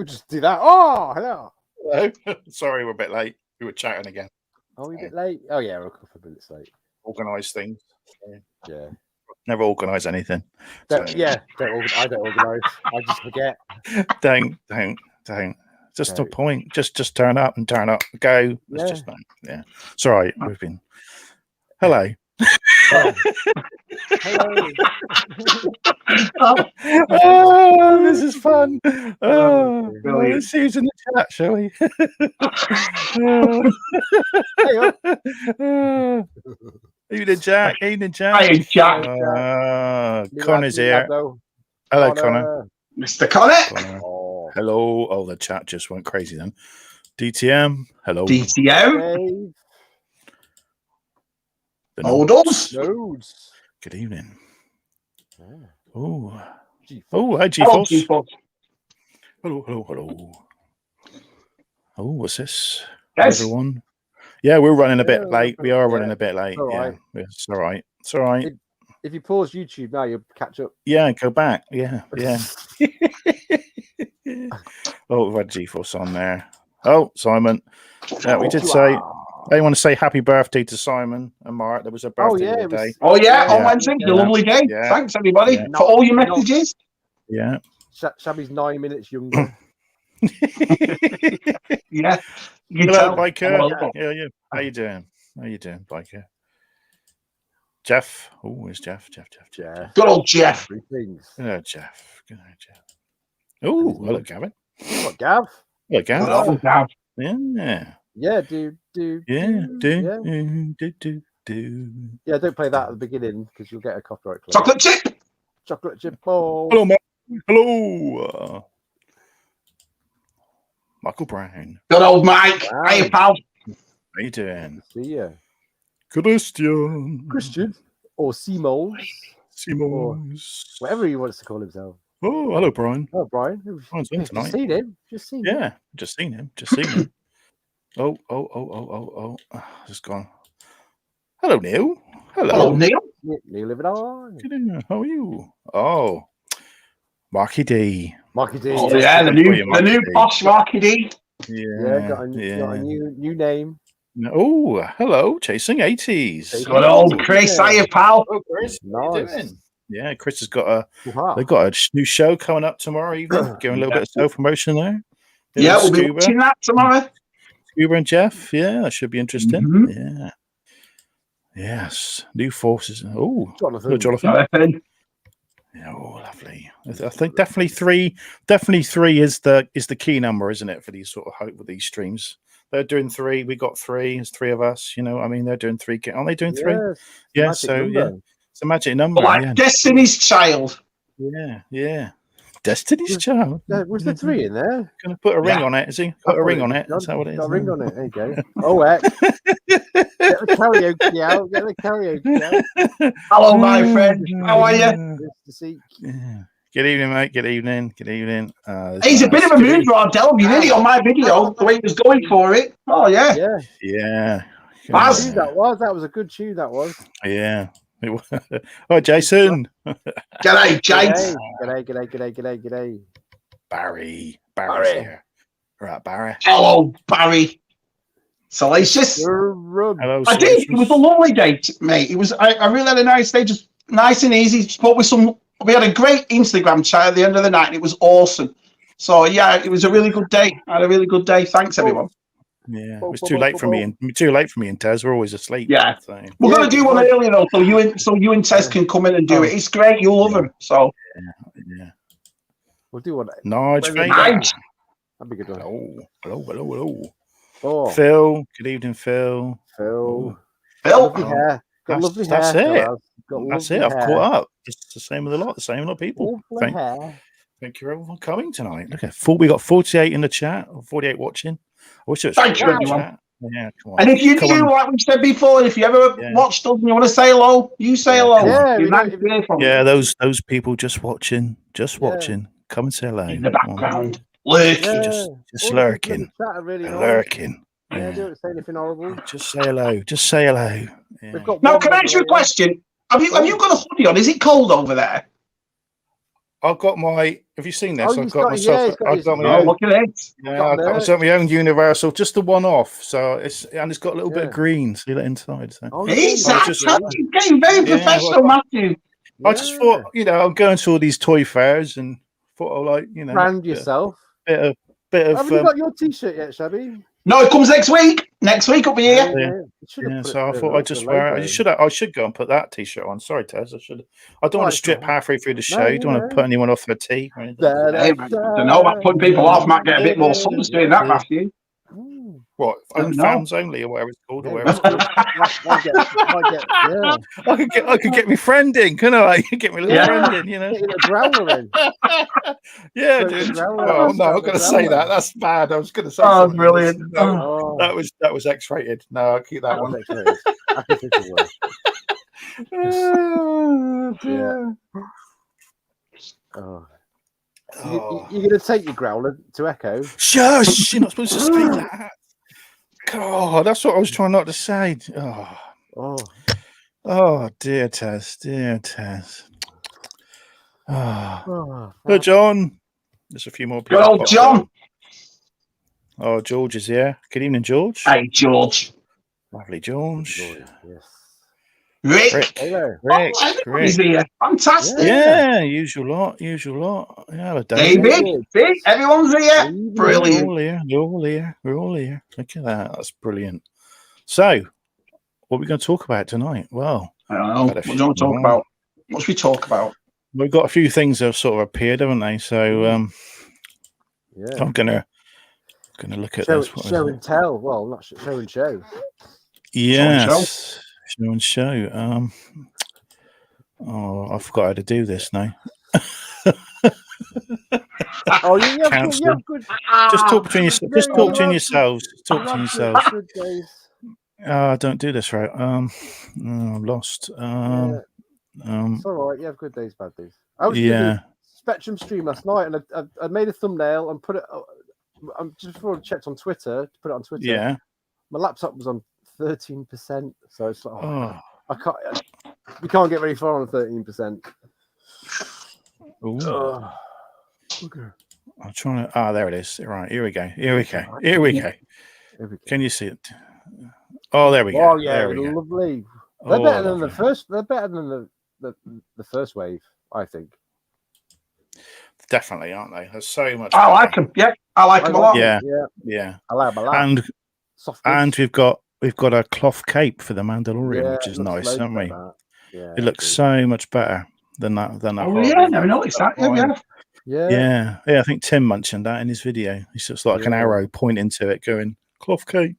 We'll just do that. Oh, hello. Hello. Sorry, we're a bit late. We were chatting again. Are we a bit late? Oh, yeah, we're a couple of minutes late. Organise things. Yeah. Never organise anything. I don't organise. I just forget. Don't. Just the point. Just turn up and turn up. Go. It's just not. Yeah. It's all right. We've been. Hello. Hello. Oh, this is fun. Oh, let's see who's in the chat, shall we? Evening, Jack. Evening, Jack. Hi, Jack. Connor's here. Hello, Connor. Mr. Connor. Oh. Hello. Oh, the chat just went crazy then. DTM. Hello. DTM. Noodles. Good evening. Oh, hi, G-Force. Hello. Oh, what's this? Yes. Everyone. Yeah, we're running a bit late. We are running a bit late. Right. Yeah, it's all right. It's all right. If you pause YouTube now, you'll catch up. Yeah, go back. Yeah. Oh, we've had G-Force on there. Oh, Simon. Yeah, we did say. I want to say happy birthday to Simon and Mark. There was a birthday today. On Wednesday. It was a lovely day. Yeah. Thanks, everybody, for all your messages. Yeah. Shabby's 9 minutes younger. Yeah. Hello, Biker. Yeah. How you doing, Biker? Jeff. Oh, where's Jeff? Jeff. Good old Jeff. Hello, Jeff. Good night, Jeff. Oh, hello, Gavin. What, Gav? Hello, Gav. Hello, Gav. Yeah. Yeah, do. Yeah, don't play that at the beginning because you'll get a copyright claim. Chocolate chip ball. Hello, Mark. Hello. Michael Brown. Good old Mike. Hey, pal. How you doing? See ya. Christian. Or Simons. Whatever he wants to call himself. Oh, hello, Brian. Oh, Brian. Brian's in tonight. Just seen him. Yeah, just seen him. Oh. Just gone. Hello, Neil. Hello, Neil. Neil living on. How are you? Oh, Marky D. Oh, yeah, the new posh Marky D. Yeah, got a new name. Oh, hello, Chasing 80s. Good old Chris, hiya, pal. Oh, Chris, nice. What are you doing? Yeah, Chris has got they've got a new show coming up tomorrow evening. Giving a little bit of self-promotion there. Yeah, we'll be watching that tomorrow. Scuba and Jeff, that should be interesting. Mm-hmm. Yeah. Yes. New forces. Oh, Jonathan. Yeah, lovely. I think definitely three is the key number, isn't it, for these sort of with these streams? They're doing 3. We got 3. There's 3 of us. You know, I mean, they're doing 3. Aren't they doing 3? Yeah. So it's a magic number. Like Destiny's Child. Yeah. Destiny's Child. Was the 3 in there? Gonna put a ring on it, is he? Put a ring on it. Is that what it is? Got a ring on it. There you go. Oh, X. Get the karaoke out. Hello, my friend. How are you? Yeah. Good evening, mate. Good evening. He's a bit of a mood rod, Delby, really, on my video, the way he was going for it. Oh, yeah. Yeah. That was a good tune, that was. Yeah. Oh, Jason. G'day, Jason. G'day. Barry's here. Right, Barry. Hello, Barry. Salacious. Hello, I did. It was a lovely date, mate. It was. I really had a nice day, just nice and easy. Spoke with we had a great Instagram chat at the end of the night, and it was awesome. So, yeah, it was a really good day. I had a really good day. Thanks, everyone. Yeah, it was too late for me and Tez. We're always asleep. Yeah, we're gonna do one earlier though, so you and Tez can come in and do it. It's great. You'll love them. So yeah, we'll do one. Nige, that'd be a good one. Hello. Oh, Phil. Good evening, Phil. Lovely hair. Got lovely hair. That's it. I've caught up. It's the same with a lot of people. Thank you everyone for coming tonight. Look at we got 48 in the chat, or 48 watching. I wish it was. Thank you, everyone. Yeah, come on. And if you do, like we said before, if you ever watched us and you want to say hello, you say hello. Yeah, those people just watching. Come and say hello. In the background, lurking. Just lurking. Lurking. Yeah, don't say anything horrible. Just say hello. Yeah. Now, can I ask you a question? Have you got a hoodie on? Is it cold over there? I've got my. Have you seen this? Oh, I've he's got got, myself. yeah, he's got I've his, got my Oh, own. look at it. Yeah, I've got my own Universal, just the one off. So it's got a little bit of green. See that inside. So Oh, yeah, He's I yeah, just getting very professional, Matthew. I just thought, I'm going to all these toy fairs and thought, brand yourself. bit of. Haven't you got your T-shirt yet, Shabby? No, it comes next week. Next week up here. So I thought I'd just wear it. I should go and put that T-shirt on. Sorry, Tez. I don't want to strip halfway through the show. Don't want to put anyone off their tea or anything. Hey, I don't know about putting people off. Might get a bit more subs doing that, Matthew. What? Fans only, or whatever it's called, or whatever it's called. I could get my friend in, couldn't I? You get my little friend in, Get a growler in. Yeah, dude. Oh no, I'm going to say that. That's bad. I was going to say. Oh, brilliant! No, that was X-rated. No, I'll keep that one. X-rated. I can think of one. Oh. You're going to take your growler to Echo? Shush! You're not supposed to speak that. God, that's what I was trying not to say. Oh, dear Tess, dear Tess. Good, John. There's a few more people. Good old John. Oh, George is here. Good evening, George. Hey, George. Lovely, George. Yes. Rick. Hello. Rick. He's here. Fantastic. Yeah, usual lot. Yeah, hello, David. See, everyone's here. Brilliant. We're all here. Look at that. That's brilliant. So, what are we going to talk about tonight? Well, I don't know. What do you want to talk about? What should we talk about? We've got a few things that have sort of appeared, haven't they? So, I'm gonna look at this. Show and tell. Well, not show and show. Yes. Show and show. I forgot how to do this now. Oh, you have good. Just talk between yourselves. Just talk between yourselves. Talk between yourselves. Good days. Don't do this right. I'm lost. It's all right. You have good days, bad days. I was doing Spectrum stream last night, and I made a thumbnail and put it. I'm just before I checked on Twitter to put it on Twitter. Yeah. My laptop was on 13%, so it's like I can't. We can't get very far on 13%. Okay. I'm trying to. There it is. Right, here we go. Can you see it? Oh, there we go. Oh yeah, lovely. They're better than the first. They're better than the first wave, I think. Definitely, aren't they? There's so much. I like them. Yeah, I like them a lot. Yeah. I like them a lot. And we've got a cloth cape for the Mandalorian, which is nice, haven't we? Yeah, it looks so much better than that. I never noticed that. Yeah. I think Tim mentioned that in his video. He's just like an arrow pointing to it, going cloth cape.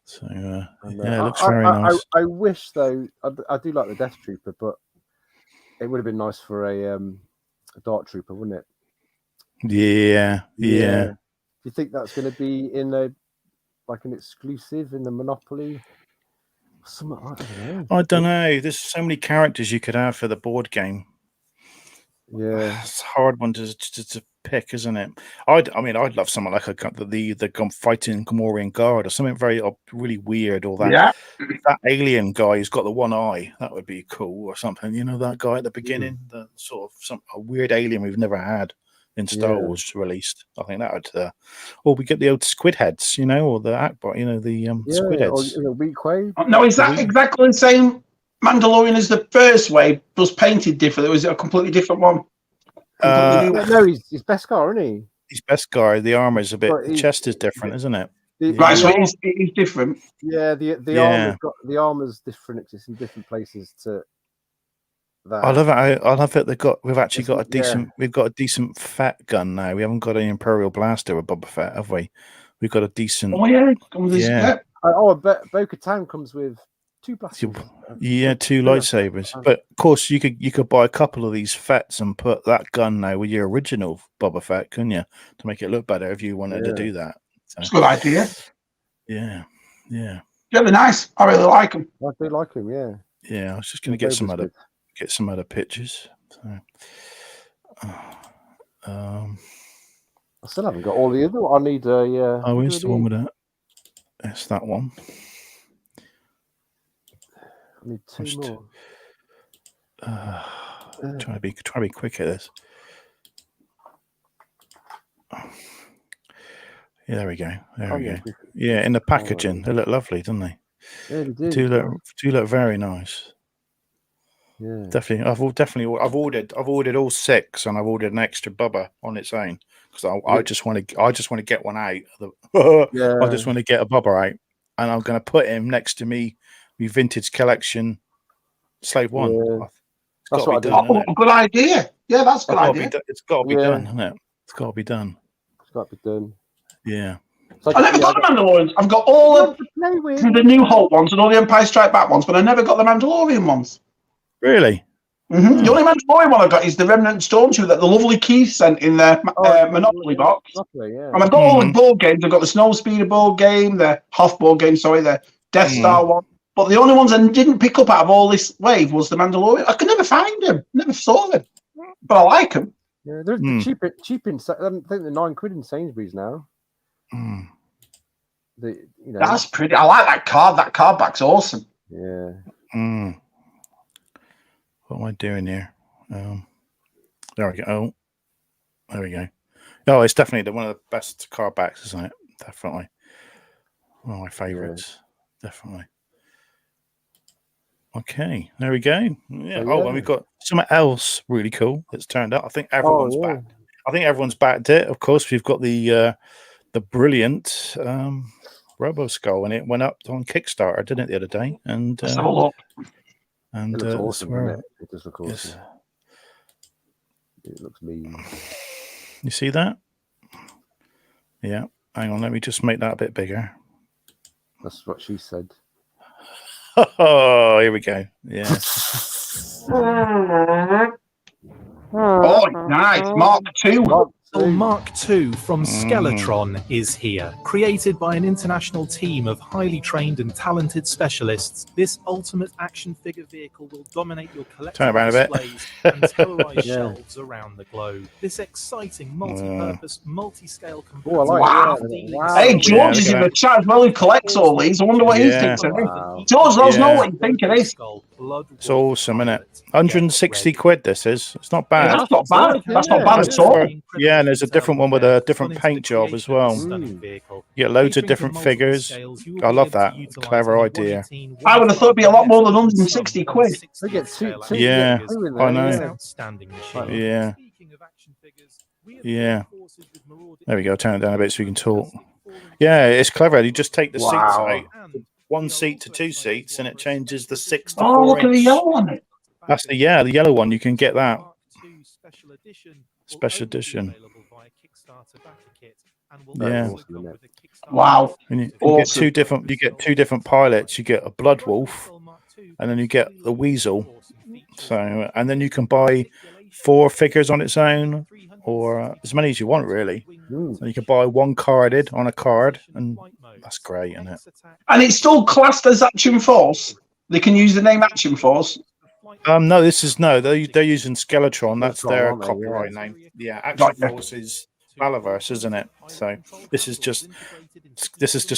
So it looks very nice. I wish though. I do like the Death Trooper, but it would have been nice for a Dark Trooper, wouldn't it? Yeah. Do you think that's going to be in an exclusive in the Monopoly? Something like that. I don't know. There's so many characters you could have for the board game. Yeah, it's a hard one to pick, isn't it? I'd love someone like the fighting Gamorrean guard or something very really weird, or that alien guy who's got the one eye. That would be cool, or something. You know, that guy at the beginning, the sort of a weird alien we've never had in Star Wars released. I think that would. Or we get the old squid heads, or the Akbar, the squid heads. Or Weak Wave. No, is that exactly the same Mandalorian as the first wave, just painted different? Or was it a completely different one? No, he's Beskar, isn't he? He's Beskar. The armor's a bit. The chest is different, isn't it? So he's different. Yeah, the armor's different. It's in different places to that. I love it. I love it. We've actually got a decent. We've got a decent Fett gun now. We haven't got an Imperial blaster with Boba Fett, have we? We've got a decent. Oh yeah, Bo-Katan comes with 2 blasters. Yeah, 2 lightsabers. But of course, you could buy a couple of these Fetts and put that gun now with your original Boba Fett, couldn't you? To make it look better if you wanted to do that. So, it's a good idea. Yeah. Yeah, they're nice. I really like them. I do like them. Yeah. Yeah, I was just going to get some other pictures. So, I still haven't got all the other. I need a. Where's the one with that? That's that one. I need 2 more. Trying to be quick at this. Yeah, there we go. There we go. Yeah, in the packaging, they look lovely, don't they? Yeah, they They do look very nice. Yeah, definitely. I've ordered all 6, and I've ordered an extra Bubba on its own because I just want to get one out. I just want to get a Bubba out, and I'm going to put him next to me vintage collection Slave One. Yeah. It's got to be done. done. Good idea. Yeah, that's a good idea. It's got to be done, isn't it? It's got to be done. It's got to be done. Yeah. Like, I never got the Mandalorians. I've got all the New Hope ones and all the Empire Strike Back ones, but I never got the Mandalorian ones. Really? Mm-hmm. The only Mandalorian one I got is the Remnant Stormtrooper that the lovely Keith sent in their Monopoly box. Yeah. And I've got all the board games. I've got the Snowspeeder board game, the Hoth board game, the Death Star one. But the only ones I didn't pick up out of all this wave was the Mandalorian. I could never find them. Never saw them. But I like them. Yeah, they're cheap in. I think they're £9 in Sainsbury's now. That's pretty. I like that card. That card back's awesome. Yeah. What am I doing here? There we go. Oh, there we go. Oh, it's definitely one of the best card backs, isn't it? Definitely. One of my favourites. Yeah. Definitely. Okay, there we go. Yeah. Oh, and we've got something else really cool that's turned up. I think everyone's back. I think everyone's backed it. Of course, we've got the brilliant Robo Skull, and it went up on Kickstarter, didn't it, the other day? And let's have a look. And it looks awesome, doesn't it? It does look awesome. Yes. It looks mean. You see that? Yeah. Hang on, let me just make that a bit bigger. That's what she said. Oh, here we go. Yeah. Oh, nice. Mark II. Mark II from Skeletron is here. Created by an international team of highly trained and talented specialists, this ultimate action figure vehicle will dominate your collectible displays and terrorize shelves around the globe. This exciting multi-purpose, multi-scale Hey, George is in the chat as well, who collects all these. I wonder what he thinks of it. George, let us know what you think of this. It's awesome, isn't it? 160 quid this is. It's not bad. Yeah, that's not bad. That's not bad at all. Yeah, and there's a different one with a different paint job as well. You get loads of different figures. I love that. Clever idea. I would have thought it'd be a lot more than 160 quid. Yeah, I know. Yeah. Yeah. There we go. Turn it down a bit so we can talk. Yeah, it's clever. You just take the seats out. 1 seat to 2 seats, and it changes the 6 to 4 Oh, look at the yellow one. That's the yellow one. You can get that. Special edition. Yeah. Wow. And you get two different pilots. You get a Blood Wolf, and then you get the Weasel. So, and then you can buy 4 figures on its own, or as many as you want, really. And you can buy 1 carded on a card, and that's great, isn't it? And it's still classed as Action Force. They can use the name Action Force. No, they're using Skeletron. That's their copyright name. Yeah, Action Force is Valaverse, isn't it? So this is just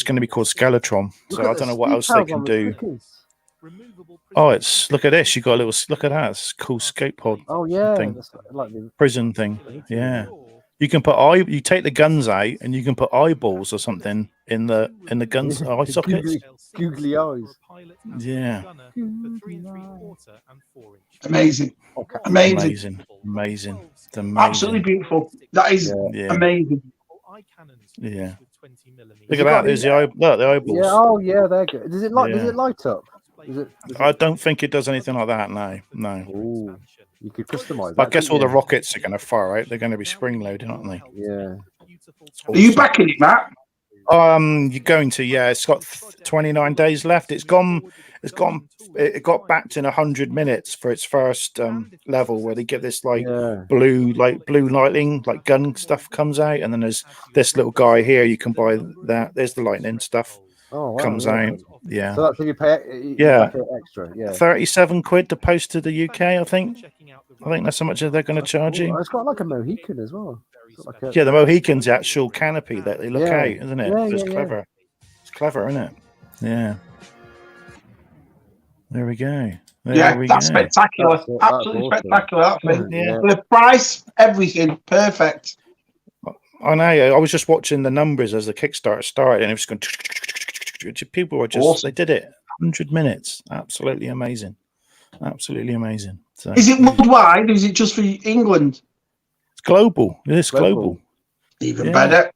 going to be called Skeletron. So I don't know what else they can do. Oh, look at this. You got a little look at that. It's a cool skate pod. Oh yeah, thing. that's like the Prison thing. Yeah. You can put you take the guns out, and you can put eyeballs or something in the guns eye sockets. Googly eyes. Yeah. Amazing. Amazing. Absolutely beautiful. That is amazing. Yeah. Look at that. There's the eyeballs. Yeah. Oh yeah, they're good. Does it light up? I don't think it does anything like that. No. Ooh, you could customize. I guess all the rockets are going to fire out. They're going to be spring loaded, aren't they? Yeah. Are you backing it, Matt? You're going to. Yeah, it's got 29 days left. It got back in 100 minutes for its first level, where they get this blue lightning, like gun stuff comes out, and then there's this little guy here. You can buy that. There's the lightning stuff. Oh, wow, comes out. Yeah. So that's what you pay. Extra. Yeah. 37 quid to post to the UK. I think that's how much they're going to charge you. It's got like a Mohican as well. The Mohican's the actual canopy that they look out, isn't it? It's clever. Yeah. It's clever, isn't it? Yeah. There we go. That's spectacular. Absolutely spectacular. That thing. Yeah. The price, everything, perfect. I know. I was just watching the numbers as the Kickstarter started, and it was going. People were just Awesome. They did it 100 minutes. Absolutely amazing. Absolutely amazing. So, is it worldwide? Or is it just for England? It's global. It is global. Even better.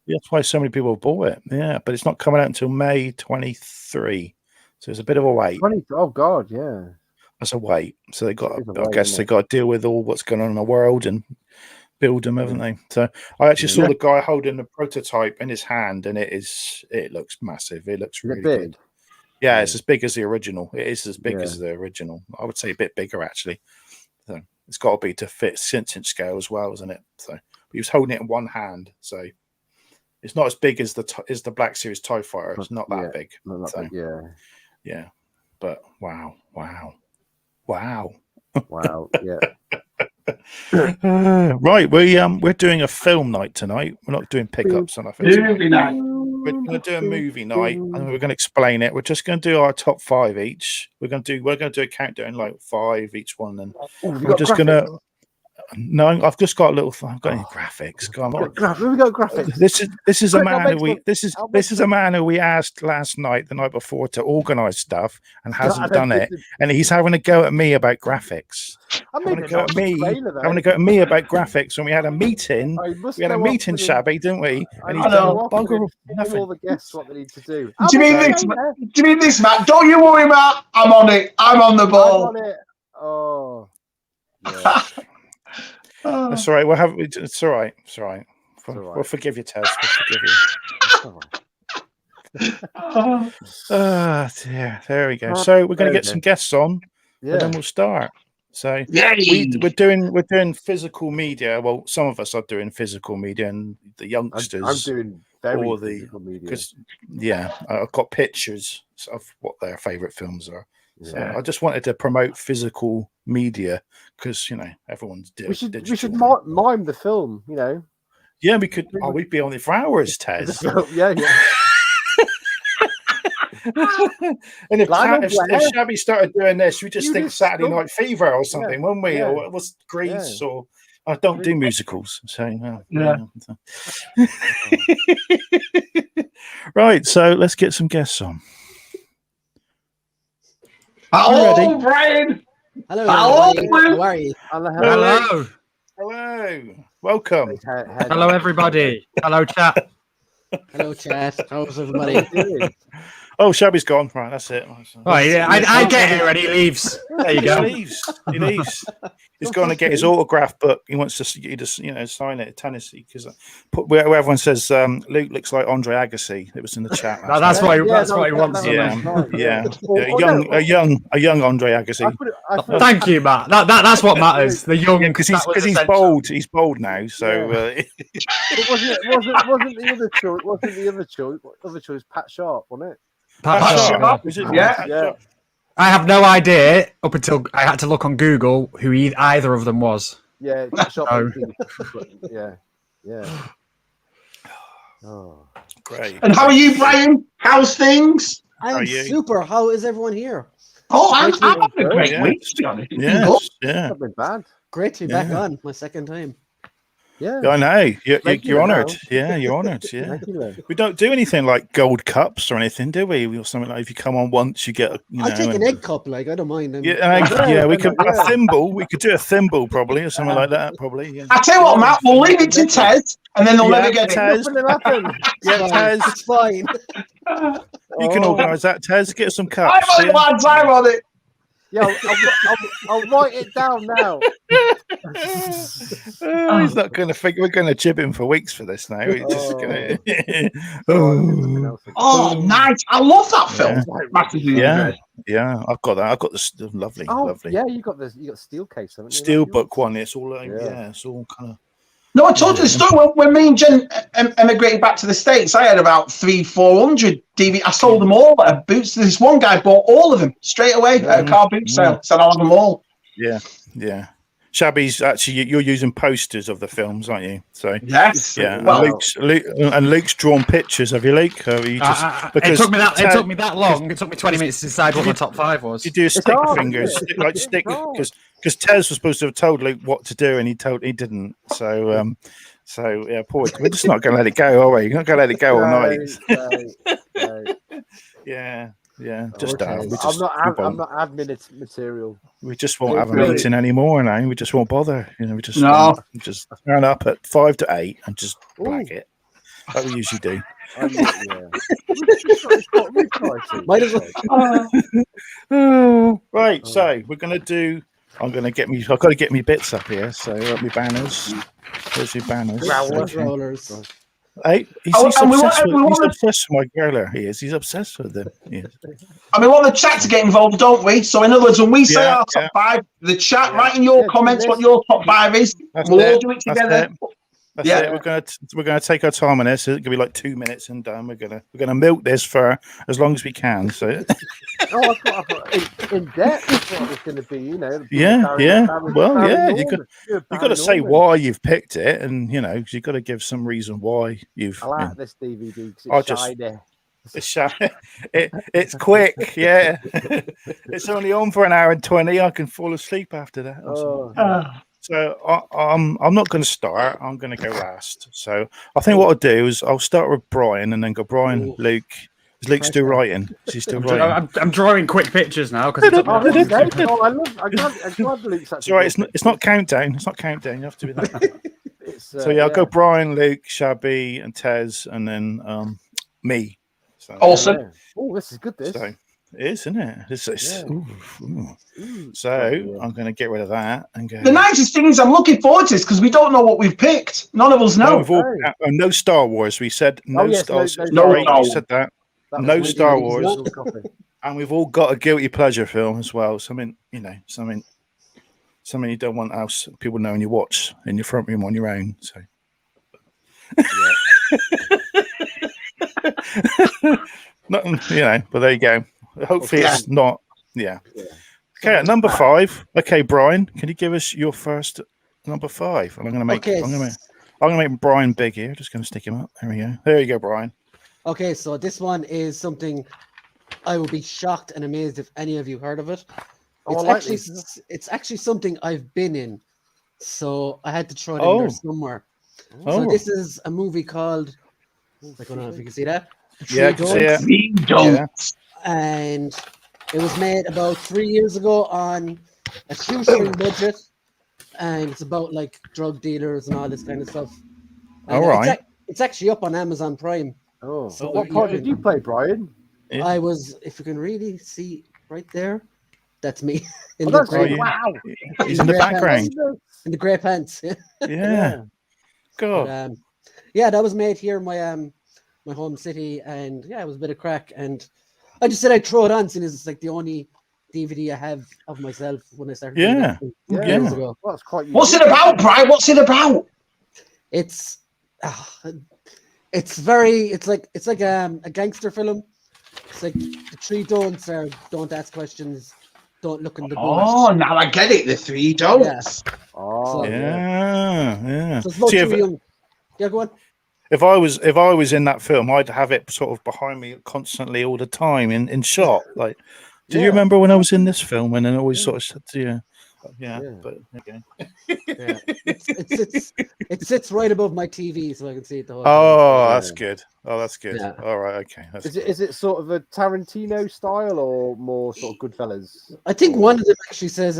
Yeah, that's why so many people have bought it. Yeah, but it's not coming out until May 23. So it's a bit of a wait. Oh God, yeah. That's a wait. So they got. I guess they got to deal with all what's going on in the world and build them, haven't they? So I actually saw the guy holding the prototype in his hand, and it looks massive. It looks really good. Yeah, it's as big as the original. It is as big as the original. I would say a bit bigger actually. So it's got to be to fit Cinch scale as well, isn't it? So he was holding it in one hand, so it's not as big as the Black Series TIE Fighter. It's not that big. Yeah. But wow. Yeah. Right, we're doing a film night tonight. We're not doing pickups on our movie night. We're going to do a movie night, and we're going to explain it. We're just going to do our top 5 each. We're going to do a countdown like 5 each one, and we're just going to. No, I've just got a little. I've got any graphics. We got graphics. This is a man who we asked last night, the night before, to organise stuff and hasn't done it, and he's having a go at me about graphics. Having a go at me about graphics when we had a meeting. We had a meeting, Shabby, didn't we? And he's done bugger nothing. All the guests what they need to do. Do you mean this, Matt? Don't you worry, Matt. I'm on it. I'm on the ball. I'm on it. Oh. Yeah. That's all right. It's all right. It's all right. We'll forgive you, Tez. We'll forgive you. There we go. So we're going to get some guests on, and then we'll start. So we're doing physical media. Well, some of us are doing physical media, and the youngsters. I'm doing physical media. Because I've got pictures of what their favourite films are. So I just wanted to promote physical media because everyone's digital. We should mime the film. Yeah, we could. We'd be on it for hours, Tez. Yeah. And if Shabby started doing this, we just think Saturday Night Fever or something, wouldn't we? Or it was Grease, or I don't do musicals, so Right, so let's get some guests on. Hello, Brian. Hello. How are you? Hello. Welcome. Hello, everybody. Hello, chat. Hello, chat. How's everybody doing? Oh, Shabby's gone. Right, that's it. Right, I get here and he leaves. There you go. He leaves. He's going to get his autograph book. He wants to sign it at Tennessee because where everyone says Luke looks like Andre Agassi. It was in the chat. That's what he wants. A young Andre Agassi. Thank you, Matt. That's what matters. The young, because he's bold. He's bold now. So wasn't the other choice? The other choice, Pat Sharp, wasn't it? Pat Sharp. Yeah. I have no idea up until I had to look on Google who either of them was. Yeah, Sharp. Yeah. Oh, great. And how are you, Brian? How's things? I'm super. How is everyone here? Oh, I'm having a great week, to be honest. Yeah. Not been bad. Great to be back on. My second time. Yeah, I know. You're honoured. Yeah, you're honoured. Yeah, we don't do anything like gold cups or anything, do we? Or something like if you come on once, you get. I'll take an egg cup. Like I don't mind. We could a thimble. We could do a thimble probably or something like that. Probably. Yeah. I tell you what, Matt. We'll leave it to Tez, and then they'll never get Tez. Tez. It's fine. You can organise that, Tez. Get us some cups. I'm on it. Yeah, I'll write it down now. He's not going to think we're going to jib him for weeks for this now. He's just going to. Oh, nice! I love that film. Yeah. I've got that. I've got the lovely. Yeah, you got steel case, haven't you? Steelbook one. It's all it's all kind of. No, I told you the story when me and Jen emigrated back to the States. I had about 300-400 DVD. I sold them all at Boots. This one guy bought all of them straight away at a car boot sale. Said I'll have them all. Yeah. Shabby's actually you're using posters of the films, aren't you? So Yes. yeah. Well, And Luke's drawn pictures. Have you, Luke? Have you just it took me that long. It took me 20 minutes to decide what my top 5 was. You do a stick hard, fingers, isn't it? like It's stick, hard. because Tez was supposed to have told Luke what to do, and he didn't. So yeah, poor. We're just not going to let it go, are we? You're not going to let it go all night. No. Yeah. Okay. I'm not admin material. We just won't have a meeting anymore now. We just won't bother. We just turn up at 5 to 8 and just blag it. That we usually do. Might as well. Right, so we're gonna do. I've got to get me bits up here. So my banners. There's your banners. Rollers. Hey, he's obsessed with my girl. He's obsessed with them. Yes. And we want the chat to get involved, don't we? So in other words, when we say our top 5, the chat, write in your comments what your top 5 is. We'll all do it together. That's it. We're gonna take our time on this. It's gonna be like 2 minutes and done. We're gonna milk this for as long as we can. So I've got in depth is what it's gonna be. Well, you got to say why you've picked it, and you've got to give some reason why you've. I like this DVD because it's shiny. It's shiny. It's quick. Yeah, it's only on for an hour and 20. I can fall asleep after that. So I'm not going to start. I'm going to go last. So I think what I'll do is I'll start with Brian and then go Brian, Luke. Is Luke still writing? Is he still writing? I'm drawing quick pictures now because I'm glad Luke's actually. Sorry, it's not countdown. It's not countdown. You have to do that. So I'll go Brian, Luke, Shabby, and Tez, and then me. So, awesome. Oh, this is good. This. So, it is, isn't it? So I'm going to get rid of that and go. The nicest thing is I'm looking forward to this because we don't know what we've picked. None of us know. No Star Wars. We said no Star Wars. No. We said that. No Star Wars. And we've all got a guilty pleasure film as well. Something you don't want people knowing you watch in your front room on your own. So. Nothing, but there you go. Hopefully it's not. Yeah. Okay, at number 5. Okay, Brian, can you give us your first number 5? And I'm going to make. I'm going to make Brian big here. Just going to stick him up. There we go. There you go, Brian. Okay, so this one is something I will be shocked and amazed if any of you heard of it. It's actually something I've been in, so I had to throw it in there somewhere. So this is a movie called. I don't know if you can see that. Yeah, Three Don'ts. And it was made about 3 years ago on a shoestring budget, and it's about like drug dealers and all this kind of stuff. And all right, it's actually up on Amazon Prime. Oh, so what part did you play, Brian? Yeah. I was, if you can really see right there, that's me. Wow, he's in the background. In the grey pants. Yeah. God. But, that was made here in my home city, and it was a bit of crack, and I just said I'd throw it on since it's like the only DVD I have of myself when I started years ago. Well, that's quite What's it about, Brian? What's it about? It's like a gangster film. It's like the 3 don'ts are: don't ask questions, don't look in the bush. Oh, now I get it. The 3 don'ts. Yeah. Oh, yeah. So it's go on. If I was in that film, I'd have it sort of behind me constantly all the time in shot. Like, do you remember when I was in this film and then always sort of said, but okay. It sits right above my TV, so I can see it the whole time. That's good. Oh, that's good. Yeah. All right, okay. Is it sort of a Tarantino style or more sort of Goodfellas? I think one of them actually says,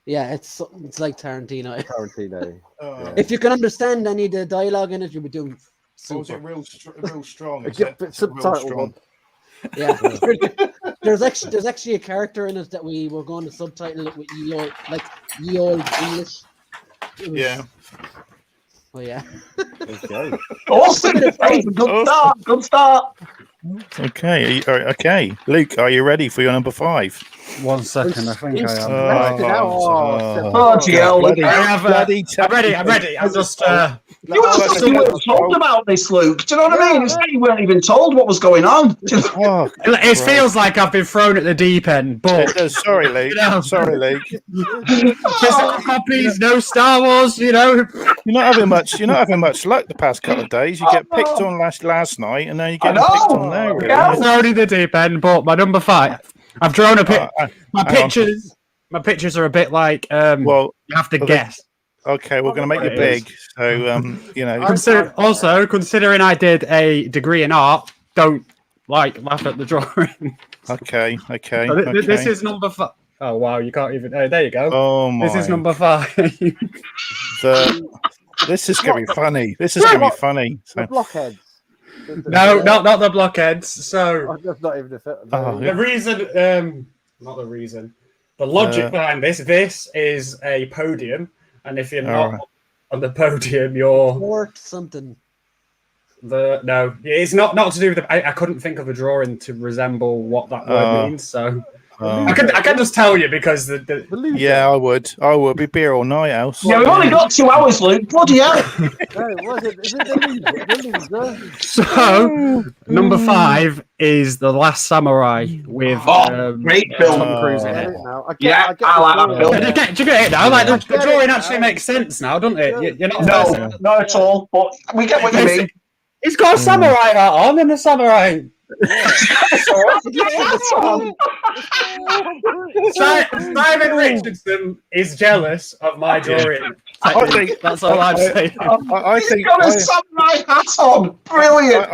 it's like Tarantino. If you can understand any of the dialogue in it, you'll be doing super. Oh, is it real strong? Subtitle. Yeah. There's actually a character in it that we were going to subtitle it with ye old English. Yeah. Oh yeah. Okay. Awesome. Good start. Okay. Okay. Luke, are you ready for your number 5? 1 second, I think I am. I'm ready. I'm just. You weren't told about this, Luke. Do you know what I mean? It's like you weren't even told what was going on. It feels like I've been thrown at the deep end, but sorry, Luke. Sorry, Luke. Physical copies, no Star Wars. You know, you're not having much luck the past couple of days. You get picked on last night, and now you get picked on now. Really. Yeah, thrown in the deep end. But my number 5, I've drawn a picture. My pictures are a bit like. You have to guess. Okay, we're going to make it big. So, considering I did a degree in art, don't laugh at the drawing. Okay. This is number 5. Oh wow, you can't even. Oh, there you go. Oh my! This is number 5. This is going to be funny. The blockheads. No, not the blockheads. So that's not even the reason. Not the reason. The logic behind this. This is a podium. And if you're not on the podium, you're something. No, it's not to do with I couldn't think of a drawing to resemble what that word means. So I can just tell you because I would be beer all night else. Yeah, we've only got 2 hours, Luke. Bloody hell! So number 5 is The Last Samurai with great film. Tom Cruise in it. I like that film. Do you get it now? Like the drawing actually makes sense now, doesn't it? You're not not at all. But we get what you mean. He's got a samurai hat on and a samurai. Simon Richardson is jealous of my drawing. That's all I'm saying. I think he's got a samurai hat on. Brilliant.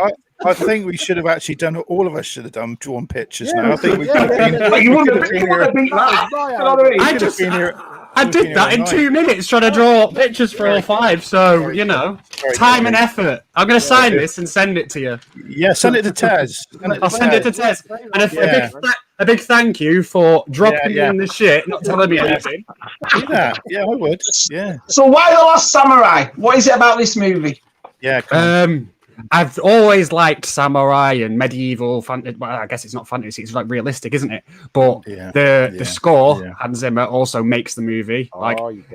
I think we should have actually done. All of us should have done drawn pictures. Now I think we could have been. You wouldn't have beat that. I did that in 2 minutes trying to draw pictures for all 5. So, time and effort. I'm going to sign this and send it to you. Yeah, send it to Tez. I'll send it to Tez. And a big thank you for dropping in the shit, not telling me anything. Yeah, I would. Yeah. So why The Last Samurai? What is it about this movie? Yeah. I've always liked samurai and medieval fantasy. Well, I guess it's not fantasy; it's like realistic, isn't it? But the score, Hans Zimmer, also makes the movie.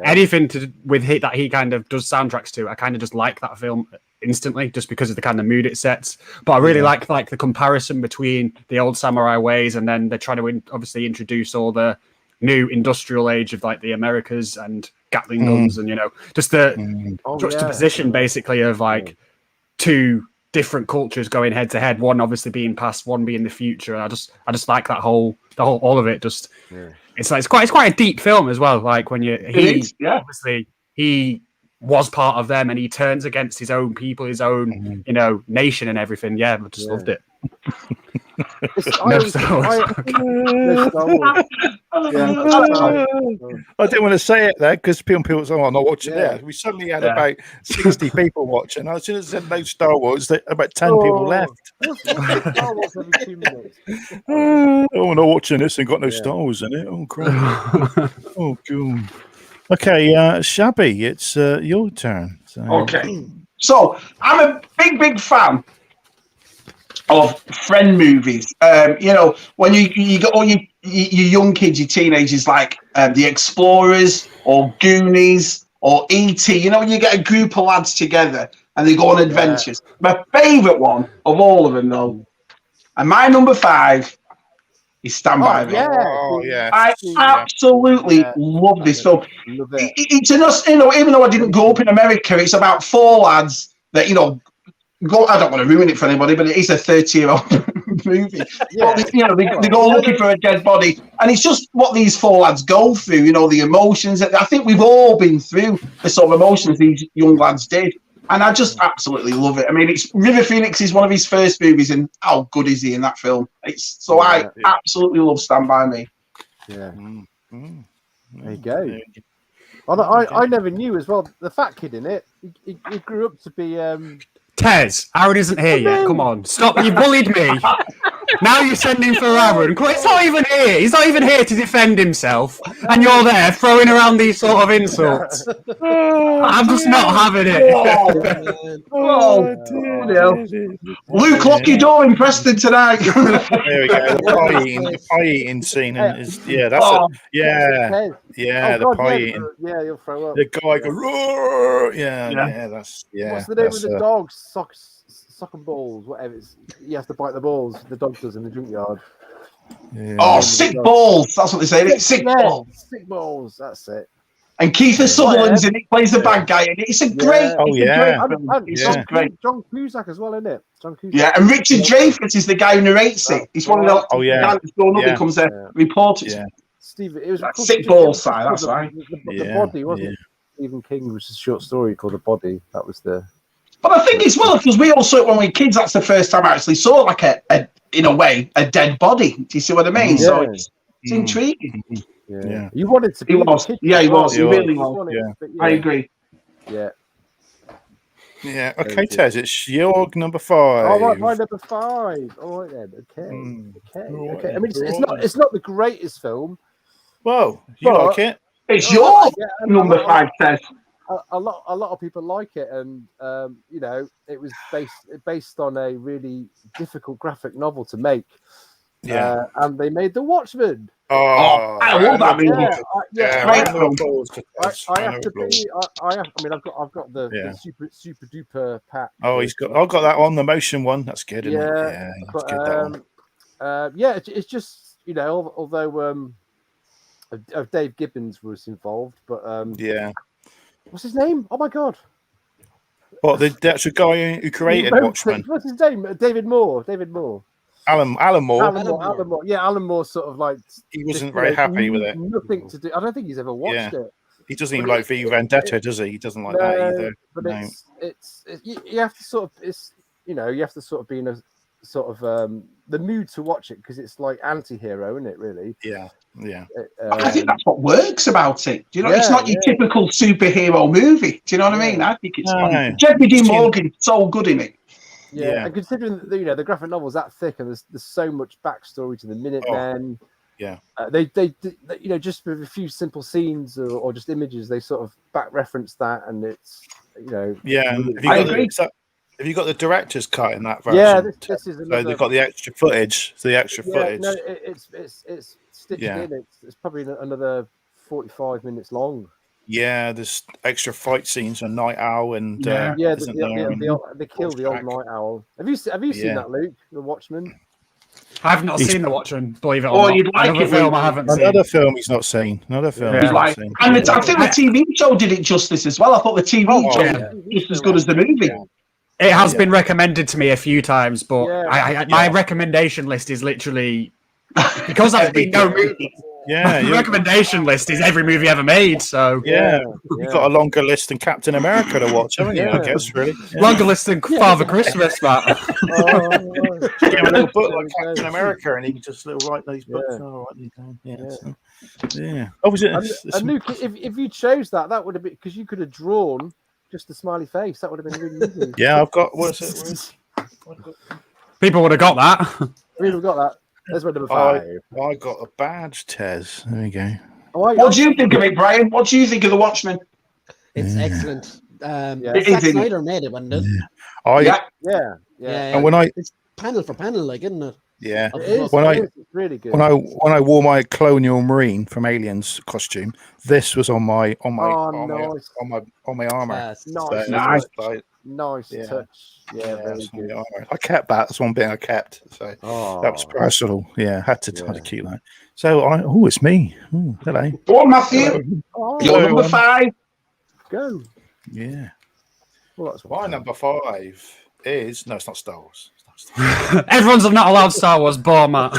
Anything with that he kind of does soundtracks to, I kind of just like that film instantly, just because of the kind of mood it sets. But I really like the comparison between the old samurai ways, and then they're trying to obviously introduce all the new industrial age of like the Americas and Gatling guns, and just the juxtaposition basically of like 2 different cultures going head to head, one obviously being past, one being the future. And I just like that all of it. It's quite a deep film as well. Like when obviously he was part of them and he turns against his own people, his own nation and everything. Yeah, I just loved it. I didn't want to say it there because people say, I'm not watching it. We suddenly had about 60 people watching. I should have said no Star Wars. About 10 people left. Star Wars every 2 minutes. We're not watching this and got no Star Wars in it. Oh, crap. Oh, God. Okay, Shabby, it's your turn. Okay. So I'm a big fan of friend movies. When you got all your young kids, your teenagers, like The Explorers or Goonies or E.T. When you get a group of lads together and they go on adventures. My favourite one of all of them, though, and my number 5 is Stand By Me. I absolutely love this film. It's even though I didn't grow up in America, it's about 4 lads that I don't want to ruin it for anybody, but it is a 30-year-old movie. They go looking for a dead body, and it's just what these 4 lads go through. The emotions that I think we've all been through. The sort of emotions these young lads did, and I just absolutely love it. I mean, it's River Phoenix is one of his first movies, and how good is he in that film? I absolutely love Stand By Me. Yeah, there you go. I never knew as well. The fat kid in it, he grew up to be. Tez, Aaron isn't here yet. Come on, stop! You bullied me. Now you're sending for Aaron. It's not even here. He's not even here to defend himself. And you're there throwing around these sort of insults. I'm just not having it. Luke, lock your door in Preston tonight. There we go. The pie eating scene. That's the pie eating. Yeah, you'll throw up. The guy goes, roar! That's What's the name of the dog? Sock and balls, whatever. You have to bite the balls. The dog does in the junkyard. Yeah. Oh, sick balls. That's what they say. Sick balls. Sick balls. That's it. And Keith Sutherland's in it, plays the bad guy in it. It's a great. It's great. John Cusack as well, isn't it? John Cusack. Yeah, and Richard Dreyfuss is the guy who narrates it. He's one of the guys that's grown up and comes there, reports it. Steve, it was sick balls side. That's right. The Body, wasn't it? Stephen King was a short story called The Body. That was the. But I think it's because we all saw it when we were kids. That's the first time I actually saw like in a way, a dead body. Do you see what I mean? Yeah. So it's intriguing. Yeah. You wanted to be. He was. Yeah, he was. He really was. I agree. Yeah. Yeah. Okay, Tez, it's your number 5. All right, my number 5. All right then. Okay. I mean, it's not the greatest film. Well, you like it. It's your number 5, Tez. A lot of people like it, and it was based on a really difficult graphic novel to make. Yeah, and they made The Watchmen. Oh, I love that movie. I have to be. I've got the super duper pack. Oh, I've got that on the motion one. That's good. Isn't it? Yeah, but, it's just although Dave Gibbons was involved, but what's his name? Oh my god! What the actual guy who created Watchmen? What's his name? David Moore. Alan Moore. Yeah, Alan Moore sort of like he wasn't very happy with it. Nothing to do. I don't think he's ever watched it. He doesn't even like V Vendetta, does he? He doesn't like that either. But you have to sort of you have to sort of be in a sort of the mood to watch it because it's like anti-hero, isn't it? Really? Yeah. I think that's what works about it. Do you know? It's not your typical superhero movie. Do you know what I mean? I think it's Jeffrey D. Morgan's so good in it. Yeah, and considering the graphic novel's that thick and there's so much backstory to the Minutemen. They just with a few simple scenes or just images, they sort of back reference that, and it's I agree. Have you got the director's cut in that version? Yeah, this is another. So they've got the extra footage. Footage. No, it's stitched in. It's probably another 45 minutes long. Yeah, there's extra fight scenes on Night Owl and they kill the old Night Owl. Have you seen that, Luke? The Watchmen. I've not seen The Watchmen, believe it or not. You'd like another film I haven't seen. Another film he's not seen. Another film he's not seen. And I think the TV show did it justice as well. I thought the TV show was just as good as the movie. It has been recommended to me a few times, but my recommendation list is literally because I've seen no movie. Yeah, the recommendation list is every movie ever made. So you've got a longer list than Captain America to watch, haven't you? I guess really longer list than Father Christmas, Matt. Get a little book like Captain America, and he can just write these books. Oh, was it? And Luke, if you chose that would have been because you could have drawn just the smiley face. That would have been really easy. Yeah, I've got. What's it? People would have got that. We'd have got that. There's my number 5. I got a badge, Tez. There you go. What do you think of it, Brian? What do you think of The Watchmen? It's excellent. Zack Snyder made it, wasn't it? Yeah. And when it's panel for panel, like, isn't it? Yeah. It's really good. When I wore my Colonial Marine from Aliens costume, this was on my armor. Nice touch. Yeah, very good. I kept that. That's one bit I kept. So that was personal. Yeah, had to keep that. So it's me. Hello. Go on, Matthew. You're number 5. Go. Yeah. Well, that's my number 5 is it's not Star Wars. Everyone's not allowed Star Wars, Matt. No.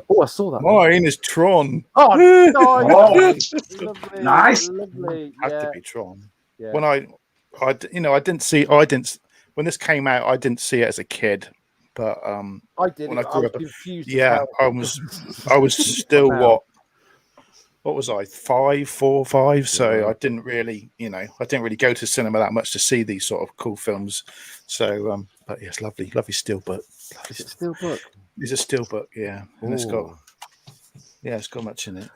Oh, I saw that. Mine is Tron. Oh, nice. Lovely. Had to be Tron. Yeah. When I didn't see. When this came out, I didn't see it as a kid, but I did. When I grew up, confused. Yeah, I was still what was I 4 or 5? So I didn't really, I didn't really go to cinema that much to see these sort of cool films. So, But yes, lovely steelbook. Is it steelbook? It's a steelbook, yeah, and it's got much in it.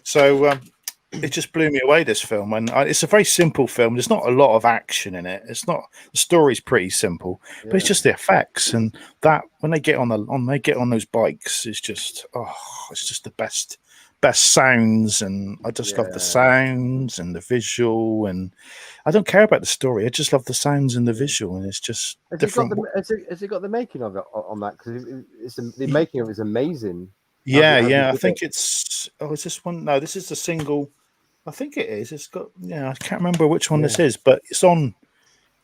So it just blew me away, this film, and it's a very simple film. There's not a lot of action in it. It's not, the story's pretty simple, but it's just the effects, and that when they get on those bikes, it's just the best sounds, and I just love the sounds and the visual, and I don't care about the story. I just love the sounds and the visual, and it's just different. Has it got the making of it on that? Because the making of it is amazing. I think it's. Oh, is this one? No, this is the single. I think it is. It's got. Yeah, I can't remember which one this is, but it's on.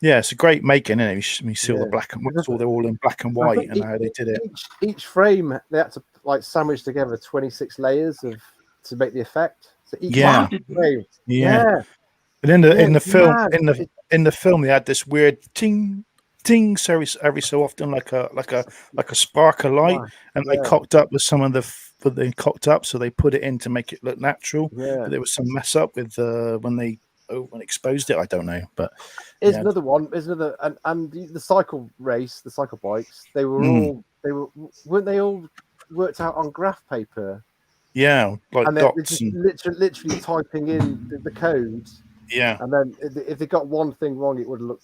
Yeah, it's a great making, isn't it? You see all the black and white. They're all in black and white, and how they did it. Each frame, they had to like sandwich together 26 layers to make the effect. So each frame. Yeah. And in the film, they had this weird ting ting every so often, like a spark of light, and they cocked up with some of they cocked up, so they put it in to make it look natural. But there was some mess up with when they exposed it. I don't know, but there's another one. There's another, and the cycle bikes. They were weren't they all worked out on graph paper? Yeah, like and dots, and literally typing in the codes. Yeah, and then if they got one thing wrong, it would look.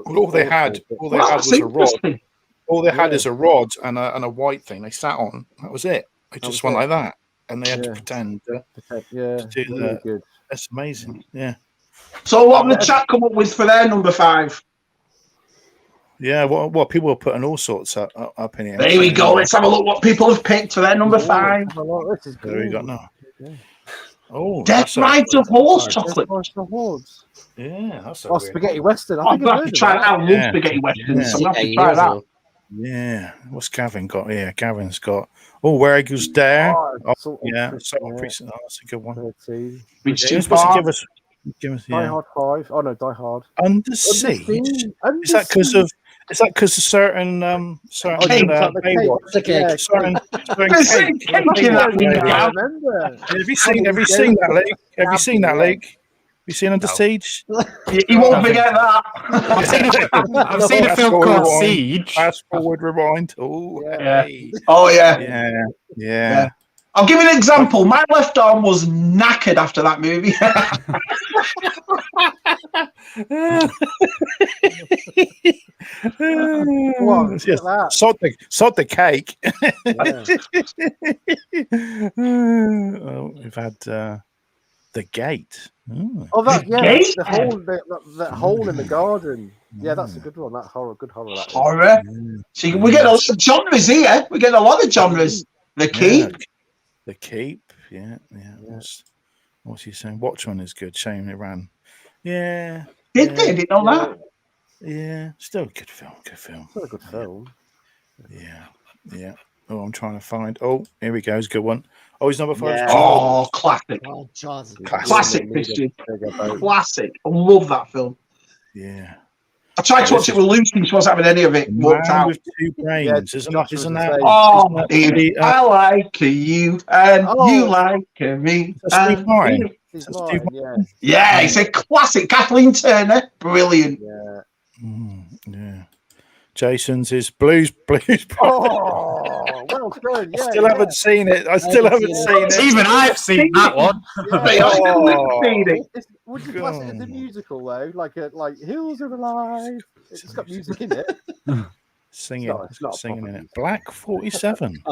All they had was a rod. All they had is a rod and a white thing they sat on. That was it. They just went like that, and they had to pretend to do that. Good. That's amazing. Yeah. So what did the chat come up with for their number 5? Yeah, what people are putting all sorts up in here. There we go. Let's have a look what people have picked for their number 5. This is good. We got now. Oh, Death Rides of Horse chocolate. Yeah, that's a spaghetti western. I've got to try that. I love spaghetti western, so I'll have to try that. Yeah, what's Gavin got? Yeah, Gavin's got. Oh, Where Eagles Dare. That's a good one. Which too far? Give us, Die Hard 5. Oh no, Die Hard. Under Siege. Is that because of certain cake. Certain Have you seen that, Luke? Have you seen that, Luke? You seen Under Siege? You won't forget that. I've seen a film called Siege. Fast forward, rewind. Oh, yeah. I'll give you an example. My left arm was knackered after that movie. Sod the cake. We've had The Gate. The hole in the garden. Yeah, that's a good one. Good horror. Horror. See, we get a lot of genres here. We get a lot of genres. The Keep. The Keep. Yeah. What's he saying? Watchman is good. Shame it ran. Yeah. Didn't know that. Yeah. Still a good film. Still a good film. Yeah. Oh, I'm trying to find. Oh, here we go. It's a good one. Oh, he's number 5. Yeah. Oh, classic. Classic, Christian. Classic. I love that film. Yeah. I tried to watch it with Lucy. She wasn't having any of it. Worked out. With 2 brains. Isn't that? Oh, I like you and you like me. Steve Martin. Yeah, it's a classic. Kathleen Turner. Brilliant. Yeah. Jason's is Blues. Oh, well done. I still haven't seen it. Even I've seen that one. Would you class it as a musical though? Like Hills Are Alive? It's got music in it. Singing in it. Black 47.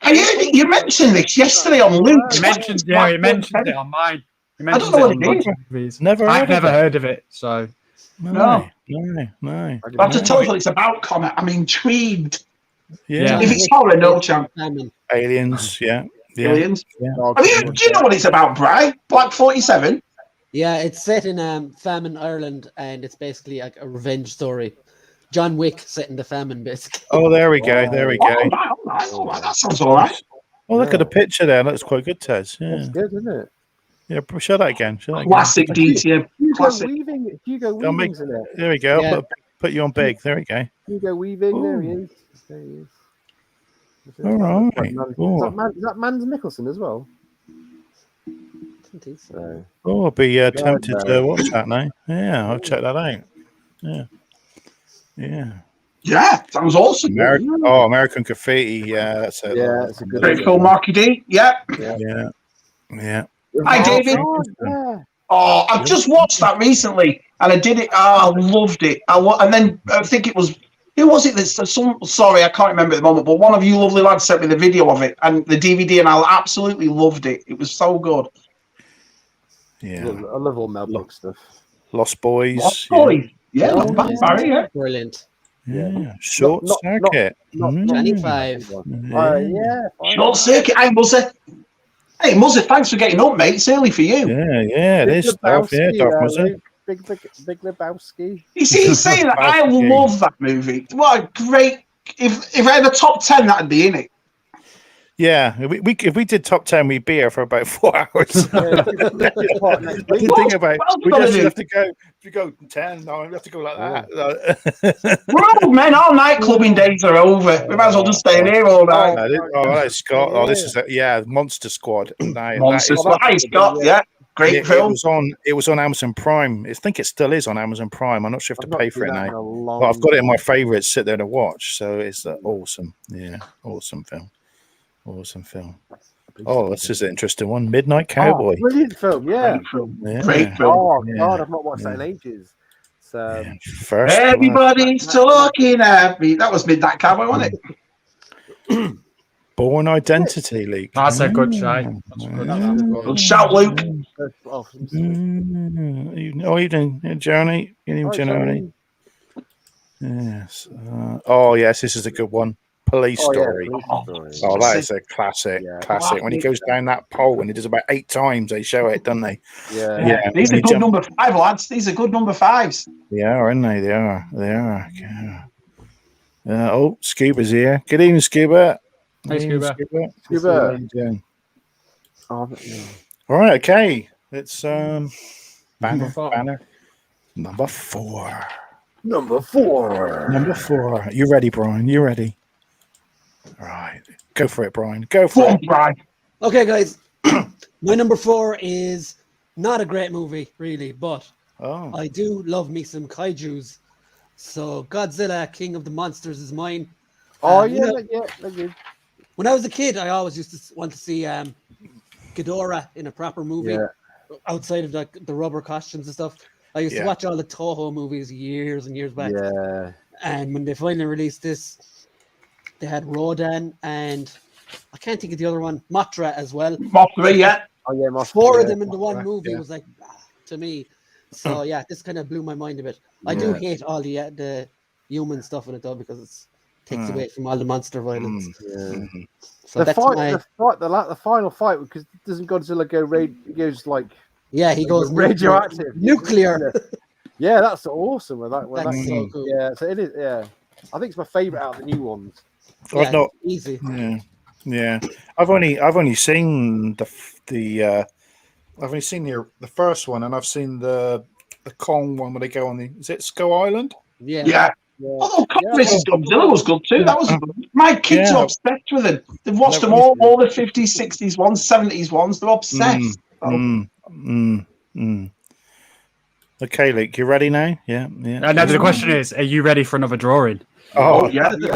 You mentioned this yesterday on Luke. You mentioned it on mine. I don't know what it is. I've never heard of it, so. No. I have to tell you what it's about, Connor. I'm intrigued. Yeah. If it's horror, no chance. Aliens, yeah. Aliens. Yeah. Do you know what it's about, Bri? Black 47? Yeah, it's set in famine Ireland, and it's basically like a revenge story. John Wick set in the famine, basically. Oh, there we go. Oh, that sounds all right. Oh, look at the picture there. That's quite good, Tez. Yeah. That's good, isn't it? Yeah, show that again. Classic DTM. Classic. Hugo Weaving's in it. There we go. Yeah. Put you on big. There we go. Hugo Weaving. There he is. All right. Is that Mans Mikkelsen as well? I think so. Oh, I'll be tempted to watch that now. Yeah, I'll check that out. Yeah. Yeah, sounds awesome. American Graffiti. Yeah, that's it. Yeah, it's a good Great film, Marky D. Yeah. Hi, David. Oh, I've just watched that recently, and I did it. Oh, I loved it. And then I think it was, who was it? Sorry, I can't remember at the moment. But one of you lovely lads sent me the video of it and the DVD, and I absolutely loved it. It was so good. Yeah, I love all Mel Brooks stuff. Lost Boys. Lost Boys. Yeah, not bad, Barry. Yeah, brilliant. Yeah, Short Circuit. 25. Short Circuit. Hey, Muzzy, thanks for getting up, mate. It's early for you. Yeah, it is stuff. Yeah, Darth Muzzy. Big Lebowski. You see, he's saying that. I love that movie. What a great... If I had a top 10, that'd be in it. Yeah, if we did top 10, we'd be here for about 4 hours. I didn't think about it. We just have to go. If you go 10, no, we have to go like that. We're old men. Our nightclubbing days are over. We might as well just stay in here all night. Scott. Oh, this is Monster Squad. Monster Squad. Hi, Scott. Yeah. Great film. It was on Amazon Prime. I think it still is on Amazon Prime. I'm not sure if to pay for it now. But I've got it in my favourites. Sit there to watch. So it's awesome. Yeah, awesome film. Awesome film. Oh, this is an interesting one. Midnight Cowboy. Brilliant film. Yeah. Great film. Oh God, I've not watched that in ages. So first, everybody's talking at me. That was Midnight Cowboy, wasn't it? Born Identity, Luke. That's a good try. Good shout, Luke. Evening, Johnny. Evening, Johnny. Yes. Yes, this is a good one. Police Story. Oh, that is a classic. Classic. When he goes down that pole and he does about 8 times, they show it, don't they? Yeah. These are good number 5, lads. These are good number 5s. Yeah, aren't they? They are. Yeah. Scuba's here. Good evening, Scuba. Hey, Scuba. All right, okay. It's banner. Number 4. You ready, Brian? You ready? All right. Go for it, Brian. Go for it, Brian. Okay, guys. My number 4 is not a great movie, really, but I do love me some kaijus. So Godzilla, King of the Monsters is mine. When I was a kid, I always used to want to see Ghidorah in a proper movie outside of the rubber costumes and stuff. I used to watch all the Toho movies years and years back. Yeah. And when they finally released this, they had Rodan and I can't think of the other one, Mothra as well. Mothra, yeah. Mothra, 4 of them in the one movie was like, to me. So yeah, this kind of blew my mind a bit. I do hate all the human stuff in it though because it takes away from all the monster violence. So the final fight, because doesn't Godzilla go he goes like he goes radioactive, nuclear. Yeah, that's awesome. That's so cool. Yeah, so it is. Yeah, I think it's my favorite out of the new ones. I've not easy. Yeah. I've only seen the first one, and I've seen the Kong one where they go on is it Skull Island? Yeah. Oh, vs. Godzilla was good too. That was my kids are obsessed with it. They've watched them all the 50s, 60s ones, 70s ones. They're obsessed. Okay, Luke, you ready now? Yeah. Now the question is, are you ready for another drawing? Oh yeah, we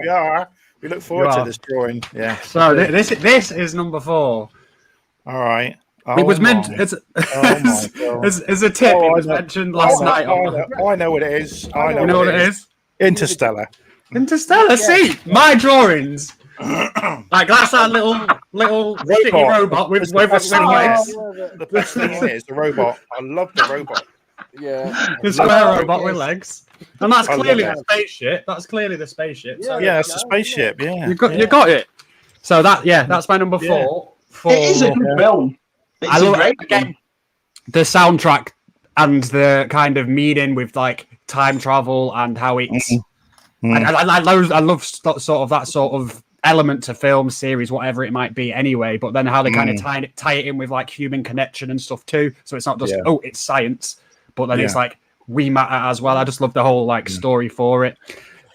are. We look forward to this drawing. Yeah. So this is number 4. All right. It was meant as a tip. It was mentioned last night. I know what it is. You know what it is? Interstellar. See, my drawings. Like that's our little shitty robot with legs. The best thing is the robot. I love the robot. Yeah. The square robot with legs. And that's clearly the spaceship. That's clearly the spaceship. So that's the spaceship. Yeah. You got it. So that's my number 4. It is a good film. I love again the soundtrack and the kind of meaning with like time travel and how it's. I love sort of that sort of element to film, series, whatever it might be. Anyway, but then how they kind of tie it in with like human connection and stuff too. So it's not just it's science, but then it's like we matter as well. I just love the whole like story for it.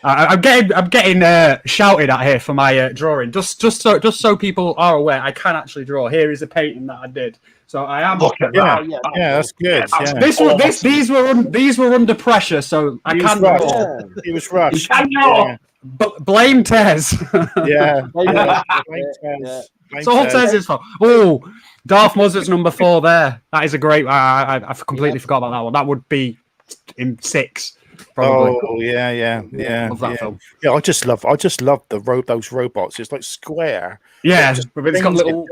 I'm getting shouted at here for my drawing. Just so people are aware, I can actually draw. Here is a painting that I did. So I am. Look at that. Yeah, that's good. These were under pressure, so I can't draw. He was rushed. Blame Tez. Yeah. It's all Tez's fault. Oh, Darth Muzzard's number 4 there. That is a great. I completely forgot about that one. That would be in 6. Probably. Oh yeah. Love that film. Yeah, I just love those robots. It's like square. Yeah, but it's got little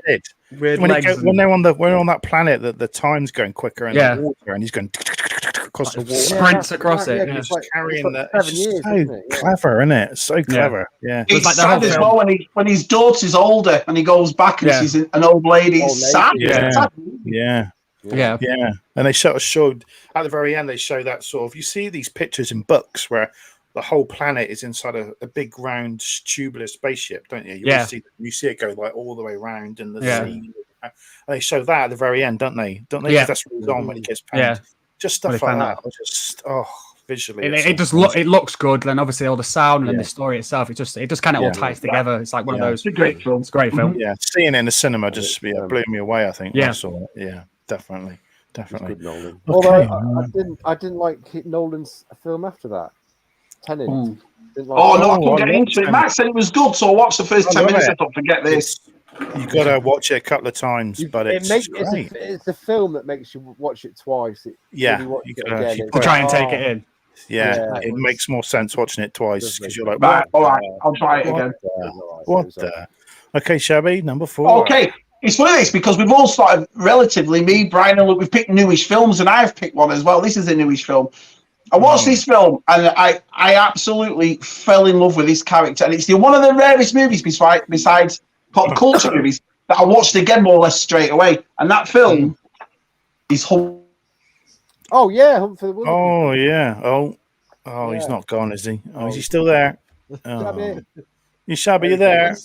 weird legs. When they're on that planet, that the time's going quicker and the water, and he's going across the water. Sprints across it. Yeah, just carrying that. It's so clever, isn't it? It's so clever. Yeah. It's like sad as well when his daughter's older and he goes back and she's an old lady. It's sad. Yeah. And they sort of showed at the very end. They show that sort of. You see these pictures in books where the whole planet is inside a big round tubular spaceship, don't you? You see it go like all the way around in the sea. And they show that at the very end, don't they? Yeah. That's what he's on when he gets panned. Yeah. Just stuff like that. Just visually. It looks good. And obviously all the sound and the story itself. It just kind of all ties together. It's like one of those. It's a great film. It's a great film. Yeah. Seeing it in the cinema just blew me away. I think. Yeah. Yeah. Definitely. Okay. Although I didn't like Nolan's film after that. Tenet. I couldn't get into it. Matt said it was good, so I watched the first 10 minutes. I thought, forget this. You got to watch it a couple of times, but it's great. It's a film that makes you watch it twice. Try and take it in. Yeah, it makes more sense watching it twice because you're like, all right, I'll try it again. What the? Okay, Shabby, number 4. Okay. It's funny this because we've all started relatively, me, Brian, and Luke, we've picked newish films, and I've picked one as well. This is a newish film. I watched this film, and I absolutely fell in love with this character. And it's one of the rarest movies besides pop culture movies that I watched again more or less straight away. And that film is Hunt. Oh, yeah, Hunt for the Wilder. Oh, yeah. Oh, he's not gone, is he? Oh, is he still there? You Shabby, you there?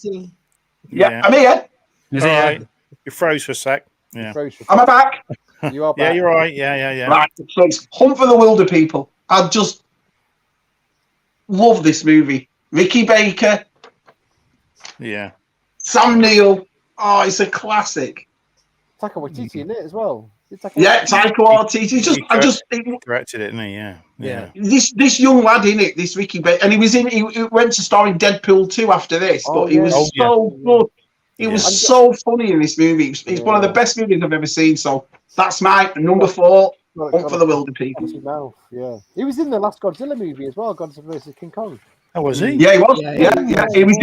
Yeah, I'm here. Is he right. You froze for a sec. Yeah. Am I back? You are back. Yeah, you're right. Yeah. Right. So it's Hunt for the Wilder People. I just love this movie. Ricky Baker. Yeah. Sam Neill. Oh, it's a classic. Taika Waititi in it as well. Taika Waititi. I just directed it, didn't he? Yeah. This young lad in it, this Ricky Baker, and he went to star in Deadpool 2 after this, but he was so good. He was so funny in this movie. It's one of the best movies I've ever seen. So that's my number 4, Hunt for the Wilder People. Yeah, he was in the last Godzilla movie as well, Godzilla vs King Kong. Oh, was he? Yeah, he was. Yeah. He was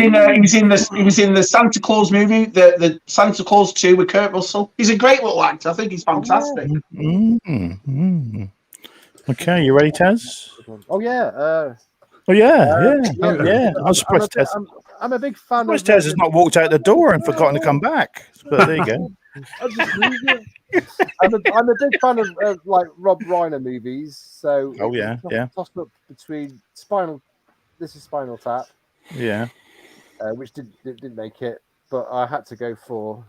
in the Santa Claus movie, the Santa Claus 2 with Kurt Russell. He's a great little actor. I think he's fantastic. Okay, you ready, Taz? Oh yeah. Yeah. I'm surprised Tez. I'm a big fan. Tez has not walked out the door and forgotten to come back. But there you go. I'm a big fan of like Rob Reiner movies. So tossed up between Spinal Tap. Yeah. Which didn't make it, but I had to go for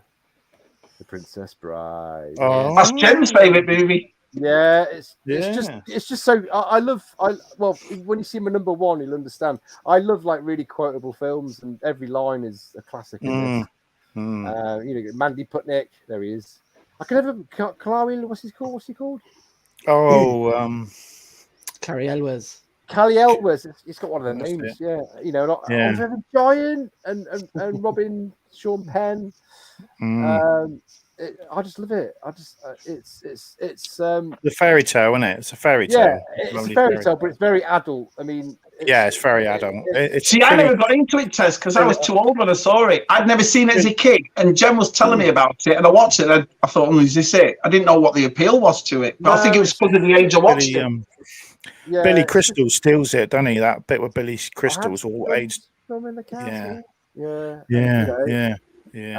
The Princess Bride. Oh, that's Jen's favourite movie. Yeah, it's just so well, when you see my number 1, you'll understand. I love like really quotable films, and every line is a classic. Mandy Putnick, there he is. I can never Clary, what's he called? Oh, Carrie Elwes. Callie Elwes. It's got one of their names. Andre Giant and Robin Sean Penn. I just love it. It's the fairy tale, isn't it? It's a fairy tale. Yeah, it's a fairy tale, but it's very adult. I mean, it's very adult. I never got into it, Tess, because I was too old when I saw it. I'd never seen it as a kid, and Jen was telling me about it, and I watched it, and I thought, is this it? I didn't know what the appeal was to it, but I think it was because of the age I watched it. Billy Crystal steals it, doesn't he? That bit with Billy Crystal's all aged. Yeah.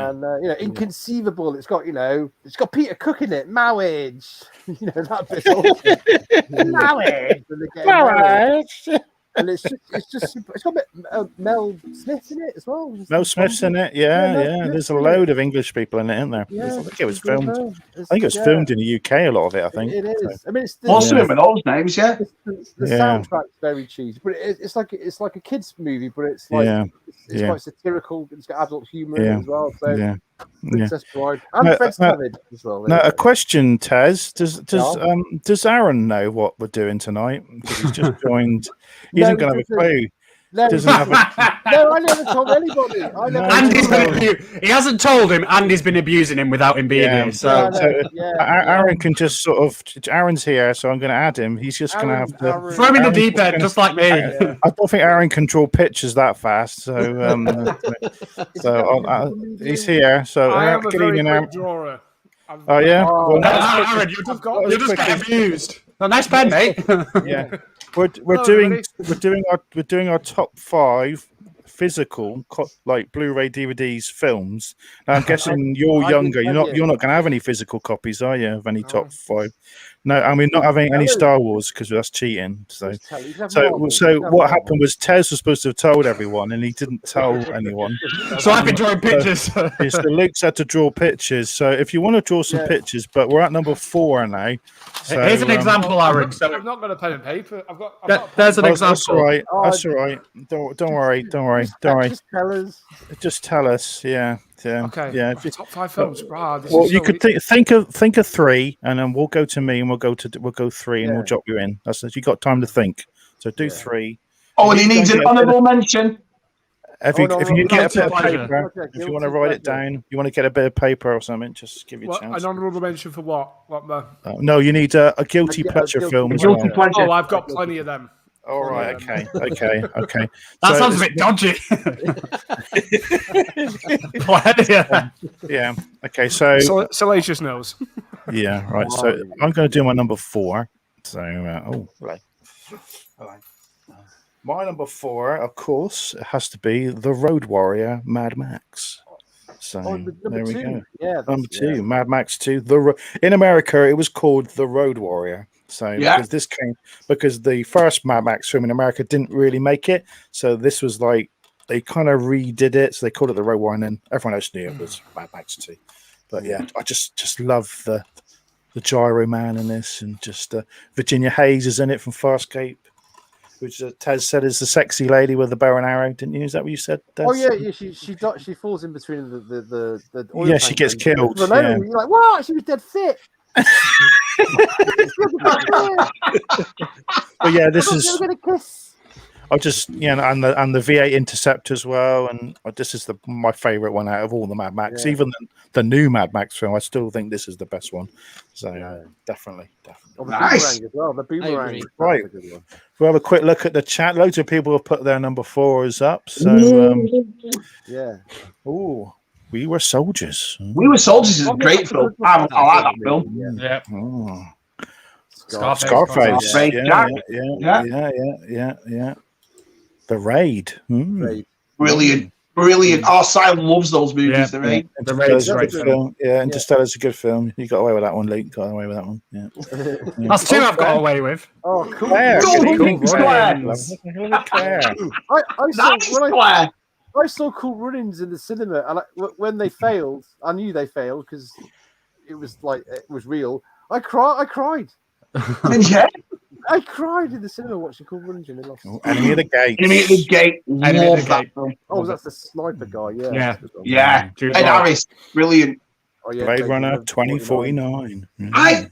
And Inconceivable. It's got Peter Cook in it. Marriage. That bit. Marriage. And it's got Mel Smith in it as well. Mel Smith's in it, yeah. There's a load of English people in it, isn't there? Yeah, I think it was filmed. I think it was filmed in the UK. A lot of it, I think. It is. So. I mean, it's most of them with those names, yeah. The soundtrack's very cheesy, but it's like a kids movie, but it's like it's quite satirical. It's got adult humor in it as well. So Princess Bride and Fred Savage as well. Now, a question, Tez. Does Aaron know what we're doing tonight? Because he's just joined. He isn't going to have a clue. No, I never told anybody. He hasn't told him, and he's been abusing him without him being here. So, Aaron can just sort of. Aaron's here, so I'm going to add him. He's just going to have to throw him in the deep end, just like me. I don't think Aaron can draw pictures that fast, so he's here. So I am a good very evening, quick Aaron. Drawer. Well, Aaron, you're just getting abused. A nice pen, mate. Yeah, we're doing our top 5 physical like Blu-ray DVDs films. Now, I'm guessing you're younger. You're not going to have any physical copies, are you? Of any top 5? No, and we're not having any Star Wars because that's cheating. So what happened was Tez was supposed to have told everyone, and he didn't tell anyone. So I've been drawing pictures. So Luke's had to draw pictures. So if you want to draw some pictures, but we're at number 4 now. So, here's an example, Aaron. I've not got a pen and paper. I've got there's an example. That's all right. That's all right. Don't worry. Just tell us. Yeah. Okay. Yeah. Top 5 films. Well, you could think of 3, and then we'll go to me, and we'll go 3, and we'll drop you in. That's you got time to think. So do 3. Oh, and he needs an honourable mention. If you get a bit of paper, if you want to write it down, you want to get a bit of paper or something, just give you a chance. An honourable mention for what? No, you need a guilty pleasure film. Oh, I've got plenty of them. All right. Okay. That sounds a bit dodgy. Yeah. Okay. So Salacious Nose. Yeah. Right. So I'm going to do my number 4. So right. My number 4, of course, has to be The Road Warrior, Mad Max. So there we go. Yeah, number 2, Mad Max 2. In America, it was called The Road Warrior. So because the first Mad Max film in America didn't really make it, so this was like they kind of redid it. So they called it The Road Warrior, and then everyone else knew it was Mad Max 2. But yeah, I just love the gyro man in this, and just Virginia Hayes is in it from Farscape, which Taz said is the sexy lady with the bow and arrow, didn't you? Is that what you said, Taz? Oh yeah. She falls in between the oil yeah, she gets killed. You're like, what? She was dead fit. But yeah, this is. I just and the V8 Intercept as well, and this is my favorite one out of all the Mad Max. Even the new Mad Max film, I still think this is the best one. So definitely. Oh, the nice. Boomerang as well. The boomerang. Right. We'll have a quick look at the chat. Loads of people have put their number 4s up. So We Were Soldiers. We Were Soldiers is a great film. I like that film. Yeah. Oh. Scarface. Yeah. The Raid. Brilliant. Simon loves those movies. The Raid. The Raid's a great film. Yeah, Interstellar's a good film. You got away with that one, Luke. Got away with that one. Yeah. That's 2 I've got away with. Oh, cool. I saw Cool Runnings in the cinema, and when they failed, I knew they failed because it was real. I cried. Yeah. I cried in the cinema watching Cool Runnings and they lost. Enemy of the Gate. Enemy of the Gate. Love that film. Oh, that's the sniper guy. Yeah. Ed Harris, brilliant. Oh, yeah, Blade Runner 2049. I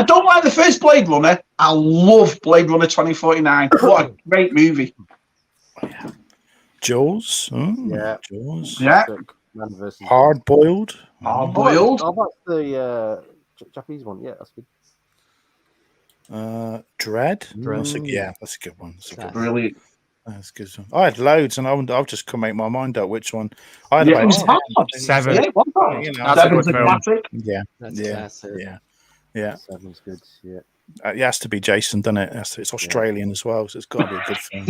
don't like the first Blade Runner. I love Blade Runner 2049. What a great movie. Jaws. Jaws. Yeah. Hard Boiled. Hard-boiled. Oh, that's the Japanese one. Yeah, that's good. Dread. That's a good one. Brilliant. That's good. I had loads, and I've just couldn't make my mind up which one. I had about 7. That's a good classic. Yeah. Seven's good. Yeah. It has to be Jason, doesn't it? It's Australian as well, so it's got to be a good film.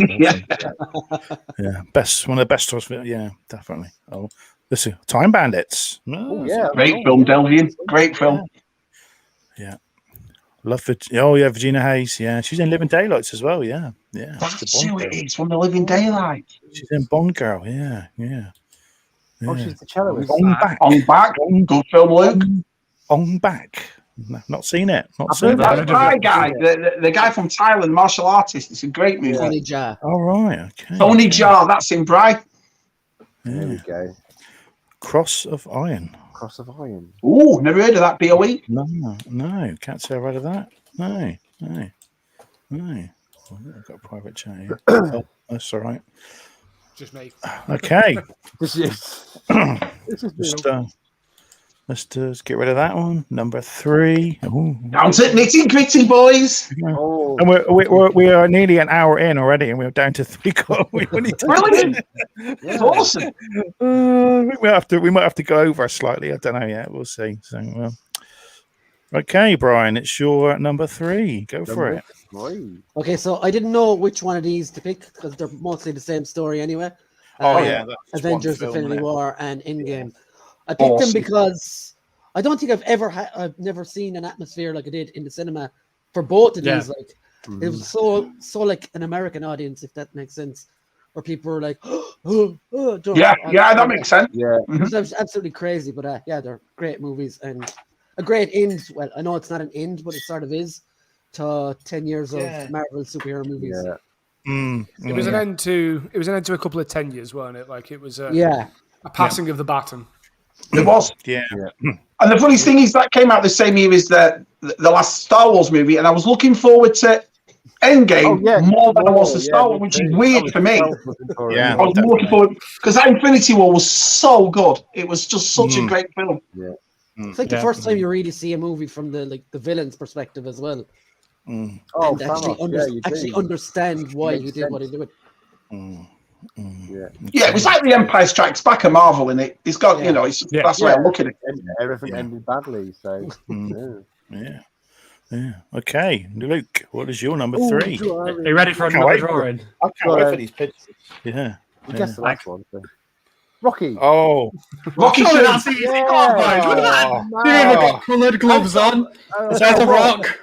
One of the best. Yeah, definitely. Oh, this is Time Bandits. Great film, Delvian. Great film. Yeah. Love Virginia Hayes. Yeah, she's in Living Daylights as well. Yeah. That's who it is from the Living Daylights. She's in Bond Girl. Yeah. Oh, she's the celloist. On back. Good film, Luke. On back. Not seen it. Not seen it. That Thai guy, the guy from Thailand, martial artist. It's a great movie. Tony Jaa. All right. Okay. Tony Jaa. That's in Bright. There we go. Cross of Iron. Cross of Iron. Ooh, never heard of that. BOE? No. Can't say I've heard of that. No. Oh, I've got a private chat here. Oh, that's all right. Just me. Okay. Let's Let's get rid of that one. Number 3. Ooh. Down to nitty gritty, boys. Oh. And we are nearly an hour in already, and we're down to 3 goals. Brilliant. That's awesome. We might have to go over slightly. I don't know yet. We'll see. So, okay, Brian, it's your number 3. Go for it. 3. Okay, so I didn't know which one of these to pick because they're mostly the same story anyway. Avengers: Infinity War and Endgame. I picked them because I don't think I've never seen an atmosphere like I did in the cinema for both of these. Like it was so like an American audience, if that makes sense, where people were like, that makes sense. Yeah, it was absolutely crazy. But they're great movies and a great end. Well, I know it's not an end, but it sort of is to 10 years of Marvel superhero movies. It was an end to a couple of tenures, wasn't it? Like it was a passing of the baton. It was. Yeah. And the funniest thing is that came out the same year as the last Star Wars movie, and I was looking forward to Endgame more than I was to Star Wars, which is weird for me. I was looking forward because that Infinity War was so good. It was just such a great film. Yeah. It's like the first time you really see a movie from the villain's perspective as well. And actually understand why he did what he did. Yeah, it was like the Empire Strikes Back, a Marvel in it. It's got, that's the way I look at it. Everything ended badly, so. Okay, Luke, what is your number 3? Are you ready for another drawing? I can't wait for these pictures. Yeah. We guessed the last one. So. Rocky. Oh, Rocky! That's easy. Look at that. You even got coloured gloves on. There's a rock.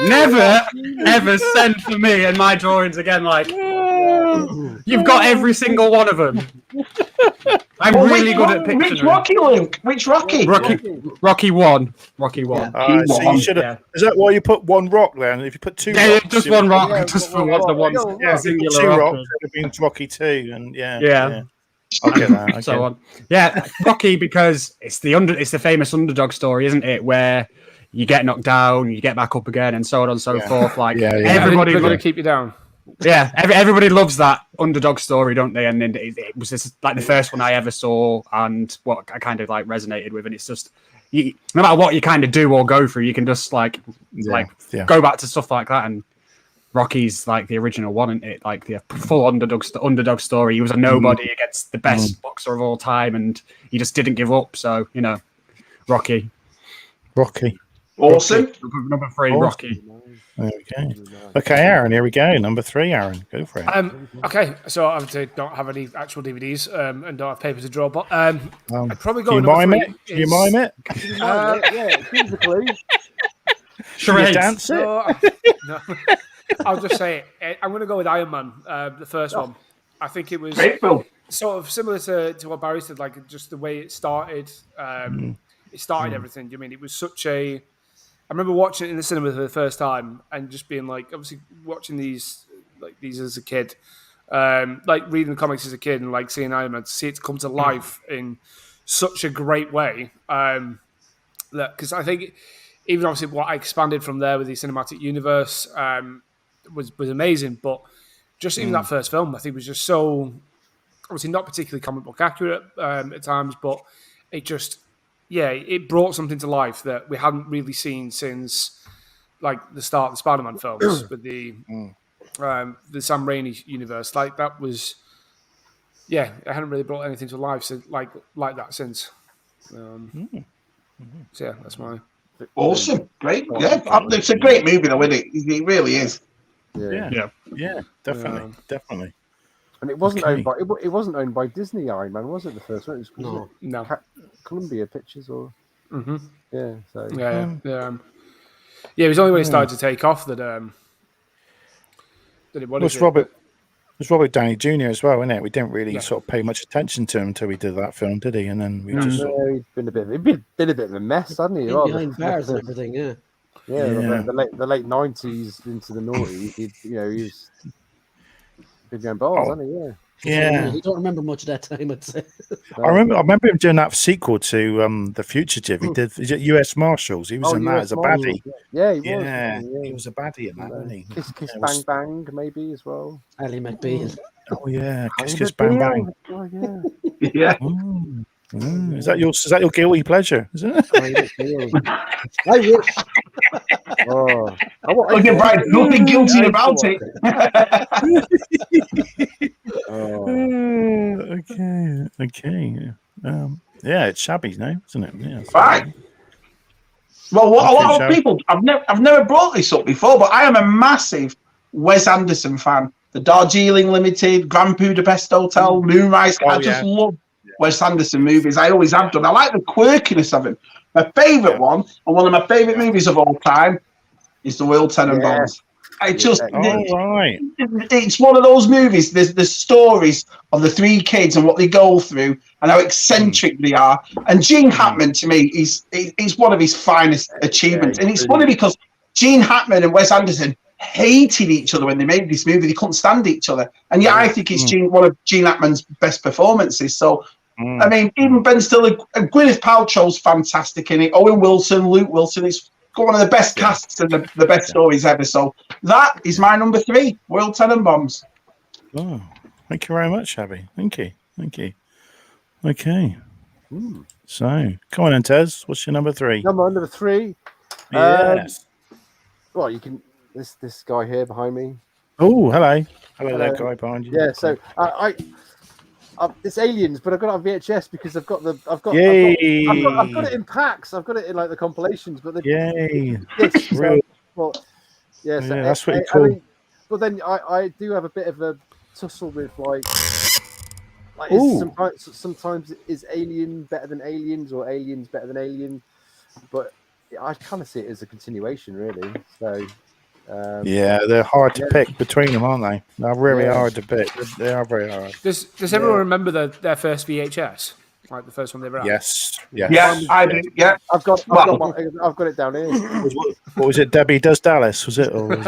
Never ever send for me and my drawings again. Like you've got every single one of them. I'm really good at picturing. Which Rocky, Luke? Which Rocky? Rocky 1. Rocky 1. So you should have. Is that why you put one rock there? And if you put 2 rocks, just one rock, just for the ones. Singular 2 rocks would have been Rocky 2, and I'll get that. Okay. So on. Yeah, Rocky, because it's the famous underdog story, isn't it? Where you get knocked down, you get back up again, and so on and so forth. Like everybody going to keep you down. Yeah, everybody loves that underdog story, don't they? And then it was just like the first one I ever saw, and what I kind of like resonated with. And it's just no matter what you kind of do or go through, you can just go back to stuff like that. And Rocky's like the original one, isn't it? Like the full underdog story. He was a nobody against the best boxer of all time, and he just didn't give up. So Rocky. Awesome. Number 3, Rocky. Okay, Aaron, here we go. Number 3, Aaron. Go for it. Okay, so I don't have any actual DVDs and don't have paper to draw, but I'd probably go with number 3. Do you mime it? Here's the clue. Should you dance it? No. I'll just say it. I'm going to go with Iron Man, the first one. I think it was sort of similar to what Barry said, like just the way it started. It started everything. I mean, it was such a... I remember watching it in the cinema for the first time and just being like, obviously watching these as a kid, like reading the comics as a kid and like seeing Iron Man, to see it come to life in such a great way. Because I think even obviously what I expanded from there with the cinematic universe was amazing, but just even that first film, I think was just so, obviously not particularly comic book accurate at times, but it just... it brought something to life that we hadn't really seen since, like, the start of the Spider-Man films with the Sam Raimi universe. Like, that was, I hadn't really brought anything to life like that since. So that's my... Awesome. Great. Yeah, it's a great movie, though, isn't it? It really is. Yeah, definitely. And it wasn't owned by it wasn't owned by Disney, Iron Man, was it? The first one? It was, no. Columbia Pictures or yeah. So it was only when it started to take off that it was Robert Downey Jr. as well, isn't it? We didn't really sort of pay much attention to him until we did that film, did he? And then we just he'd been a bit of a mess, hadn't he? Behind bars and everything, the late 90s into the noughties, he was been going balls, hasn't he? Yeah. You don't remember much of that time, I'd say. I remember him doing that sequel to The Fugitive. He did U.S. Marshals. He was in that as a baddie. Yeah, he was. Yeah, he was a baddie in that, wasn't he? Kiss Kiss Bang Bang, maybe as well. Ally McBeal. Oh yeah, Kiss Kiss Bang Bang. Oh yeah. Yeah. Is that your guilty pleasure? Is it? I wish. Again, Brian, nothing guilty about it. Okay. Yeah, it's Shabby's name, isn't it? Yeah. Right. Well, what a lot of people. I've never brought this up before, but I am a massive Wes Anderson fan. The Darjeeling Limited, Grand Budapest Hotel, Moonrise. I just love Wes Anderson movies. I always have done. I like the quirkiness of him. My favourite one, and one of my favourite movies of all time, is The Will Tenenbaums. It's one of those movies. There's the stories of the three kids and what they go through and how eccentric they are. And Gene Hackman, to me, is one of his finest achievements. And it's funny because Gene Hackman and Wes Anderson hated each other when they made this movie. They couldn't stand each other. And yet I think it's one of Gene Hackman's best performances. So, I mean, even Ben Stiller, Gwyneth Paltrow's fantastic in it. Owen Wilson, Luke Wilson, it's got one of the best casts and the best stories ever. So that is my number 3, Will Tenenbaums. Oh, thank you very much, Shabby. Thank you. Okay. So, come on then, Tez. What's your number 3? Number 3. Yes. Well, you can... This guy here behind me. Oh, hello there, guy behind you. Yeah, so it's Aliens, but I've got it on VHS because I've got it in packs. I've got it in like the compilations, but that's pretty cool. I mean, but then I do have a bit of a tussle with sometimes is Alien better than Aliens or Aliens better than Alien, but I kind of see it as a continuation, really. So. They're hard to pick between them, aren't they? They're really hard to pick. They are very hard. Does everyone remember their first VHS? Like the first one they ever had? Yes. Yeah, I do. Yeah, I've got it down here. What was it? Debbie Does Dallas? Was it? Or was it...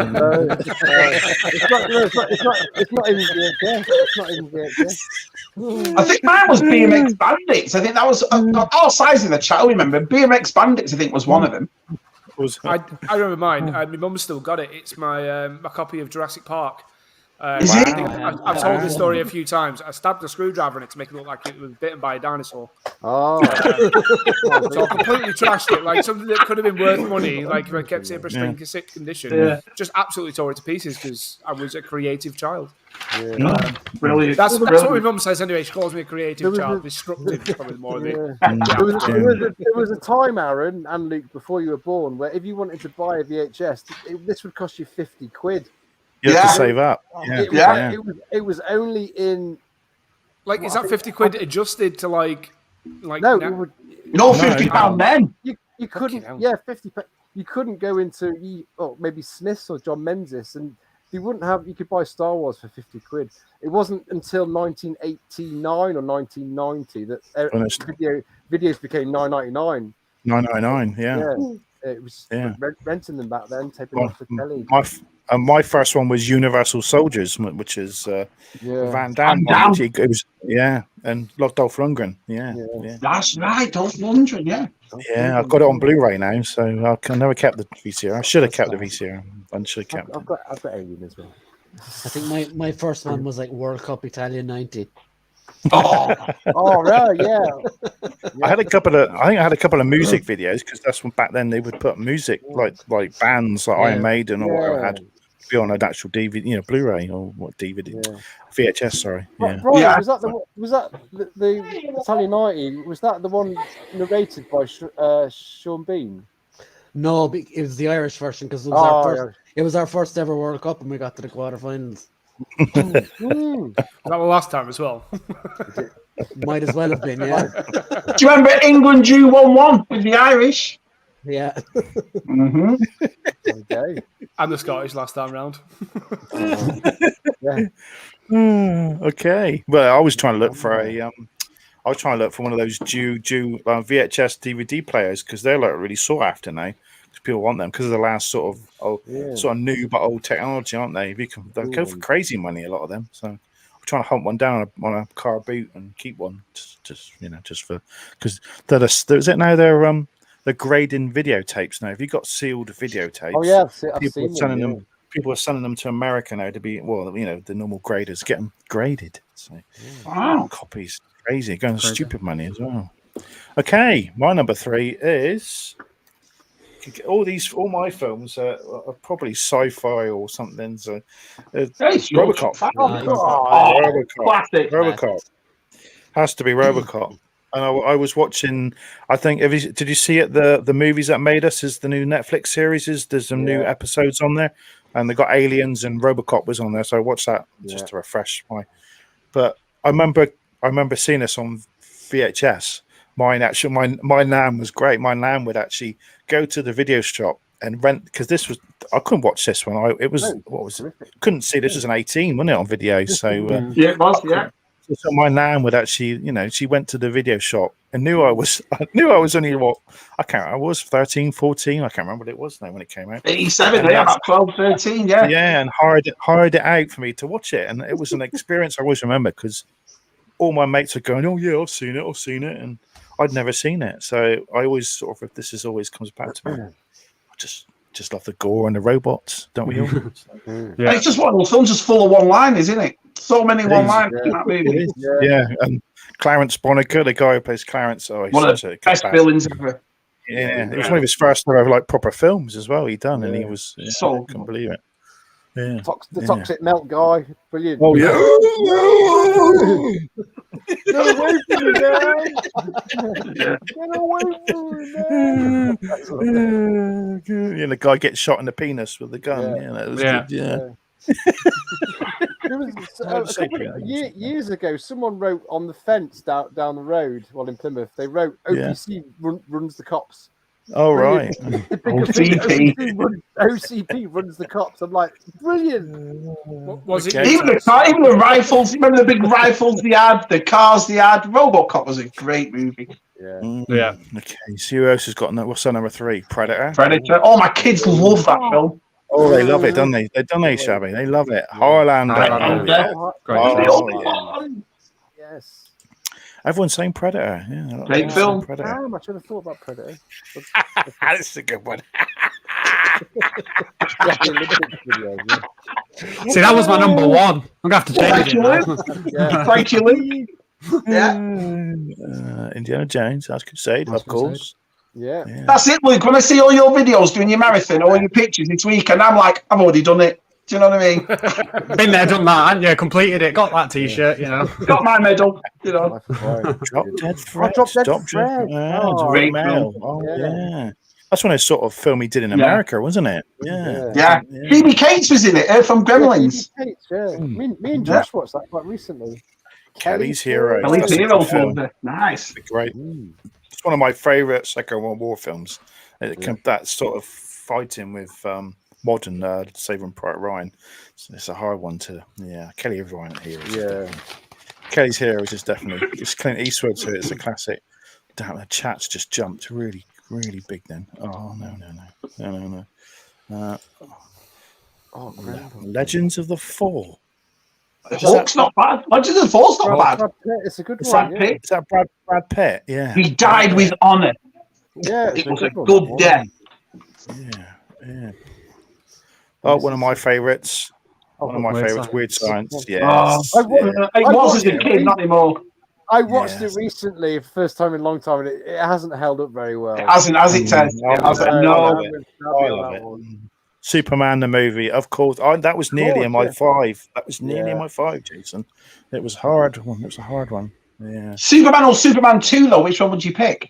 It's not even VHS. It's not even VHS. I think mine was BMX Bandits. I think that was all sides of the chat. I remember BMX Bandits. I think was one of them. I remember mine. My mum's still got it. It's my copy of Jurassic Park. Is it? I've told this story a few times. I stabbed a screwdriver in it to make it look like it was bitten by a dinosaur. Oh. So I completely trashed it. Like something that could have been worth money, like if I kept it in pristine condition. Yeah. Just absolutely tore it to pieces because I was a creative child. Yeah. Brilliant. That's what my mum says anyway. She calls me a creative child. Destructive, probably more of it. There was a time, Aaron and Luke, before you were born, where if you wanted to buy a VHS, this would cost you £50. You have to save up. It was only in. Like, is that £50 adjusted to like no, £50 then. You couldn't. Yeah, £50. You couldn't go into maybe Smith's or John Menzies, and you wouldn't have. You could buy Star Wars for £50. It wasn't until 1989 or 1990 that videos became £9.99. £9.99. Yeah. It was renting them back then, taping off the telly. My first one was Universal Soldiers, which is Van Damme. It was, and Dolph Lundgren. Yeah. That's right, Dolph Lundgren. Yeah, I've got it on Blu-ray now, so I never kept the VCR. I should have kept the VCR. I should have kept. I've got Alien as well. I think my first one was like World Cup Italia '90. Oh, right, yeah. I had a couple of music videos because that's when back then they would put music like bands like Iron Maiden or whatever had be on an actual DVD, Blu-ray or what DVD, VHS. Sorry. Brian, was that the Italian 90? Was that the one narrated by Sean Bean? No, it was the Irish version because it was our first ever World Cup and we got to the quarterfinals. Was that the last time as well? Might as well have been, yeah. Do you remember England drew 1-1 with the Irish? Yeah. Mm-hmm. Okay. And the Scottish last time round. Yeah. Okay. Well, I was trying to look for one of those VHS DVD players because they're like really sought after now. Because people want them because of the last sort of new but old technology, aren't they? They'll go for crazy money, a lot of them. So I'm trying to hunt one down on a car boot and keep one, just for because they're grading videotapes now. Have you got sealed videotapes? Oh yeah, I've seen them. People are sending them to America now to be the normal graders get them graded. So copies, crazy, going to stupid money as well. Okay, my number 3 is all my films are probably sci-fi or something. So RoboCop. RoboCop has to be RoboCop. And I was watching. I think. Did you see it? The movies that made us is the new Netflix series. There's some new episodes on there, and they got aliens and RoboCop was on there. So I watched that just to refresh my. But I remember seeing this on VHS. My nan was great. My nan would actually go to the video shop and rent because I couldn't watch this one. Couldn't see this was an 18, wasn't it, on video? So it was. Yeah. So my nan would actually, she went to the video shop and knew I was only I was 13, 14. I can't remember what it was now when it came out. 87, about 12, 13, yeah. Yeah, and hired it out for me to watch it. And it was an experience I always remember because all my mates are going, oh yeah, I've seen it. And I'd never seen it. So I always always comes back to me. I just love the gore and the robots, don't we all? Yeah. It's just one of those films just full of one-liners, isn't it? So many one-liners in that movie. Yeah, and Clarence Boddicker, the guy who plays Clarence, one of the best villains ever. Yeah, it was one of his first ever proper films as well. And he was so couldn't believe it. Yeah, the toxic melt guy, brilliant. Oh yeah. Get away from me, man! Get away from me, man! The guy gets shot in the penis with the gun. Yeah, that was good. Yeah. There was a couple of years ago, someone wrote on the fence down the road, in Plymouth. They wrote OPC runs the cops. Oh, right. OCP runs the cops. I'm like, brilliant. Was it even the rifles? Remember the big rifles they had, the cars they had? RoboCop was a great movie. Yeah. Okay, so who else has got what's our number 3? Predator. Oh, my kids love that film. Oh, they love it, don't they? Don't they, Shabby? They love it. Highlander. Yes. Everyone's saying Predator. Yeah, great film. Damn, I should have thought about Predator. That's a good one. See, that was my number 1. I'm gonna have to change it. Thank you, Lee. Yeah. Indiana Jones, as Crusade, of course. Yeah. That's it, Luke. When I see all your videos doing your marathon or your pictures this weekend, I'm like, I've already done it. Do you know what I mean? Been there, done that, haven't you? Completed it, got that T-shirt, Got my medal, Drop Dead Fred. Great film. Oh, yeah. That's one of the sort of film he did in America, wasn't it? Yeah. Phoebe Cates was in it, from Gremlins. Me and Josh watched that quite recently. Kelly's Hero. Kelly's Hero film. Nice. Great. It's one of my favourite Second World War films. That sort of fighting with modern Saving Private Ryan. It's a hard one to. Yeah, Kelly Ryan Hero. Kelly's Hero is definitely. It's Clint Eastwood, so it's a classic. Damn, the chat's just jumped really, really big then. Oh no. Legends of the Fall. Hulk's not bad. Legends of the Fall's not bad. It's a good one. Is that Brad Pitt? Yeah. He died with honor. Yeah, it was a good death. Yeah. Oh, one of my favourites. Weird Science. Yeah. It was as a kid, not anymore. I watched it recently, first time in a long time, and it hasn't held up very well. It hasn't, as it turns. No. Superman the movie, of course. That was nearly in my 5. That was nearly in my 5, Jason. It was hard one. It was a hard one. Yeah. Superman or Superman 2, though? Which one would you pick?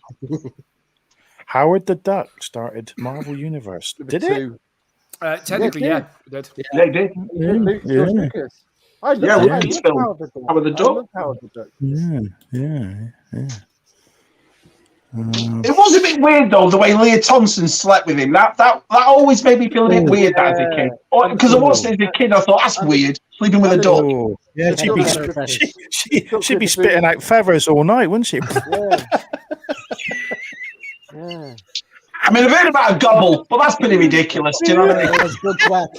Howard the Duck started Marvel Universe. Did it? Technically, yeah, it did. They did. I love Howard the Duck. Yeah. It was a bit weird though the way Leah Thompson slept with him. That always made me feel a bit weird as a kid. Because I watched it as a kid, I thought that's weird, sleeping with a duck. Yeah, she'd be spitting out feathers all night, wouldn't she? Yeah. I mean, I've heard about a gobble, but that's pretty ridiculous. Do you know what I mean? That's good quack.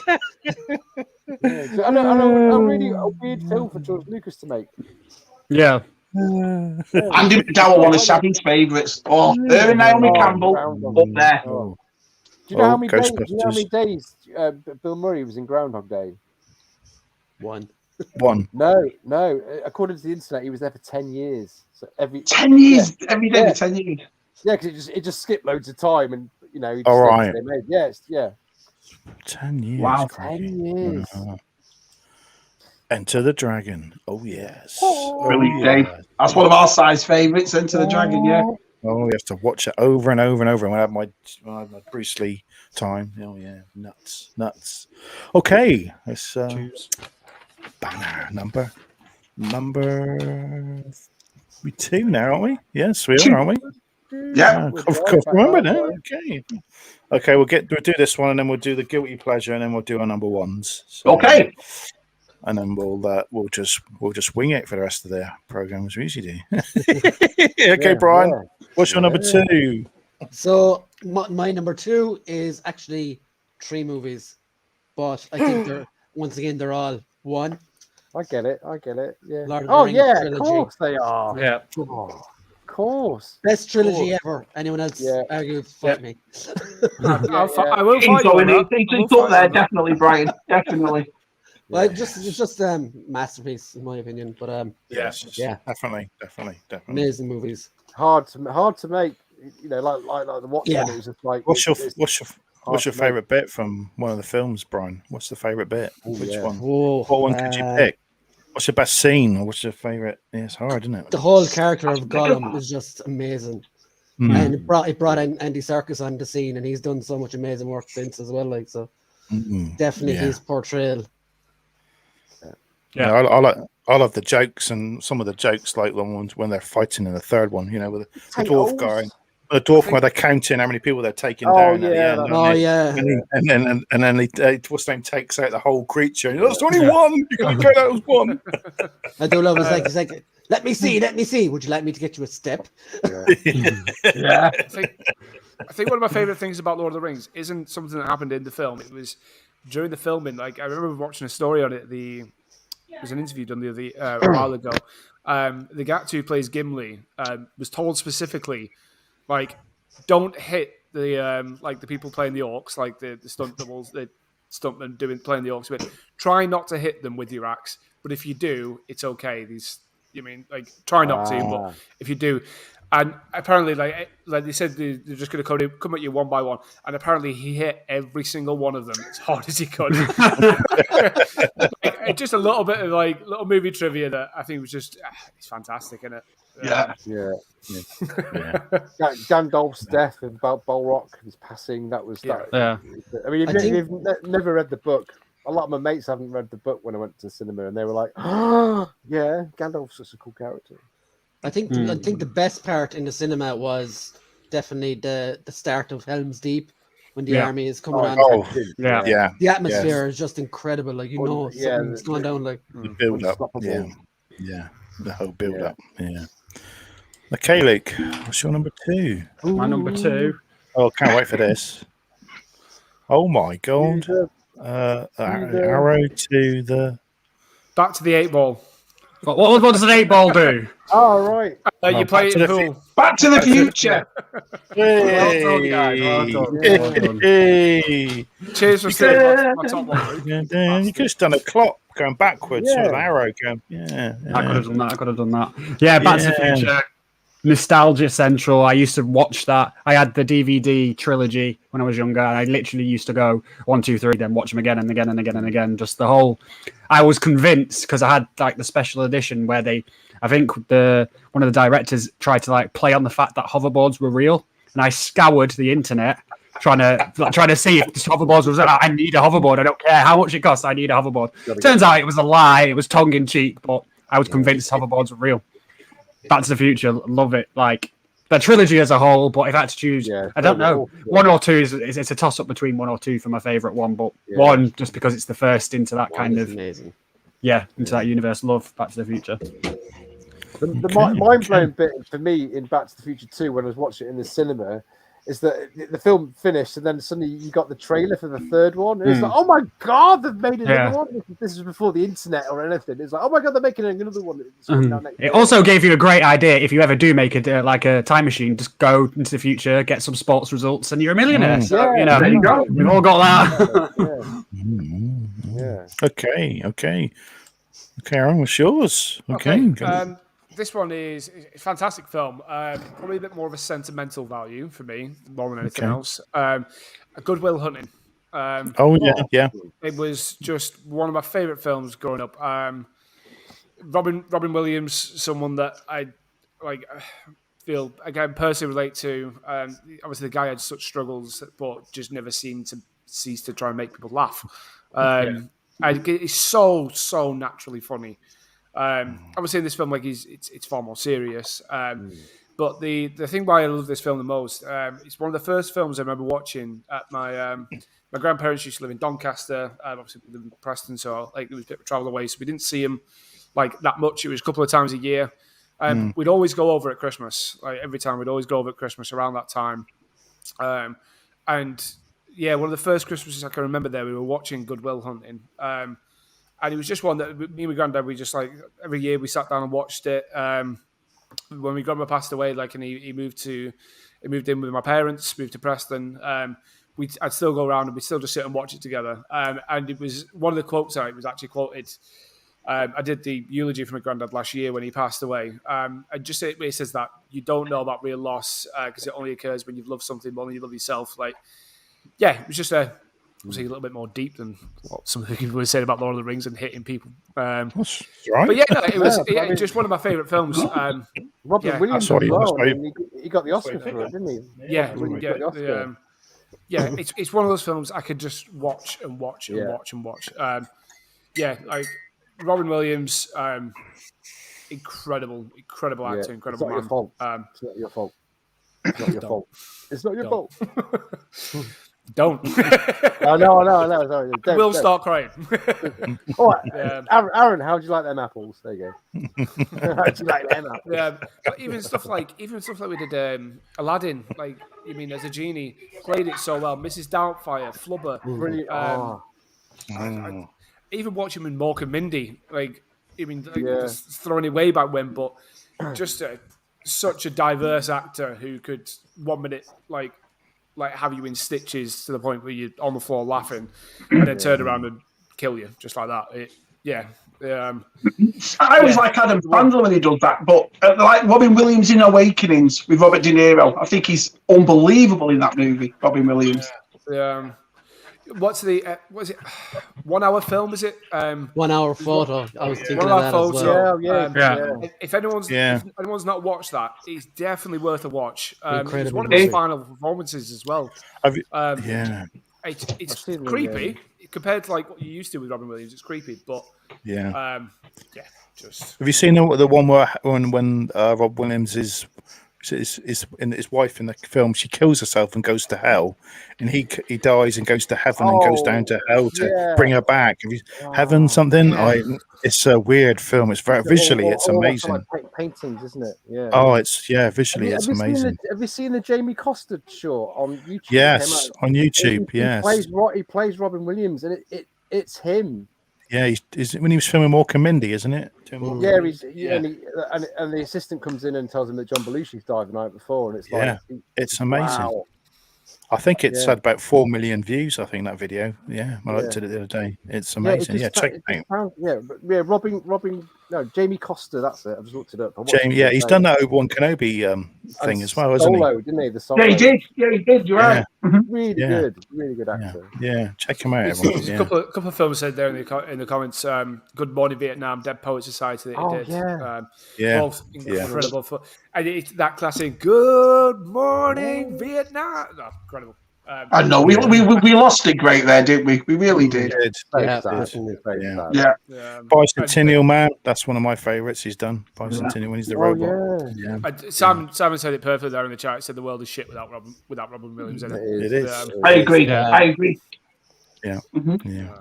I know, really a weird film for George Lucas to make. Yeah. Andy McDowell, one of Shabby's favourites. Oh, her and Naomi Campbell up there. Do you know how many days Bill Murray was in Groundhog Day? One. No. According to the internet, he was there for 10 years. So every 10 years, every day for 10 years. Yeah, because it just skipped loads of time, and you know. All right. Yeah. 10 years. Wow, 10 years. Enter the Dragon. Oh yes. Brilliant day. That's one of our size favourites. Enter the Dragon. Yeah. Oh, we have to watch it over and over and over. And when I have my Bruce Lee time. Oh yeah, nuts. Okay, let's banner number 2 now, aren't we? Yes, we are, aren't we? Yeah, of course. Remember that. Okay. We'll do this one, and then we'll do the guilty pleasure, and then we'll do our number ones. So, okay. And then we'll just wing it for the rest of the program as we usually do. Okay, Brian. What's your number 2? So my number 2 is actually 3 movies, but I think they're all one. I get it. Yeah. Trilogy. Of course they are. Yeah. Of course. Best trilogy ever. Anyone else argue? Fight me. I will fight you. It's up there, definitely, Brian. Definitely. Well, it's just masterpiece in my opinion. But yes, definitely. Amazing movies. Hard to make. You know, like the Watchmen. It was just like. What's your favorite bit from one of the films, Brian? What's the favorite bit? Which one? Whoa, what one could you pick? What's your best scene, or what's your favorite? Yeah, it's hard, isn't it? The whole character of Gollum is just amazing, and it brought in Andy Serkis on the scene, and he's done so much amazing work since as well. Like definitely his portrayal. Yeah, I love the jokes, and some of the jokes, like the ones when they're fighting in the third one. You know, with the dwarf guy. The dwarf where they're counting how many people they're taking down at the end. And then what's name takes out the whole creature. That's only one. You can't get out as one. I do love it. It's like, let me see. Would you like me to get you a step? Yeah. I think one of my favorite things about Lord of the Rings isn't something that happened in the film. It was during the filming. Like I remember watching a story on it. It was an interview done a while ago. The actor who plays Gimli was told specifically, like, don't hit the people playing the orcs, like the stunt doubles, the stuntmen playing the orcs with. Try not to hit them with your axe, but if you do, it's okay. Try not to, but if you do. And apparently, like they said, they're just going to come at you one by one. And apparently, he hit every single one of them as hard as he could. Just a little bit of little movie trivia that I think was just it's fantastic, isn't it? Yeah. Gandalf's death and Balrog, his passing. That was that. Yeah. I mean, if you've never read the book, a lot of my mates haven't read the book when I went to the cinema, and they were like, "Oh, yeah, Gandalf's such a cool character." I think the best part in the cinema was definitely the start of Helm's Deep when the army is coming on. Yeah. The atmosphere is just incredible. Like something's going down. Like the build up. Yeah. The whole build up. Yeah. Okay, Luke, what's your number 2? My number 2. Oh, can't wait for this. Oh my god. Arrow to the back to the 8 ball. What does an 8 ball do? Oh, right. You play it in the pool. Back to the Future. Hey. Cheers for saying my top one. You could have done a clock going backwards with an arrow going. Yeah. I could have done that. Yeah, Back to the Future. Nostalgia Central. I used to watch that. I had the DVD trilogy when I was younger, and I literally used to go 1, 2, 3, then watch them again and again and again and again. Just the whole. I was convinced because I had the special edition where I think one of the directors tried to play on the fact that hoverboards were real, and I scoured the internet trying to see if the hoverboards was. I need a hoverboard. I don't care how much it costs. I need a hoverboard. Turns out it was a lie. It was tongue in cheek, but I was convinced hoverboards were real. Back to the Future, love it. Like the trilogy as a whole, but if I had to choose, I don't know. 1 or 2 is it's a toss up between 1 or 2 for my favorite one, but 1 just because it's the first into that kind of amazing. into that universe. Love Back to the Future. The mind-blowing bit for me in Back to the Future 2 when I was watching it in the cinema is that the film finished and then suddenly you got the trailer for the third one. And it's like, oh my God, they've made another one. This is before the internet or anything. It's like, oh my God, they're making another one. It also gave you a great idea. If you ever do make a time machine, just go into the future, get some sports results, and you're a millionaire. So, there you go. We've all got that. Okay, Aaron, what's yours? Okay. This one is a fantastic film. Probably a bit more of a sentimental value for me, more than anything else. A Good Will Hunting. It was just one of my favorite films growing up. Robin Williams, someone that I feel again personally relate to. Obviously, the guy had such struggles, but just never seemed to cease to try and make people laugh. It's so naturally funny. Obviously in this film, it's far more serious. But the thing why I love this film the most, it's one of the first films I remember watching at my grandparents used to live in Doncaster. Obviously we live in Preston, so it was a bit of a travel away, so we didn't see him that much. It was a couple of times a year. We'd always go over at Christmas. Every time we'd always go over at Christmas around that time. And one of the first Christmases I can remember there, we were watching Good Will Hunting. And it was just one that me and my granddad, we just every year we sat down and watched it. When my grandma passed away, and he moved in with my parents, moved to Preston. I'd still go around and we'd still just sit and watch it together. And it was one of the quotes it was actually quoted. I did the eulogy for my granddad last year when he passed away. And just it says that you don't know about real loss because it only occurs when you've loved something more than you love yourself. It was just obviously a little bit more deep than what some of the people were saying about Lord of the Rings and hitting people. That's right. But it was just one of my favourite films. Robert Williams, he got the Oscar for it, didn't he? It's one of those films I could just watch and watch and watch and watch. Robin Williams, incredible actor, incredible man. It's not your fault. It's not your fault. It's not your fault. Don't. No. Sorry. We'll start crying. All right. Aaron, how do you like them apples? There you go. How do you like them apples? Yeah, but even stuff like we did Aladdin, as a genie, played it so well. Mrs. Doubtfire, Flubber, brilliant. Even watching him in Mork and Mindy, just throwing it way back when, but just such a diverse actor who could 1 minute have you in stitches to the point where you're on the floor laughing, and then turn around and kill you just like that. I always like Adam Sandler when he does that, but Robin Williams in Awakenings with Robert De Niro, I think he's unbelievable in that movie. Robin Williams. What's the 1 hour film? Is it 1 hour photo? I was thinking 1 of hour that photo. as well. If anyone's not watched that, it's definitely worth a watch. It's one of Incredible. his final performances as well. It's creepy compared to what you used to with Robin Williams. It's creepy, but just. Have you seen the one where when Rob Williams is his wife in the film, she kills herself and goes to hell, and he dies and goes to heaven and goes down to hell to bring her back. Heaven something? It's a weird film. It's very visually, it's amazing. Paintings, isn't it? Yeah. Oh, it's visually, it's amazing. Have you seen the Jamie Costa short on YouTube? Yes, on YouTube. He plays Robin Williams, and it's him. Yeah, he's when he was filming Mork and Mindy, isn't it? And the assistant comes in and tells him that John Belushi's died the night before, and it's it's amazing. Wow. I think it's had about 4 million views. I think that video. I looked at it the other day. It's amazing. Check it out. Jamie Costa. That's it. I've just looked it up. Jamie, he's done that Obi-Wan Kenobi thing as well, hasn't he? Didn't he? The solo. Yeah, he did. You're right. Really good actor. Yeah, check him out. Everyone. There's a couple of films said there in the comments. Good Morning Vietnam, Dead Poets Society that he did. Both incredible. And it's that classic Good Morning Vietnam. Incredible. I know we lost it great there, didn't we? We really did. Yeah. Bicentennial Man. That's one of my favourites. He's done Bicentennial when he's the robot. Simon said it perfectly there in the chat. He said the world is shit without Robin Williams in it. It is. I agree. I agree. Yeah. Yeah.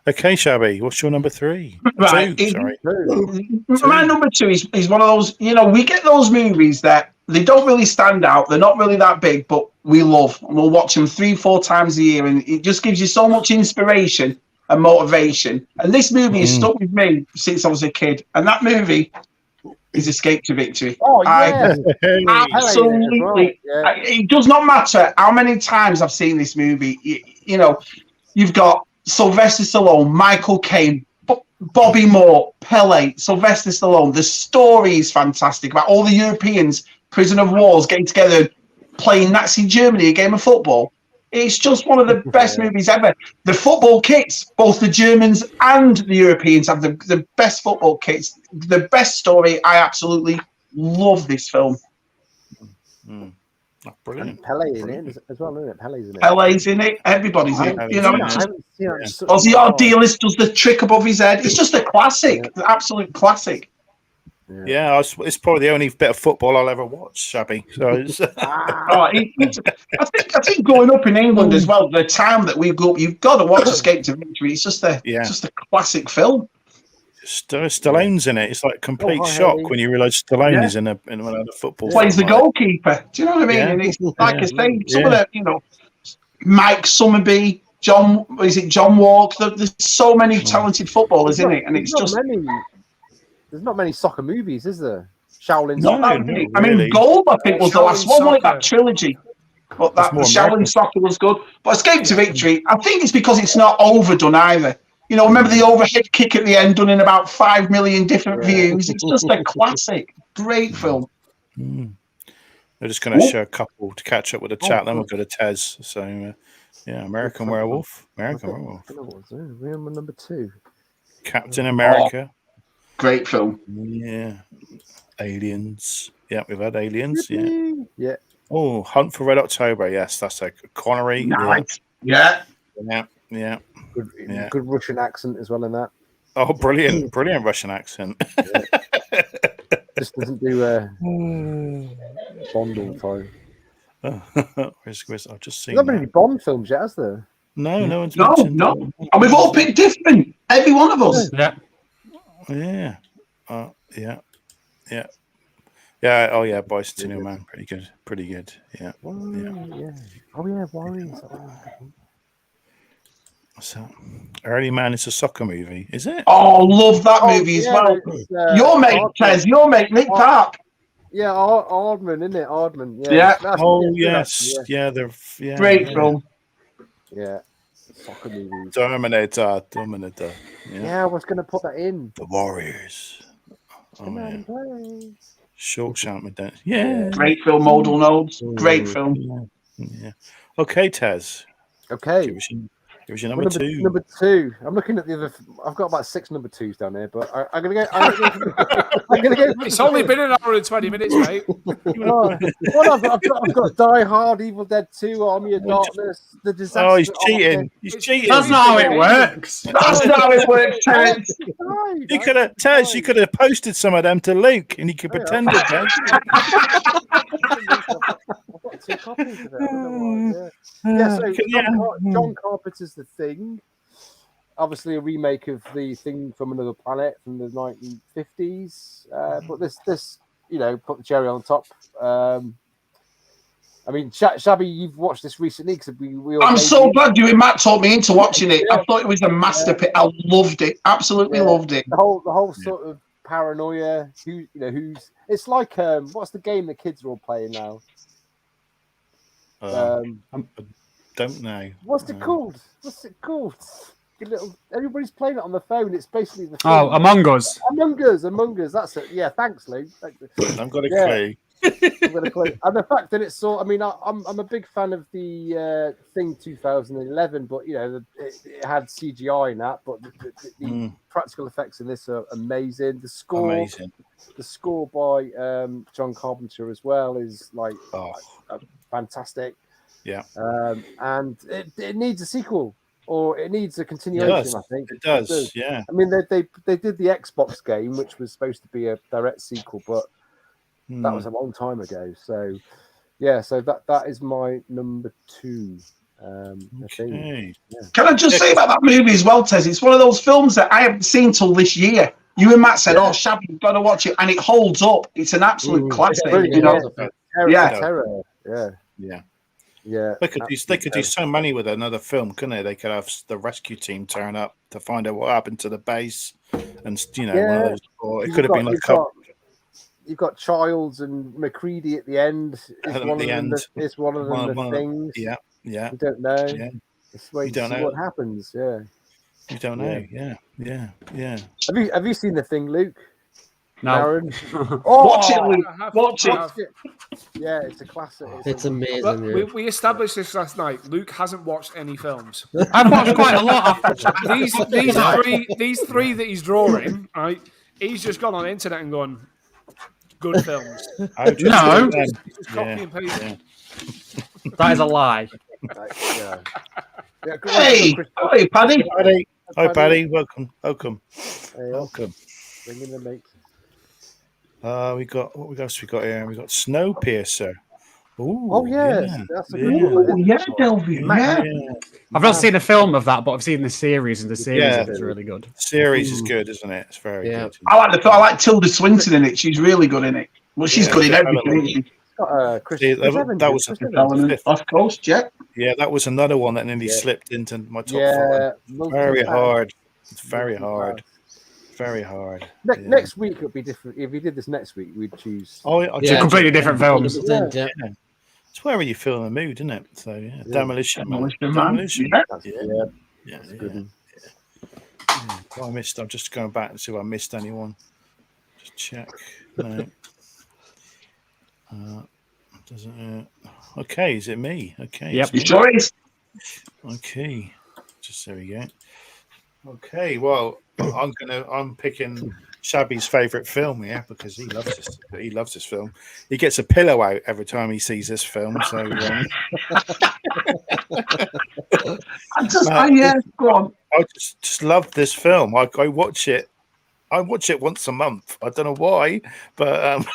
Okay, Shabby. What's your number 3? Right. 2, sorry. My number 2 is one of those. We get those movies that they don't really stand out. They're not really that big, but we love. And we'll watch them 3-4 times a year, and it just gives you so much inspiration and motivation. And this movie has stuck with me since I was a kid. And that movie is Escape to Victory. Oh yeah, absolutely. It does not matter how many times I've seen this movie. You've got Sylvester Stallone, Michael Caine, Bobby Moore, Pele, Sylvester Stallone. The story is fantastic about all the Europeans, prisoner of wars, getting together, playing Nazi Germany a game of football. It's just one of the best movies ever. The football kits, both the Germans and the Europeans have the best football kits. The best story. I absolutely love this film. Brilliant. And Pele in it as well, isn't it? Pele's in it. Pele's in it. Everybody's in it. Ozzy Ardiles does the trick above his head. It's just a classic, the absolute classic. Yeah, it's probably the only bit of football I'll ever watch, Shabby. So I think growing up in England as well, the time that we grew up, you've got to watch Escape to Victory. It's just a classic film. Stallone's in it. It's like a complete shock when you realise Stallone is in a football. Plays the goalkeeper. Do you know what I mean? And it's like I say, some of the Mike Summerby, John Walk. There's so many talented footballers in it, and it's just. There's not many soccer movies, is there? Shaolin. Not that many. I mean, Goal, I think, was the last one, like that trilogy. But the Shaolin Soccer was good. But Escape to Victory, I think it's because it's not overdone either. Remember the overhead kick at the end done in about 5 million different views? It's just a classic. Great film. We're just going to show a couple to catch up with the chat, then we'll go to Tez. So, American Werewolf. We're on number 2. Captain America. Great film. Yeah. Aliens. Yeah, we've had Aliens. Yeah. Oh, Hunt for Red October. Yes, that's a Connery. Nice. Yeah. Good Russian accent as well in that. Oh, brilliant Russian accent. Just doesn't do Bond all the time. I've just seen. There's not many Bond films yet, has there? No one's mentioned. No. And we've all picked different. Every one of us. Yeah. Yeah. Oh yeah, Bicentennial Man, pretty good. Yeah. Oh yeah, Warriors. What's that? Early Man is a soccer movie, is it? Oh, love that movie as well. Your mate, Tez, your mate, Nick Park. Yeah, Aardman, isn't it? Aardman. Yeah. Yes. Yeah, they're great film. Yeah. Soccer movie. Terminator. Yeah, I was going to put that in. The Warriors. Play. Shawshank Redemption. Yeah. Great film, Modal Nodes. Great film. Yeah. Okay, Tez. Okay. Give us your number 2. Number 2. I'm looking at the other. I've got about 6 number 2s down there, but I'm gonna go. It's only been an hour and 20 minutes, mate. I've got Die Hard, Evil Dead 2, Army of Darkness, The Disaster. Oh, he's cheating. He's cheating. That's not how it works. That's not how it works, Terence. You could have, Tez. You could have posted some of them to Luke, and he could pretend it. I've got 2 copies of it. So John Carpenter's The Thing, obviously a remake of The Thing from Another Planet from the 1950s. But this put the cherry on top. I mean, Shabby, you've watched this recently because I'm so glad you and Matt talked me into watching it. I thought it was a masterpiece. I loved it. Absolutely loved it. The whole sort of paranoia. Who's? It's like what's the game the kids are all playing now? I don't know. What's it called? Everybody's playing it on the phone. It's basically the thing. Oh, Among Us. Among Us. That's it. Yeah, thanks, Lou. I've got a clue. And the fact that it's so, I mean, I'm a big fan of the Thing 2011, but it had CGI in that, but the practical effects in this are amazing. The score by John Carpenter as well is like fantastic. Yeah. And it needs a sequel, or it needs a continuation. I think it does. Yeah. I mean, they did the Xbox game, which was supposed to be a direct sequel, but that was a long time ago. So yeah, so that is my number 2. I think. Yeah. Can I just say about that movie as well, Tez? It's one of those films that I haven't seen till this year. You and Matt said, "Oh, Shabby, you've got to watch it," and it holds up. It's an absolute classic. You know? Terror. Yeah. They could do so many with another film, couldn't they? They could have the rescue team turn up to find out what happened to the base, and one of those. Or it could have been like you've got Childs and McCready at the end. It's one of the things. Yeah. You don't know. Yeah. Just wait to see what happens. Yeah. You don't know. Yeah. Have you seen The Thing, Luke? No. Watch it, Luke. Watch it. Yeah, it's a classic. It's amazing. We established this last night. Luke hasn't watched any films. I've watched quite a lot. These three that he's drawing, right? He's just gone on the internet and gone, good films. No. Just copy and paste. Yeah. That is a lie. Hey, Paddy. Hi, Paddy. Welcome. Bring in the mate. We got what else we got here? We got Snowpiercer. Ooh, that's a good one. Delvin. I've not seen a film of that, but I've seen the series, and the series is really good. The series is good, isn't it? It's very good. I like Tilda Swinton in it. She's really good in it. Well, she's good in everything. That was Of course, yeah, that was another one that nearly slipped into my top 5. Very hard. It's very hard. Very hard. Next week it'll be different. If we did this next week, we'd choose. Completely different films. It's wherever you feel in the mood, isn't it? So Demolition Man. Yeah. Well, I'm just going back to see if I missed anyone. Just check. No. Okay, is it me? Okay. Yep. You sure is. Okay. Just there we go. Okay, well, I'm picking Shabby's favourite film, because he loves this. He loves this film. He gets a pillow out every time he sees this film. So go on. I just love this film. I watch it. I watch it once a month. I don't know why, but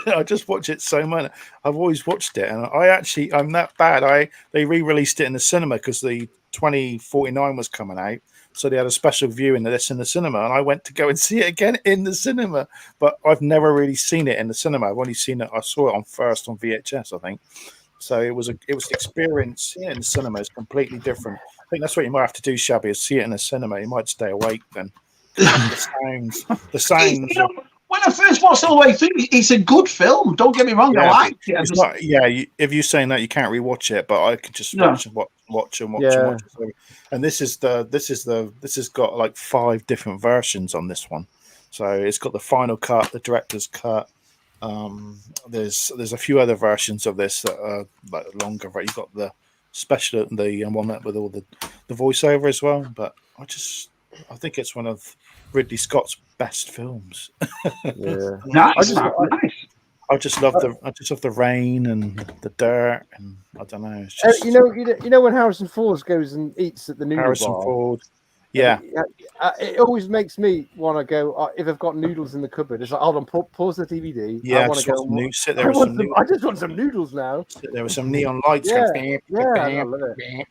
I just watch it so much. I've always watched it, and I'm that bad. They re-released it in the cinema because the 2049 was coming out. So they had a special viewing of this in the cinema, and I went to go and see it again in the cinema. But I've never really seen it in the cinema. I've only seen it. I saw it first on VHS, I think. So it was the experience in the cinema is completely different. I think that's what you might have to do, Shabby, is see it in the cinema. You might stay awake then. The sounds. When I first watched it all the way through, it's a good film. Don't get me wrong, I liked it. If you're saying that, you can't rewatch it, but I could just watch. And this has got like 5 different versions on this one. So it's got the final cut, the director's cut. There's a few other versions of this that are like longer. Right? You've got the special, the one that with all the voiceover as well. But I think it's one of Ridley Scott's best films. Nice. I just love the rain and the dirt, and I don't know. It's just, you know when Harrison Ford goes and eats at the noodle bar. Ford, it always makes me want to go. If I've got noodles in the cupboard, it's like, hold on, pause the DVD. Yeah, I want to go. Sit there with some noodles. I just want some noodles now. Sit there with some neon lights,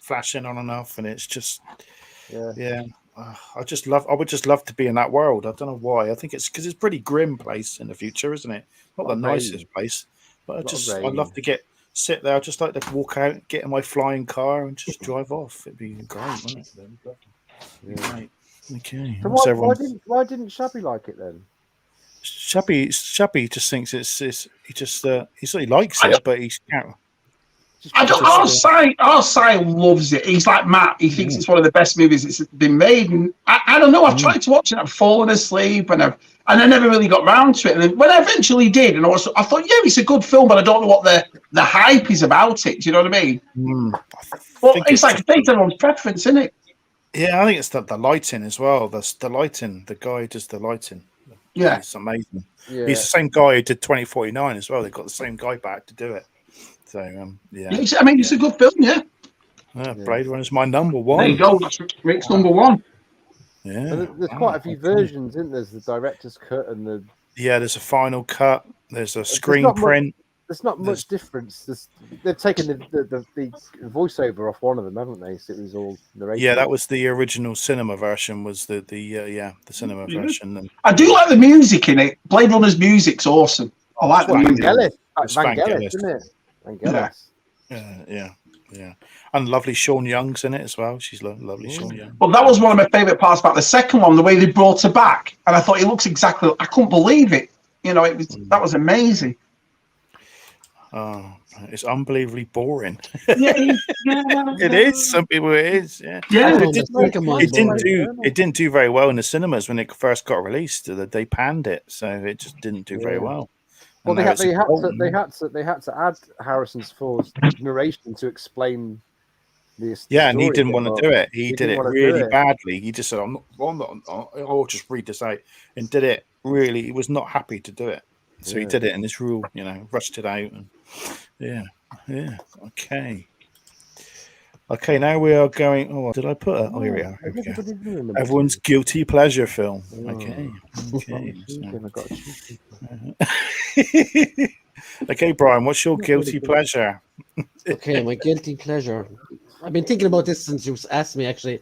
flashing on and off, and it's just, I would just love to be in that world. I don't know why. I think it's because it's a pretty grim place in the future, isn't it? Not the nicest place, but I'd love to sit there. I'd just like to walk out, get in my flying car, and just drive off. It'd be great, wouldn't it? Right. Okay. So why didn't Shabby like it then? Shabby just thinks he likes it, but he can't. Our side loves it. He's like Matt. He thinks it's one of the best movies that's been made. And I don't know. I've tried to watch it. I've fallen asleep, and I never really got round to it. And then when I eventually did, and I thought, it's a good film, but I don't know what the hype is about it. Do you know what I mean? Well, it's like everyone's preference, isn't it? Yeah, I think it's the lighting as well. The lighting. The guy does the lighting. Yeah, it's amazing. Yeah. He's the same guy who did 2049 as well. They got the same guy back to do it. So yeah. I mean, it's a good film, yeah. Blade Runner's my number one. There you go. That's Rick's number one. Yeah. There's quite a few versions, isn't there? There's the director's cut and the there's a final cut. There's a screen print. There's not much difference. They've taken the voiceover off one of them, haven't they? So it was all narrated. Yeah, that was the original cinema version. Was the cinema version. And I do like the music in it. Blade Runner's music's awesome. I like the music. Vangelis, isn't it? Vangelis. Yeah. And lovely Sean Young's in it as well. She's lovely Sean Young. Well, that was one of my favourite parts about the second one, the way they brought her back. And I thought it looks exactly. I couldn't believe it. That was amazing. Oh, it's unbelievably boring. It is. Some people it is. Yeah. It didn't do very well in the cinemas when it first got released. They panned it, so it just didn't do very well. Well, they had to add Harrison Ford's narration to explain this. Yeah, and he didn't want to do it. He did it really badly. He just said, I'll just read this out, and did it really. He was not happy to do it. So he did it, and this rule, rushed it out. And Okay, now we are going. Oh, did I put it? Oh, here we are. Here we go. Everyone's guilty pleasure film. Okay. Okay, Brian, what's your guilty pleasure? Okay, my guilty pleasure. I've been thinking about this since you asked me, actually.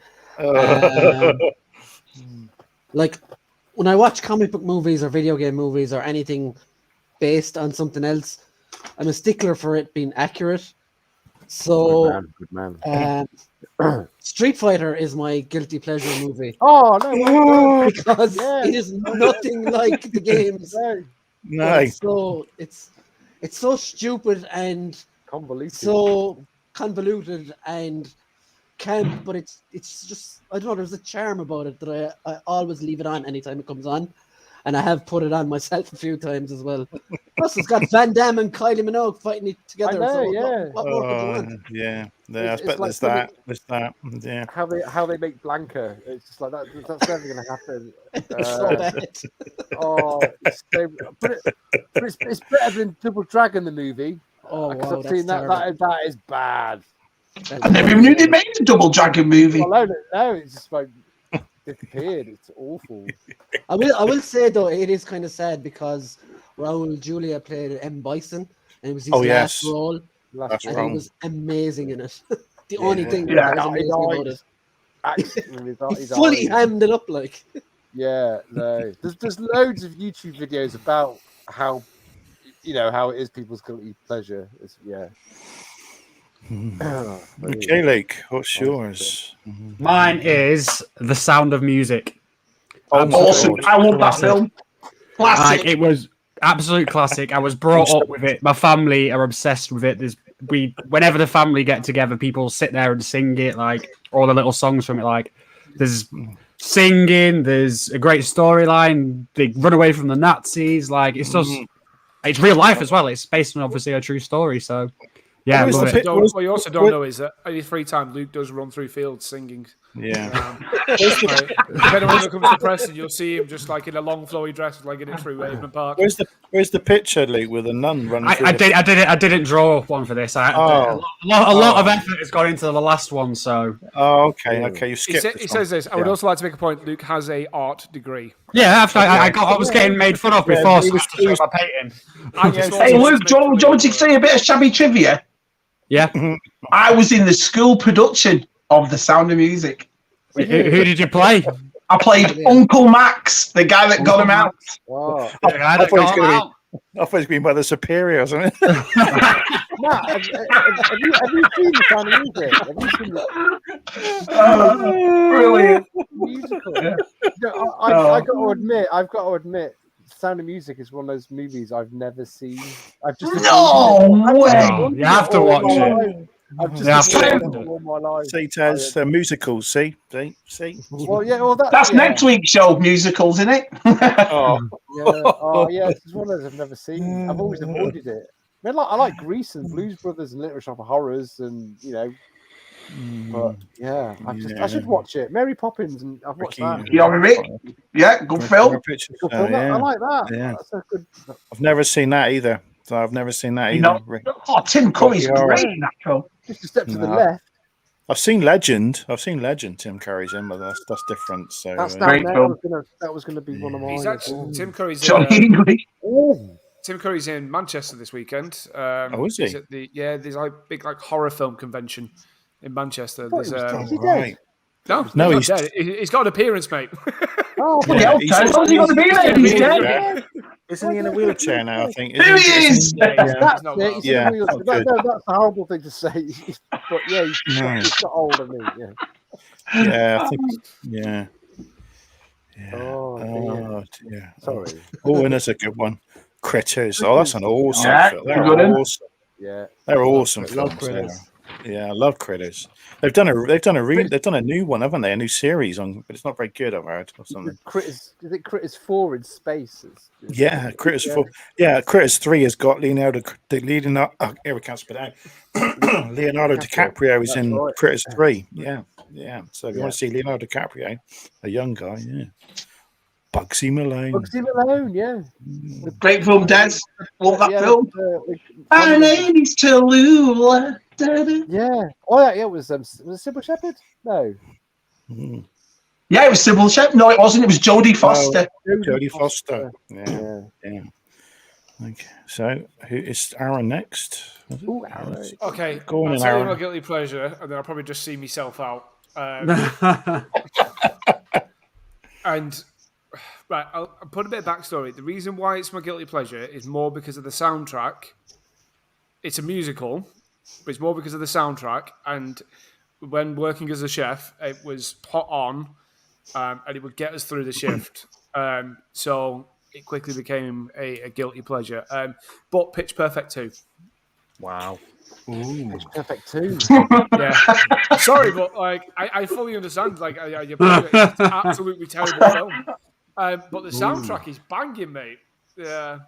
Like, when I watch comic book movies or video game movies or anything based on something else, I'm a stickler for it being accurate. So, good man. Street Fighter is my guilty pleasure movie. Oh no! Because it is nothing like the games. No. It's so stupid and convoluted. So convoluted and camp, but it's just, I don't know. There's a charm about it that I always leave it on anytime it comes on. And I have put it on myself a few times as well. Plus, it's got Van Damme and Kylie Minogue fighting together. I know, so what more could you want? Yeah. I bet there's that. Yeah. How they make Blanca. It's just like that. That's never going to happen. It's so bad. It's better than Double Dragon, the movie. Oh, wow, I've seen that is bad. I never even knew they made a Double Dragon movie. Well, no, it's just like disappeared. It's awful. I will say though, it is kind of sad because Raul Julia played M. Bison, and it was his last role, and he was amazing in it. The only thing that was amazing about it, he fully hammed it up like. Yeah, no. There's loads of YouTube videos about how it is people's guilty pleasure. Okay, Luke, what's yours? Mine is The Sound of Music. Awesome! I love that film. Classic. It was absolute classic. I was brought up with it. My family are obsessed with it. Whenever the family get together, people sit there and sing it, like all the little songs from it. Like there's singing, there's a great storyline. They run away from the Nazis. Like it's just, it's real life as well. It's based on obviously a true story. So. Yeah, what you also don't know is that at his free time, Luke does run through fields singing. Yeah. If anyone comes to Preston, you'll see him just like in a long flowy dress, like getting through Avon Park. Where's the picture, Luke, with a nun running? I didn't draw one for this. A lot of effort has gone into the last one. So. Oh, okay. You skipped. He says this. I would also like to make a point. Luke has a art degree. Yeah, I was getting made fun of before. So I was painting. Hey, Luke, do you want me to say a bit of shabby trivia? Yeah. I was in the school production of The Sound of Music. Who did you play? I played Uncle Max, the guy that got him out. Wow. I thought he was going to be Mother Superior or something. Matt, have you seen The Sound of Music? Have you seen that? Brilliant. Musical. No, I've got to admit, Sound of Music is one of those movies I've never seen. I've just way. You have to watch it. I've just all my life. See, Taz, musicals. See. Well, yeah. That's next week's show, musicals, isn't it? Yeah. It's one of those I've never seen. I've always avoided it. I like Grease and Blues Brothers and Little Shop of Horrors, and But yeah, I should watch it. Mary Poppins, and I've watched that. Yeah, good film. I like that. Yeah. That's a good. I've never seen that either. So I've never seen that either. Tim Curry's great in that film. Just a step to the left. I've seen Legend. Tim Curry's in, but that's different. So that's great film. That was going to be one of mine. Tim Curry's Johnny English. Tim Curry's in Manchester this weekend. Is he? He's at there's like big horror film convention in Manchester. There's is he dead? No, he's not dead. He's got an appearance, mate. He's got to be there. He's dead. Isn't he in a wheelchair now? I think. There he is. That's a horrible thing to say. But yeah, he's got older than me. Yeah, I think. Yeah. Oh dear. Sorry. Oh, and that's a good one. Critters. Oh, that's an awesome film. They're awesome. Yeah, they're awesome films. Yeah, I love Critters. They've done a new one, haven't they? A new series on, but it's not very good. I've heard or something. Critters. Is it Critters 4 in space? Yeah, Critters 4. Yeah, Critters 3 has got Leonardo DiCaprio is in Critters 3. Yeah. So if you want to see Leonardo DiCaprio, a young guy, Bugsy Malone. Yeah. Great film, Des. Love that film. My name is Tallulah. Yeah. Oh, yeah. Was it Sybil Shepherd? No. Yeah, it was Sybil Shepherd. No, it wasn't. It was Jodie Foster. Jodie Foster. Yeah. Okay. So, who is Aaron next? Ooh, Aaron. Okay. Go on, I'll tell Aaron. you my guilty pleasure, and then I'll probably just see myself out. And right, I'll put a bit of backstory. The reason why it's my guilty pleasure is more because of the soundtrack. It's a musical, but it's more because of the soundtrack. And when working as a chef, it was put on, and it would get us through the shift. So it quickly became a guilty pleasure. But Pitch Perfect 2. Wow. Pitch Perfect 2. Yeah. Sorry, but I fully understand. It's an absolutely terrible film. But the soundtrack is banging, mate. Yeah.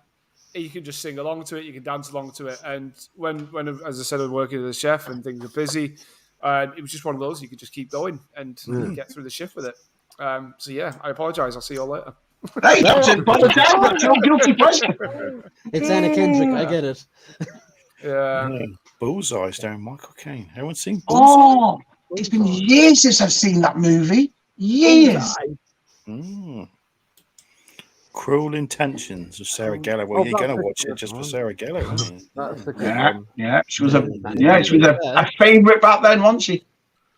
You can just sing along to it. You can dance along to it. And when as I said, I'm working as a chef and things are busy, it was just one of those. You could just keep going and get through the shift with it. So yeah, I apologise. I'll see you all later. Hey, don't apologise. That's your guilty pleasure. It's Anna Kendrick. I get it. Yeah. Bullseye's down. Michael Caine. Everyone seen Bullseye? Oh, it's been years since I've seen that movie. Years. Cruel Intentions of Sarah Gellar. Well, you're going to watch it just for Sarah Gellar, aren't you? That's the good one. Yeah, she was a favourite back then, wasn't she?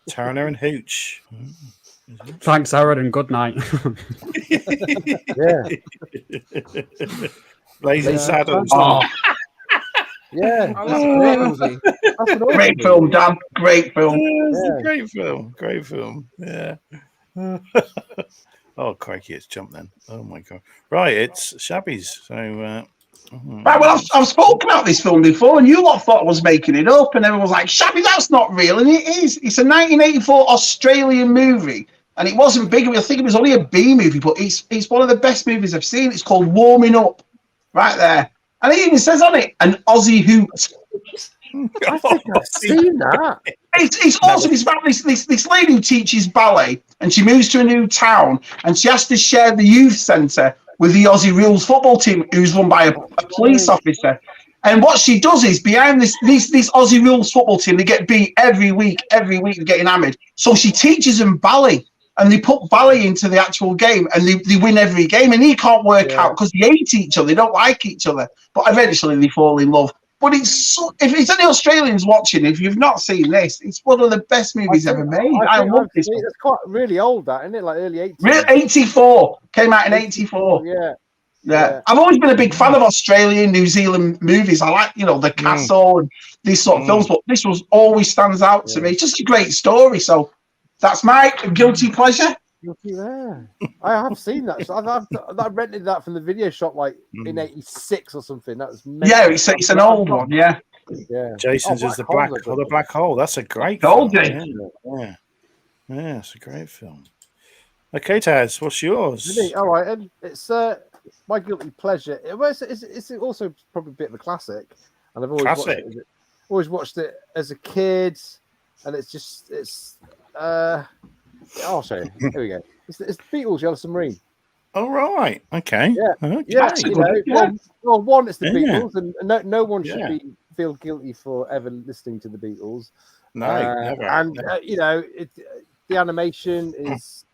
Turner and Hooch. Thanks, Aaron, and good night. Yeah. Blazing Saddles. Oh, yeah. That's an great film, Dan. Great film. It's a great film. Yeah. Oh, crikey, it's jumped then. Oh, my God. Right, it's Shabby's. So, right, well, I've spoken about this film before, and you lot thought I was making it up, and everyone was like, Shabby, that's not real. And it is. It's a 1984 Australian movie, and it wasn't big. I think it was only a B movie, but it's one of the best movies I've seen. It's called Warming Up, right there. And it even says on it, an Aussie hoot. I think I've seen that. It's awesome. It's about this lady who teaches ballet, and she moves to a new town, and she has to share the youth centre with the Aussie Rules football team, who's run by a police officer. And what she does is, behind this Aussie Rules football team, they get beat every week, they're getting hammered. So she teaches them ballet, and they put ballet into the actual game, and they win every game. And he can't work out because they hate each other, they don't like each other. But eventually they fall in love. But if it's any Australians watching, if you've not seen this, it's one of the best movies ever made. I love this. It's quite really old, that, isn't it? Like early 80s. 84. Came out in 84. Yeah. I've always been a big fan of Australian, New Zealand movies. I like, The Castle and these sort of films, but this was always stands out to me. It's just a great story. So that's my guilty pleasure. Yeah, I have seen that. I rented that from the video shop in '86 or something. That was it's an old one. Yeah. Jason's is the black hole. That's a great film. Yeah, it's a great film. Okay, Taz, what's yours? All right, and it's my guilty pleasure. It's also probably a bit of a classic, and I've always watched it as a kid, and I'll show you. Here we go. It's Beatles, Yellow Submarine. Oh, right. Okay. Yeah. Okay. Yeah. That's a good one. Well, one, it's the Yeah. Beatles, and no one should Yeah. feel guilty for ever listening to the Beatles. No, never. And never. The animation is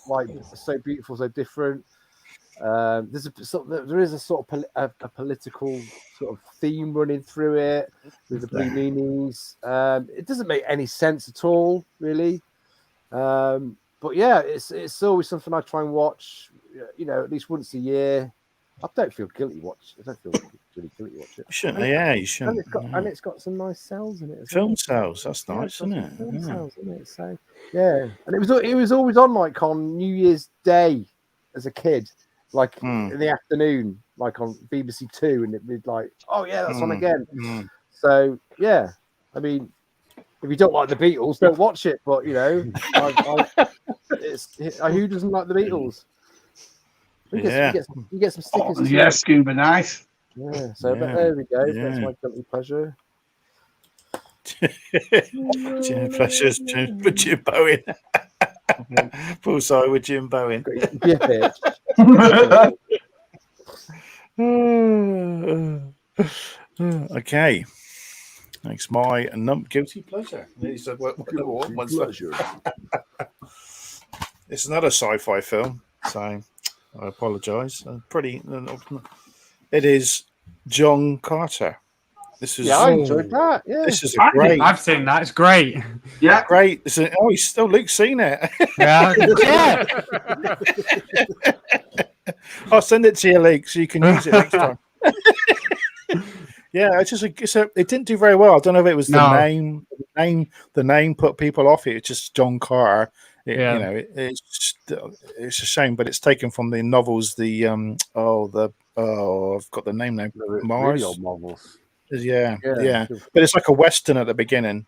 like Oh. so beautiful, so different. There is a sort of a political sort of theme running through it with the Blue Meanies. It doesn't make any sense at all, really. But yeah, it's always something I try and watch. At least once a year. I don't feel guilty watch. I don't feel really guilty watch it. You shouldn't. You shouldn't. And it's got some nice cells in it as Film well. cells. That's nice, isn't it? Film cells in it. So yeah, and it was always on like on New Year's Day as a kid, like in the afternoon, like on BBC Two, and it'd be like, oh yeah, that's on again. So yeah, I mean, if you don't like the Beatles, don't watch it. But who doesn't like the Beatles? You get some stickers. Yeah, Scuba, nice. Yeah, so but there we go. Yeah. That's my guilty pleasure. Pleasures with Jim Bowen. Full side with Jim Bowen. Okay. Next, my guilty pleasure. It's another sci-fi film, so I apologise. It is John Carter. This is I enjoyed that. Yeah, this is a great. I've seen that. It's great. Yeah, great. Luke's seen it. Yeah. I'll send it to you, Luke, so you can use it next time. Yeah, it didn't do very well. I don't know if it was the name. The name put people off it. It's just John Carter. It's a shame, but it's taken from the novels. I've got the name now. Really old novels. Yeah. But it's like a western at the beginning.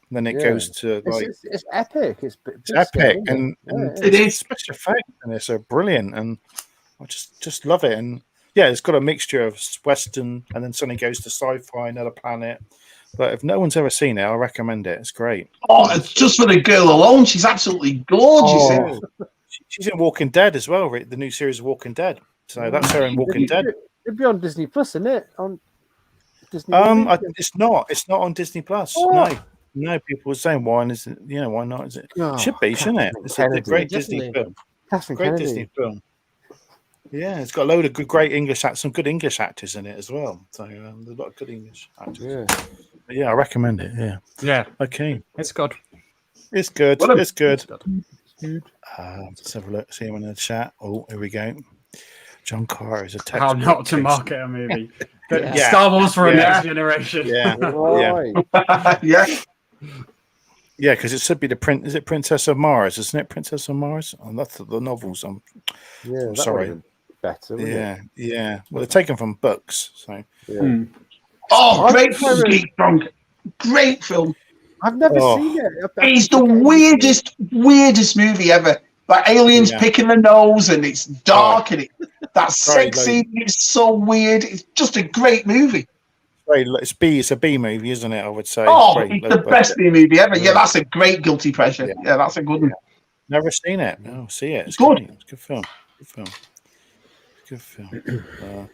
And then it goes to like it's epic. It's epic, and it is special effects, and it's brilliant, and I just love it. And yeah, it's got a mixture of western, and then suddenly goes to sci-fi, another planet. But if no one's ever seen it, I'll recommend it. It's great. Oh, it's just for the girl alone. She's absolutely gorgeous. She's in Walking Dead as well, right? The new series of Walking Dead. So that's her in Walking Dead. It'd be on Disney Plus, isn't it? On Disney. It's not. It's not on Disney Plus. Oh. No. People were saying why isn't? Why not? Is it? It should be, shouldn't it? It's a great Disney film. Disney film. Yeah, it's got a load of great English actors, some good English actors in it as well. So there's a lot of good English actors. Yeah. But yeah, I recommend it. Yeah. Yeah. Okay. It's good. It's good. It's good. Good. Let's have a look. See him in the chat. Oh, here we go. John Carter is a text. How not to market a movie. Star Wars for a next generation. Yeah. Yeah. Yeah, because it should be is it Princess of Mars? Isn't it Princess of Mars? Oh, that's the novels. I'm sorry. Better. Yeah. Well, they're taken from books. So. Yeah. Oh, great film, Geek Drunk. Great film. I've never seen it. It's the weirdest movie ever. Like aliens picking the nose, and it's dark, and that sex scene is so weird. It's just a great movie. It's a B movie, isn't it? I would say. It's the best B movie ever. Yeah, that's a great guilty pleasure. Yeah, that's a good one. Never seen it. No, see it. It's good. It's a good film. Good film.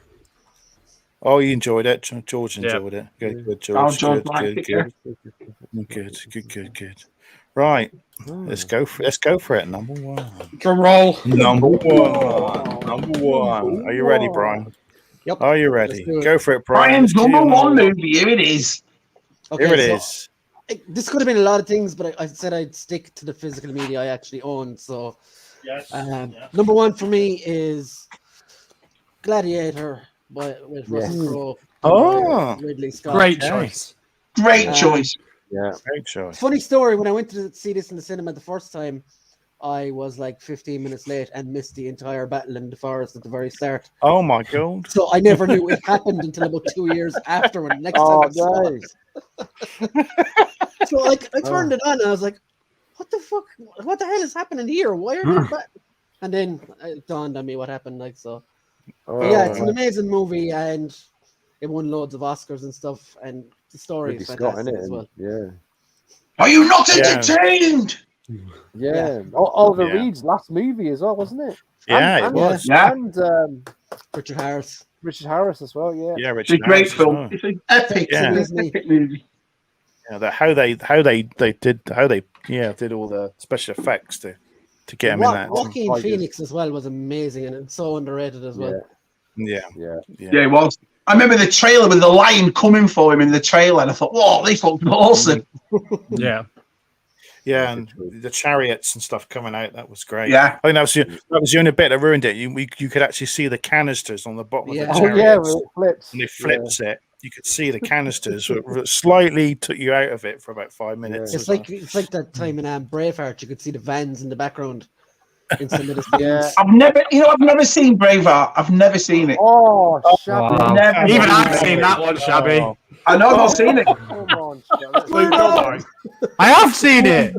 You enjoyed it. George enjoyed it. Good, George. Good. Right. Let's go for it. Number one. Drum roll. Number one. Are you ready, Brian? Yep. Are you ready? Go for it, Brian. Brian's number one movie. Here it is. Okay, Here it is. This could have been a lot of things, but I said I'd stick to the physical media I actually own. So, number one for me is Gladiator with Russell Crowe. Ridley Scott. Great choice. Great choice. Yeah, great choice. Funny story. When I went to see this in the cinema the first time, I was like 15 minutes late and missed the entire battle in the forest at the very start. Oh my god! So I never knew it happened until about 2 years after when the next time I saw it. So I turned it on and I was like, "What the fuck? What the hell is happening here? Why are they?" And then it dawned on me what happened. It's an amazing movie and it won loads of Oscars and stuff. And the story is fantastic as well. Yeah. Are you not entertained? Yeah. Oliver Reed's last movie as well, wasn't it? Yeah, it was. And Richard Harris. Richard Harris as well. Yeah. Yeah, Richard It's a great Harris film. well. It's an epic, epic movie. Yeah, how they did all the special effects to get him in that. Joaquin Phoenix as well was amazing and it's so underrated as well. Yeah, it was. I remember the trailer with the lion coming for him in the trailer, and I thought, "Whoa, they look awesome!" Yeah, and the chariots and stuff coming out, that was great. Yeah, I think that was the only bit that ruined it. You could actually see the canisters on the bottom of the chariots. Oh yeah, when it flips. And it flips it. You could see the canisters slightly took you out of it for about 5 minutes. It's like that time in Braveheart. You could see the vans in the background. In some of the I've never seen Braveheart. I've never seen it. Oh, Shabby. Wow. Even I've seen that one, Shabby. I know I've not seen it. Come on, Shabby. I have seen it.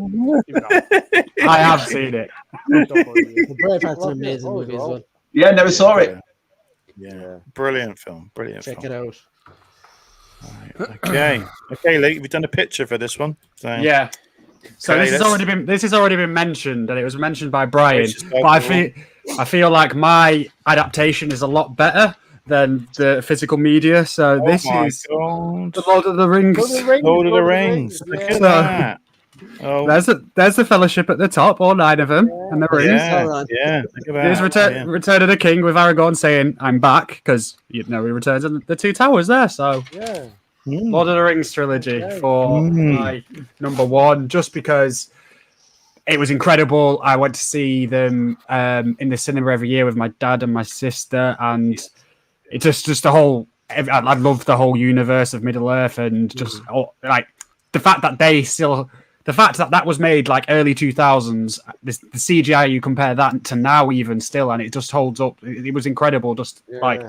I have seen it. Braveheart's an amazing movie as well. Yeah, never saw it. Yeah, brilliant film. Check it out. Right. Okay, Lee, we've done a picture for this one. So. Yeah. So this has already been mentioned, and it was mentioned by Brian. But I feel like my adaptation is a lot better than the physical media. So this is the Lord of the Rings. Lord of the Rings. Look at that. Oh. There's the Fellowship at the top, all 9 of them, and the rings. Yeah. There's Return of the King with Aragorn saying, "I'm back," because he returns, and the 2 towers there. So yeah. Lord of the Rings trilogy for my number 1, just because it was incredible. I went to see them in the cinema every year with my dad and my sister, and it just the whole. I love the whole universe of Middle Earth, and just like the fact that that was made like early 2000s. The CGI, you compare that to now, even still, and it just holds up. It was incredible. Just like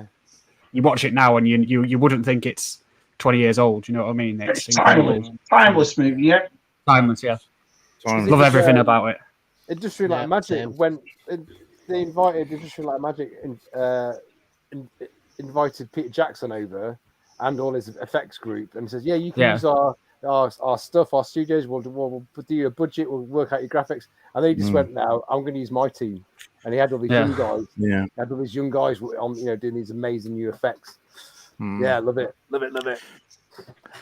you watch it now, and you wouldn't think it's 20 years old, you know what I mean? It's timeless movie, yeah. Timeless, yeah. Love everything about it. Industry Like Magic, when they invited Industry Like Magic, invited Peter Jackson over and all his effects group, and says, "Yeah, you can use our stuff, our studios. We'll do you a budget. We'll work out your graphics." And they just went, "No, I'm going to use my team." And he had all these young guys. Yeah, he had all these young guys on, doing these amazing new effects. Yeah, love it.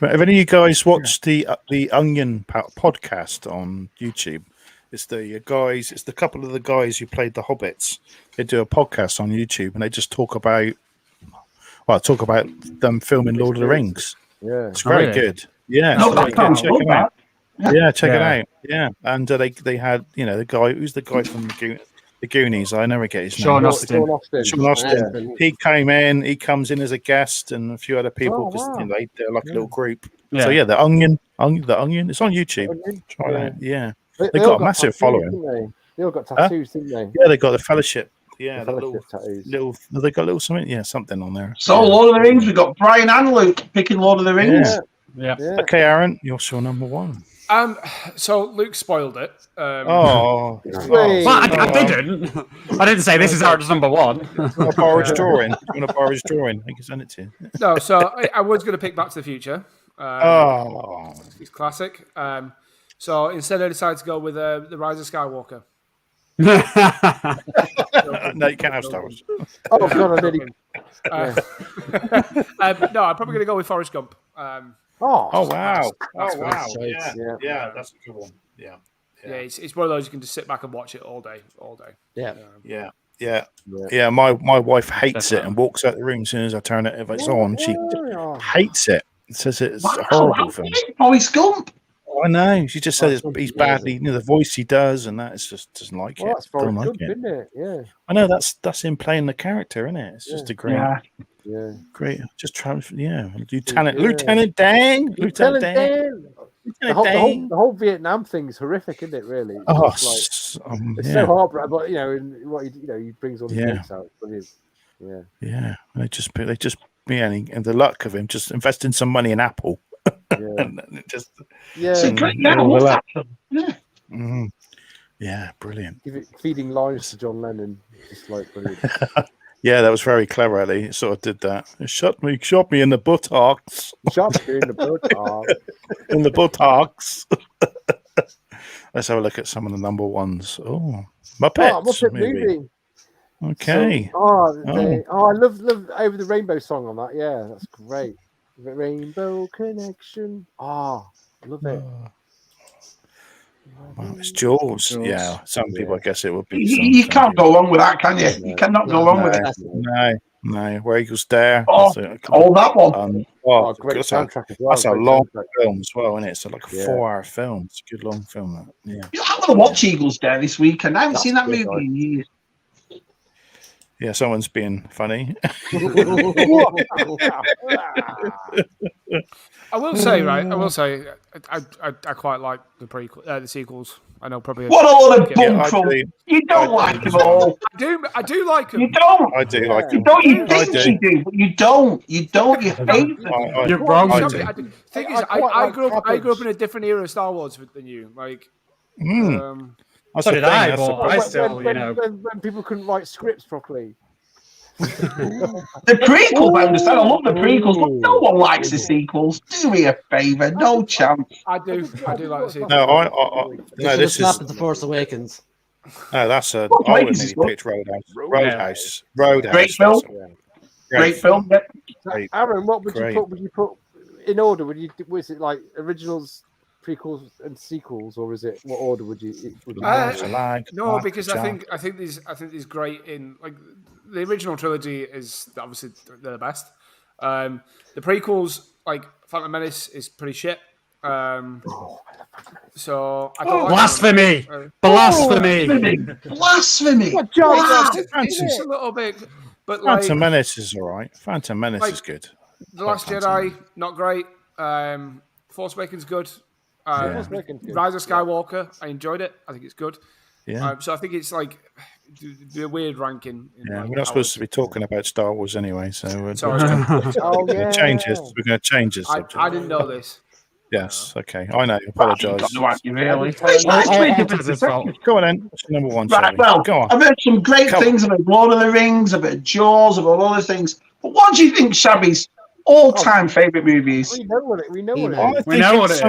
Have any of you guys watched the Onion podcast on YouTube? It's the guys. It's the couple of the guys who played the Hobbits. They do a podcast on YouTube, and they just talk about them filming Lord of the Rings. Yeah, it's very good. Yeah, check it out. Yeah, check it out. Yeah, and they had the guy who's the guy from the Goonies. I never get his name. Sean Austin. Sean Austin. He came in. He comes in as a guest, and a few other people because they're like a little group. Yeah. So the Onion. It's on YouTube. Try it out. Yeah, they got a massive following. They all got tattoos, didn't they? Yeah, they got the Fellowship. Yeah, the fellowship tattoos. They got little something. Yeah, something on there. So Lord of the Rings. We got Brian and Luke picking Lord of the Rings. Yeah. Okay, Aaron, you're your number 1. So Luke spoiled it. I didn't. I didn't say this is Aaron's number 1. You want to borrow his drawing? I can send it to you. No, so I was going to pick Back to the Future. It's classic. So instead, I decided to go with the Rise of Skywalker. No, you can't have Star Wars. Oh God, I did. No, I'm probably going to go with Forrest Gump. Oh wow! Wow! Yeah, that's a good one. Yeah. It's one of those you can just sit back and watch it all day. Yeah. My wife hates it and walks out the room as soon as I turn it. If it's on, she hates it. Says it's a horrible film. Forrest Gump. I know. She just says he's badly. The voice he does, and that is just doesn't like it. That's Forrest Gump, isn't it? Yeah. I know that's him playing the character, isn't it? It's just a great. Yeah. Great. Just Lieutenant Dan. The whole Vietnam thing is horrific, isn't it? Really. It's so hard, but what he brings all the things out. Brilliant. Yeah. They just and the luck of him just investing some money in Apple. And it just brilliant. Feeding lines to John Lennon, just like brilliant. Yeah, that was very clever. He sort of did that. Shot me in the buttocks. Shot me in the buttocks. In the buttocks. Let's have a look at some of the number ones. Oh, Muppets, Muppet movie. Okay. So, I love Over the Rainbow song on that. Yeah, that's great. The Rainbow Connection. I love it. Well, it's Jaws. Yeah, some people, I guess it would be. You can't go wrong with that, can you? You cannot go wrong with it. No. Where Eagles Dare. That one. Great soundtrack as well. That's a long film as well, isn't it? It's like a 4-hour film. It's a good long film. Yeah. I'm going to watch Eagles Dare this weekend. I haven't seen that movie in years. Yeah, someone's being funny. I will say, I quite like the sequels. I know probably. What a lot of bum. You don't like them all. I do like them. You don't. I do like them. You don't. You think you do, but you don't. You don't. You hate them. You're wrong. The thing is, I grew up in a different era of Star Wars than you. Like. So did I, but I still, when people couldn't write scripts properly. The prequels, I understand. I love the prequels, but no one likes the sequels. Do me a favour, no chance. I do like the sequels. No, this is The Force Awakens. No, that's a. I would maybe pick Roadhouse. Great film. Great film. Aaron, what would you put in order? Was it like originals, prequels, and sequels, or is it what order would you? No, because I think these great in like the original trilogy is obviously they're the best. The prequels, like Phantom Menace, is pretty shit. So I don't blasphemy, blasphemy. It's just a little bit, but like Phantom Menace is all right. Phantom Menace is good. The Last Jedi, not great. Force Awakens good. Rise of Skywalker, I enjoyed it. I think it's good. Yeah. So I think it's like the weird ranking. We're not supposed to be talking about Star Wars anyway, so we're going to change this. We're going to change this subject. I didn't know this. Yes. Okay. I know. Apologise. Go on then. What's number one? Right. Well, go on. I've heard some great things about Lord of the Rings, about Jaws, about other things. But what do you think Shabby's all-time favourite movies? We know what it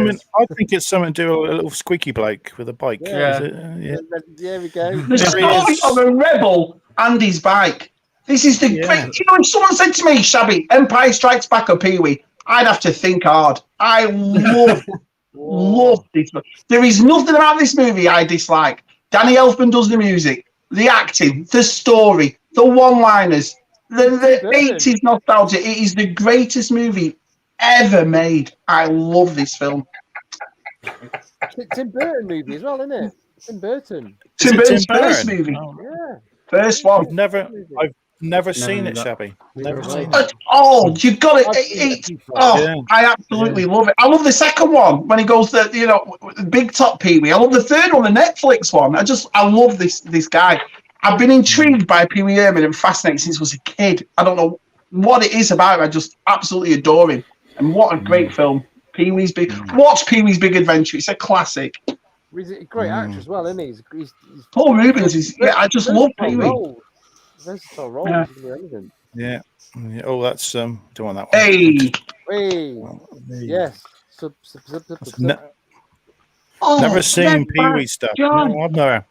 is. I think it's something to do with a little squeaky bloke with a bike. Yeah, there we go. The story of a rebel and his bike. This is the great. You know, if someone said to me, Shabby, Empire Strikes Back or Pee-wee, I'd have to think hard. I love this. There is nothing about this movie I dislike. Danny Elfman does the music, the acting, the story, the one-liners. The 80s nostalgia. It is the greatest movie ever made. I love this film. Tim Burton movie as well, isn't it? Tim Burton. Tim Burton's first movie. First one. I've never seen it, Shabby. Never seen it. Oh, you've got it. I absolutely love it. I love the second one when he goes to Big Top Pee-wee. I love the third one, the Netflix one. I love this guy. I've been intrigued by Pee Wee Herman and fascinated since I was a kid. I don't know what it is about him. I just absolutely adore him. And what a great film. Watch Pee-wee's Big Adventure. It's a classic. He's a great actor as well, isn't he? He's Paul Rubens is. I just love Pee-wee. Versatile role. Yeah. Oh, that's do you want that one? Hey. Yes. Never seen Pee-wee stuff. No,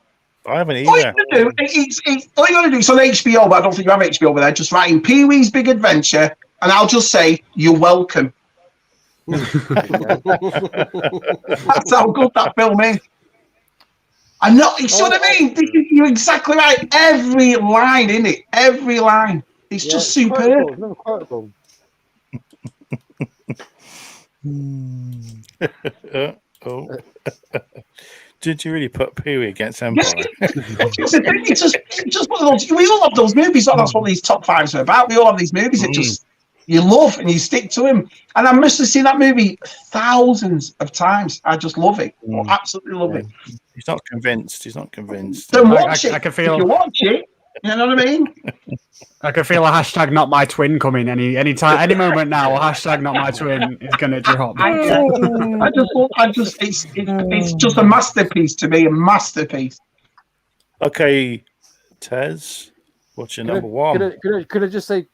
I haven't either. All you got to do, it's on HBO, but I don't think you have HBO over there. Just write in Pee-wee's Big Adventure, and I'll just say, you're welcome. That's how good that film is. I'm not, you see what I mean? You're exactly right. Every line in it, every line. It's just superb. Did you really put Pee-wee against Empire? It's just one of those. We all have those movies. That's what these top fives are about. We all have these movies that just you love and you stick to them. And I must have seen that movie thousands of times. I just love it. Absolutely love it. He's not convinced. Then watch it. If you watch it, you know what I mean? I can feel a hashtag not my twin coming any time, any moment now. A hashtag not my twin is going to drop. It's just a masterpiece to me. A masterpiece. Okay, Tez, what's your number one? Could I just say,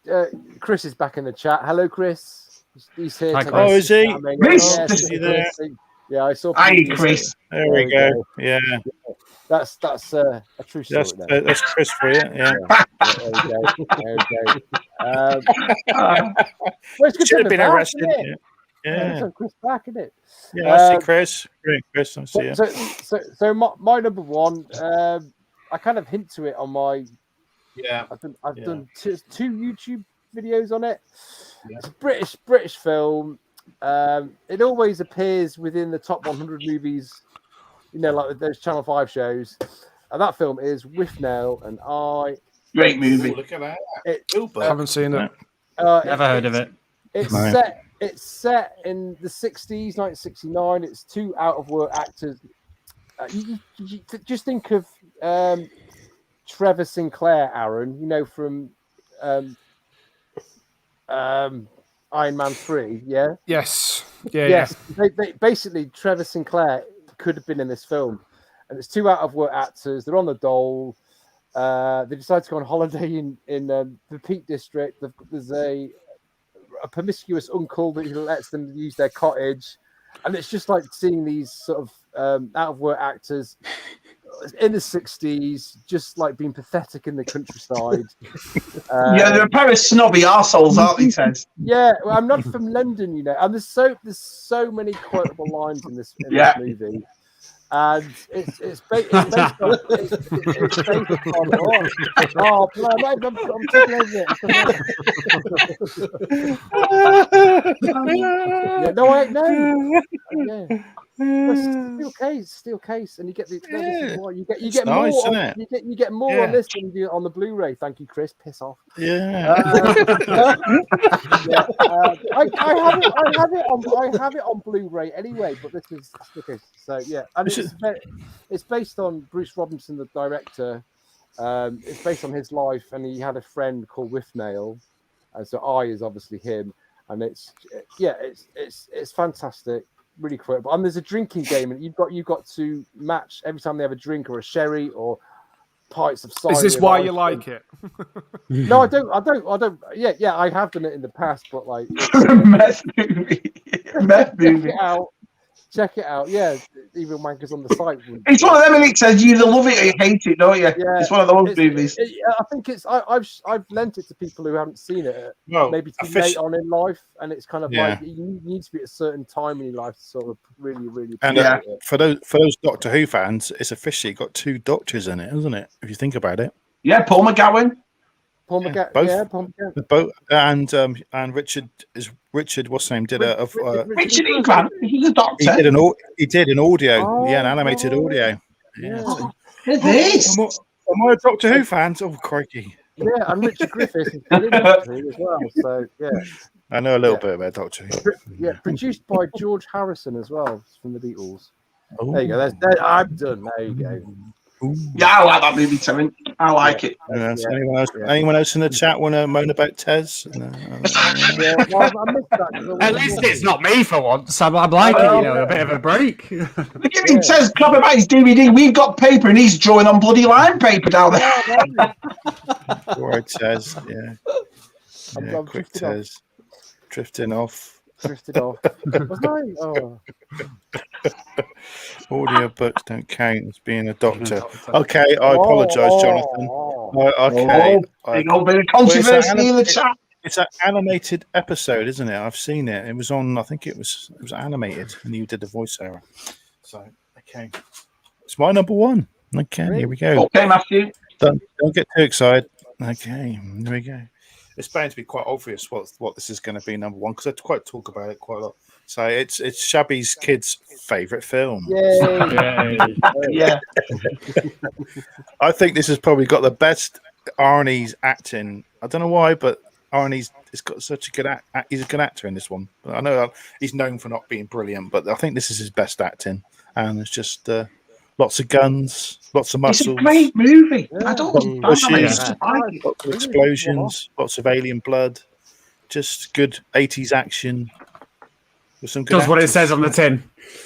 Chris is back in the chat. Hello, Chris. He's here. Is he? Chris, is he there? Yeah, I saw. Hi, Chris. There we go. Yeah. That's a true story. That's Chris for you. Yeah. There we go. Well, Should have been arrested. Yeah. Chris back, isn't it? Yeah, I see Chris. Great, Chris. I see you. So my number one. I kind of hint to it on my. Yeah. I've done two YouTube videos on it. Yeah. It's a British film. It always appears within the top 100 movies, like those Channel 5 shows. And that film is Withnail, and great movie. Look at that. I haven't seen it. Never heard of it. It's set in the 60s, 1969. It's two out-of-work actors. You just think of Trevor Sinclair, Aaron, from Iron Man 3, yeah? Yes. Yes. They basically, Trevor Sinclair could have been in this film. And it's two out-of-work actors. They're on the dole. They decide to go on holiday in the Peak District. There's a promiscuous uncle that lets them use their cottage. And it's just like seeing these sort of out-of-work actors in the 60s, just like being pathetic in the countryside. They're a pair of snobby arseholes, aren't they, Ted? Yeah, well, I'm not from London, and there's so many quotable lines in this movie. And it's based on. I'm taking over it. No, I know. Yeah. Steel case, and you get the you get more. Nice, you get more on this than you do on the Blu-ray. Thank you, Chris. Piss off. Yeah. I have it on Blu-ray anyway, but this is steel case. So yeah, and it's based on Bruce Robinson, the director. It's based on his life, and he had a friend called Withnail, and so I is obviously him, and it's fantastic. Really quick, and there's a drinking game, and you've got to match every time they have a drink or a sherry or pints of cider. Is this why you like it? No, I don't. Yeah, I have done it in the past, but like meth movie. Check it out. Yeah, even wankers on the site. It's one of them, and it says you either love it or you hate it, don't you? Yeah, it's one of those movies. I think I've lent it to people who haven't seen it, maybe too late on in life, and it's kind of like you need to be at a certain time in your life to sort of really. And for those Doctor Who fans, it's officially got two doctors in it, isn't it? If you think about it. Yeah, Paul McGowan. Paul McGowan. Both and Richard what's his name did Richard Ingram. He's a doctor. He did an audio, an animated audio. Yeah. Who's this? Am I a Doctor Who fan? Oh crikey! Yeah, and Richard Griffiths is in Doctor Who as well. So yeah, I know a little bit about Doctor Who. Yeah, produced by George Harrison as well from the Beatles. Oh. There you go. I'm done. There you go. Ooh. Yeah, I like that movie, Tim. I like it. Anyone else in the chat want to moan about Tez? No. At least it's not me for once. I'm liking a bit of a break. We're giving Tez crap about his DVD. We've got paper and he's drawing on bloody line paper down there. All right, Tez. Yeah. Quick Tez. Drifting off. Audio books don't count as being a doctor. Okay, I apologise, Jonathan. Okay. A bit of controversy in the chat. It's an animated episode, isn't it? I've seen it. It was on. I think it was animated, and you did the voiceover. So okay, it's my number one. Okay, here we go. Okay, Matthew. Don't get too excited. Okay, here we go. It's bound to be quite obvious what this is going to be number one because I quite talk about it quite a lot. So it's Shabby's kids' favourite film. Yay! Yeah. I think this has probably got the best Arnie's acting. I don't know why, but Arnie's got such a good he's a good actor in this one. But I know he's known for not being brilliant, but I think this is his best acting. And it's just lots of guns, lots of muscles. It's a great movie. I don't lots of explosions, lots of alien blood. Just good 80s action. With some good does what it says on the tin.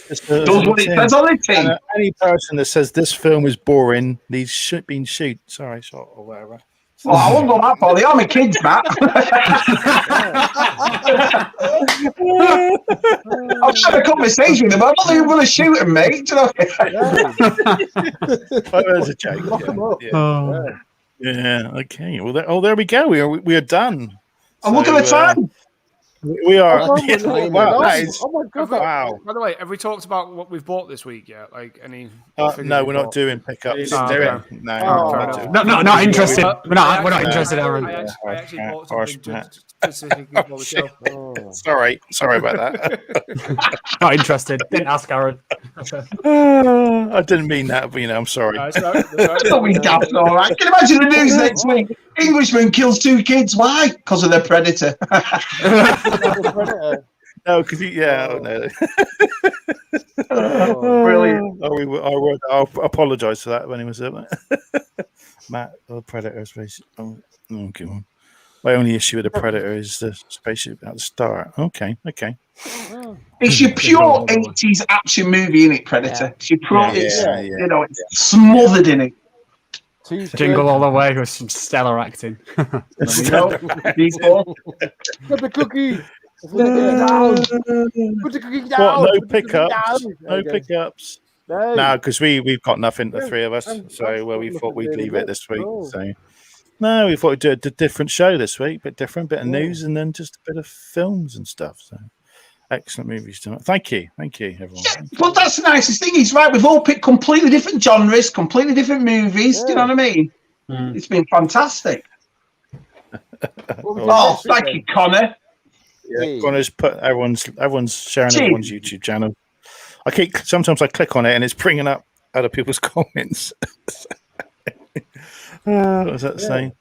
Does what it says on the tin. Any person that says this film is boring needs been shot or whatever. Oh, I won't go that far. They are my kids, Matt. I've had a conversation with them. I don't think I'm going to shoot them, mate. Do you know? There's a joke. Lock them up. Yeah. Okay. Well, there we go. We are done. And look at the time. We are. Oh, Wow. That is, Oh my god! wow. By the way, have we talked about what we've bought this week yet? Like any? No, we're not doing pickups. No, Not interested. We're not interested, Aaron. I actually bought something just specifically for the show. Sorry about that. Not interested. Didn't ask Aaron. I didn't mean that, but I'm sorry. Don't be daft, all right. Can you imagine the news next week? Englishman kills 2 kids. Why? Because of their predator. No, because no. Brilliant. I'll apologise for that when he was Matt, the Predator spaceship. Okay. My only issue with the Predator is the spaceship at the start. Okay. It's your pure 80s action movie, isn't it, Predator? It's your pure, it's smothered in it. Jingle all the way with some stellar acting. Put the cookie. Put the cookie down. What? No pickups. No pickups. No, because we've got nothing, the three of us. So we thought we'd leave it this week. So no, we thought we'd do a different show this week, bit different, bit of news, and then just a bit of films and stuff. So excellent movies tonight. Thank you, everyone. Yeah, well, that's the nicest thing. He's right. We've all picked completely different genres, completely different movies. Do you know what I mean? It's been fantastic. Thank you, Connor. Yeah, Connor's put everyone's sharing everyone's YouTube channel. Sometimes I click on it and it's bringing up other people's comments. What was that saying?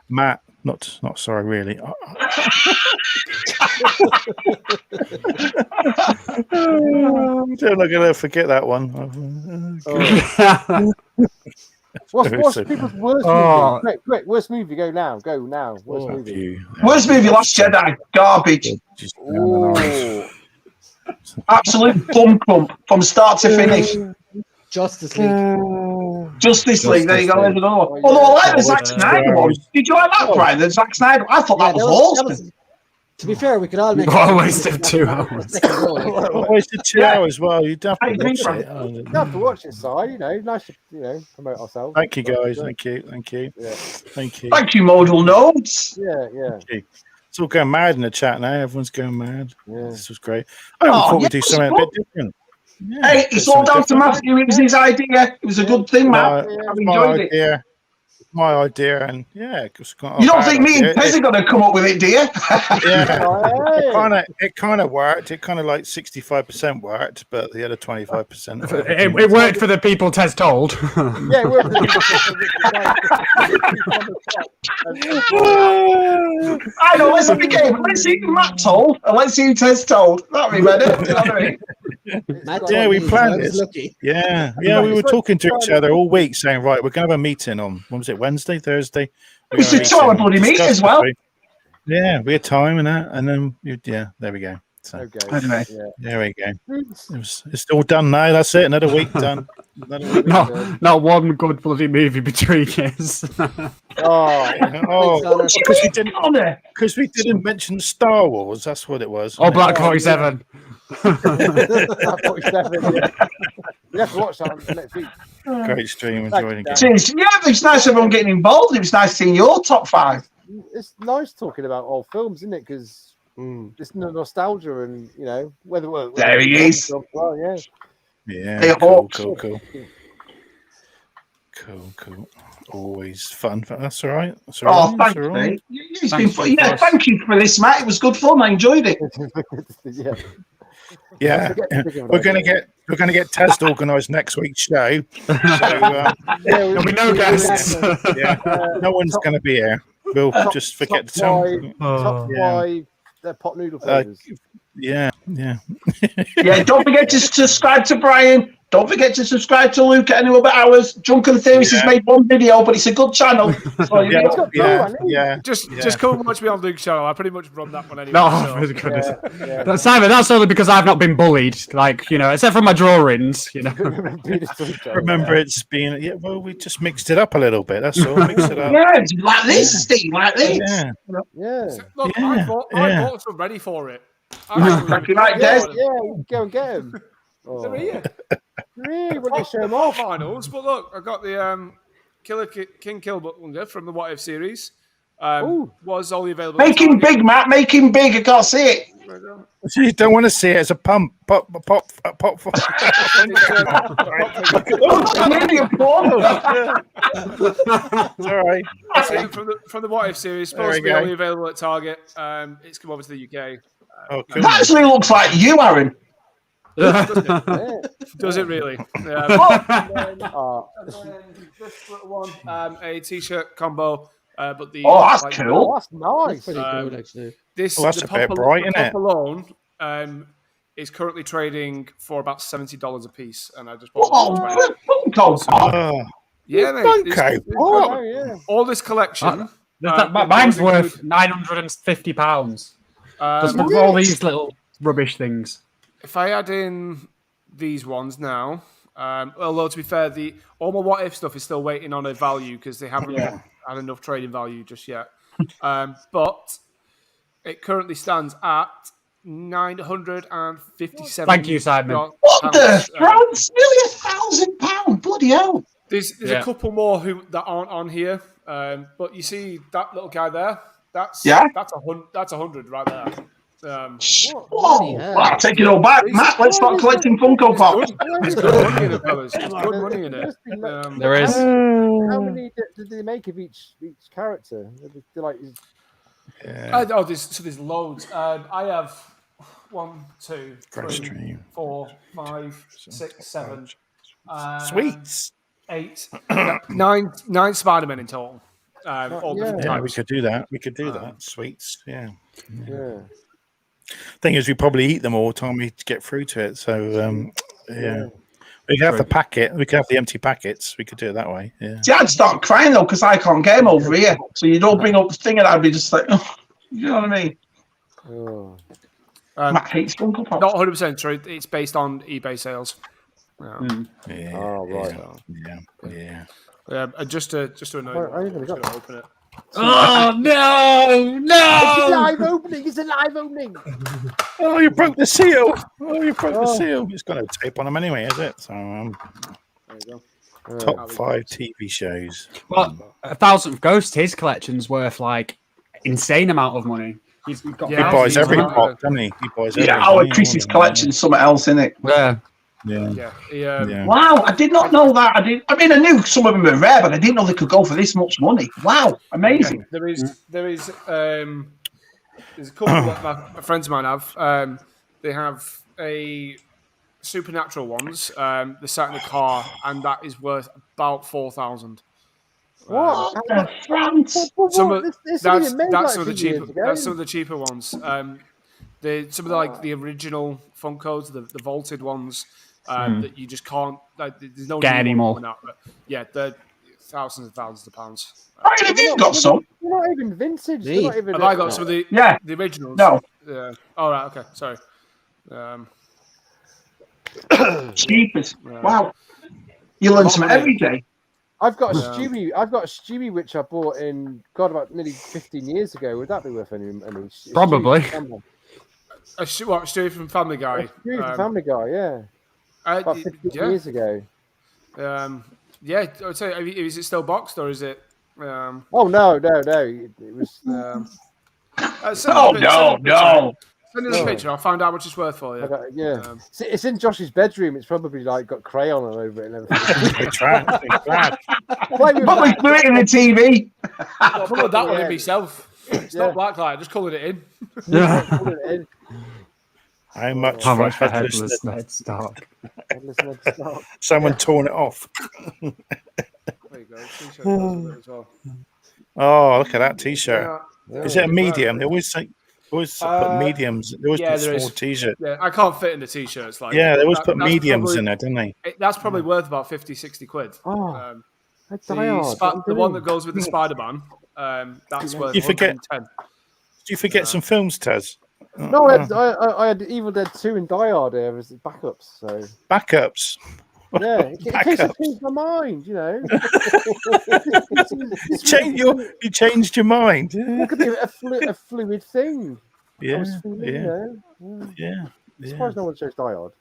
Matt, not sorry, really. I'm not going to forget that one. What's people's worst movie? Quick, worst movie. Go now. Worst movie. Worst movie, Last Jedi. Garbage. Absolute bum crump from start to finish. Justice League. Justice League. There you go. There's another one. Although I like the Zack Snyder one. Did you like that, Brian? The Zack Snyder. I thought that was awesome. To be fair, we could all make a waste of 2 hours. A waste of 2 hours. Well, you definitely watch it. You have to watch it, Si. Nice to promote ourselves. Thank you, guys. Thank you. Yeah. Thank you. Thank you, Modal Notes. Yeah. It's all going mad in the chat now. Everyone's going mad. Yeah. This was great. I thought we'd do something a bit different. Yeah, hey, it's all down to Matthew. It was his idea. It was a good thing, Matt. I've enjoyed it. My idea, and you don't think me and Pez are going to come up with it, do you? Yeah, it kind of worked. It kind of like 65% worked, but the other 25%. It worked for the people Tez told. Yeah, it worked for the people. I know. Let's have the game. Let's see who Matt told, and let's see who Tez told. That'd be better. Do you know what I mean? Yeah, we planned this. Yeah, we were talking to each other all week, saying, right, we're going to have a meeting on, when was it, Wednesday, Thursday? We should try a bloody meeting as well. Yeah, we had time and that, and then, there we go. So, I don't know. There we go. It's all done now. That's it. Another week done. Not one good bloody movie between us. Because we didn't mention Star Wars. That's what it was. Oh, Black 47. Black 47. You have to watch that next week. Great stream. Enjoying it. It's nice everyone getting involved. It was nice seeing your top 5. It's nice talking about old films, isn't it? Because it's nostalgia, and whether there he is. Well, yeah. Cool. Always fun. That's all right. Thank you, mate. It's been fun. Yeah, thank you for this, Matt. It was good fun. I enjoyed it. Yeah, we're gonna get Test organised next week's show. So, there'll be no guests. No one's gonna be here. We'll just forget to tell. Top 5 pot noodle flavors. Yeah. Don't forget to subscribe to Brian. Don't forget to subscribe to Luke at any other hours. Drunken Theorist has made one video, but it's a good channel. So Just come and watch me on Luke's channel. I pretty much run that one anyway. No, Simon, that's only because I've not been bullied. Like, except for my drawings. Remember, it's been we just mixed it up a little bit. That's all. Mix it up. Yeah, like this, Steve, like this. Yeah. Look, I bought some ready for it. Go and get him. They're here. We're going to show them off. Finals, but look, I got the Killer King Killmonger from the What If series. Was only available. Make him big, Matt. Make him big. I can't see it. You don't want to see it as a pump. Pop. Sorry. From the What If series, supposed to be only available at Target. It's come over to the UK. That actually looks like you, Aaron. Does it really? And then this little one, a t-shirt combo. But the that's cool. That's nice. Pretty cool, actually. That's a bit bright, isn't it? Alone is currently trading for about $70 a piece, and I just bought mate. All this collection. Mine's worth £950. Just for all these little rubbish things. If I add in these ones now, although to be fair, all my What If stuff is still waiting on a value because they haven't had enough trading value just yet. But it currently stands at $957. Thank you, Simon. What the? France? Nearly £1,000. Bloody hell. There's a couple more that aren't on here. But you see that little guy there? That's 100 right there. Take it all back, Matt. Let's start collecting Funko Pops. There's good money in it, fellas. There's good money in it. There is. How many did they make of each character? There's loads. I have 1, 2, 3, 4, 5, 6, 7. Sweets. 8, 9 Spider-Men in total. We could do that. Sweets. Yeah. Thing is, we probably eat them all the time we get through to it. So, we could have the packet. We could have the empty packets. We could do it that way. Yeah. See, I'd start crying though because I can't get him over here. So you don't bring up the thing, and I'd be just like, you know what I mean? Matt hates Funko Pops. Not 100% true. It's based on eBay sales. Yeah. Oh right. Yeah. Just to annoy you, I'm just gonna open it. Oh no! It's a live opening. Oh, you broke the seal. The seal. It's got no tape on them anyway, is it? So, there you go. Top 5 TV shows. Well, 1,000th Ghost, his collection's worth like insane amount of money. He buys every pop, doesn't he? He buys every. Our Chris's collection's something else, isn't it? Yeah. Wow, I did not know that. I mean, I knew some of them were rare, but I didn't know they could go for this much money. Wow, amazing. There's a couple that my friends of mine have. They have a supernatural ones. They're sat in the car, and that is worth about 4,000. What? That's some of the cheaper ones. Some of the original Funkos, the vaulted ones. That you just can't. There's no get anymore. They're thousands and thousands of pounds. Have you got some? They're not even vintage. Have I got some of the originals? No. All right. Okay. Sorry. Cheapest. Wow. You learn something every day. I've got a Stewie which I bought in about nearly 15 years ago. Would that be worth any? Probably. Stewie from Family Guy. Stewie from Family Guy, yeah. About 15 years ago. I'll tell you, is it still boxed or is it? Oh no! It was. No! Send us a picture. I'll find out how much it's worth for you. It's in Josh's bedroom. It's probably got crayon all over it and everything. Probably put it in the TV. I coloured that one in myself. It's not blacklight. I just coloured it in. Yeah. How much for Headless Ned Stark? Someone torn it off. There you go. T-shirt as well. Oh, look at that T-shirt. Is it a medium? They always say. Always put mediums. They always put small t-shirt. Yeah, I can't fit in the t-shirts. Like, yeah, they always put mediums in there, don't they? That's probably worth about 50, 60 quid. Oh, the one that goes with the Spider-Man, that's worth 110. Do you forget some films, Taz? No, I had Evil Dead 2 and Die Hard there as backups. So backups. Yeah, in case I changed my mind, you know. You changed your mind. It could be a fluid thing. Yeah, yeah. As far as no one chose Die Hard.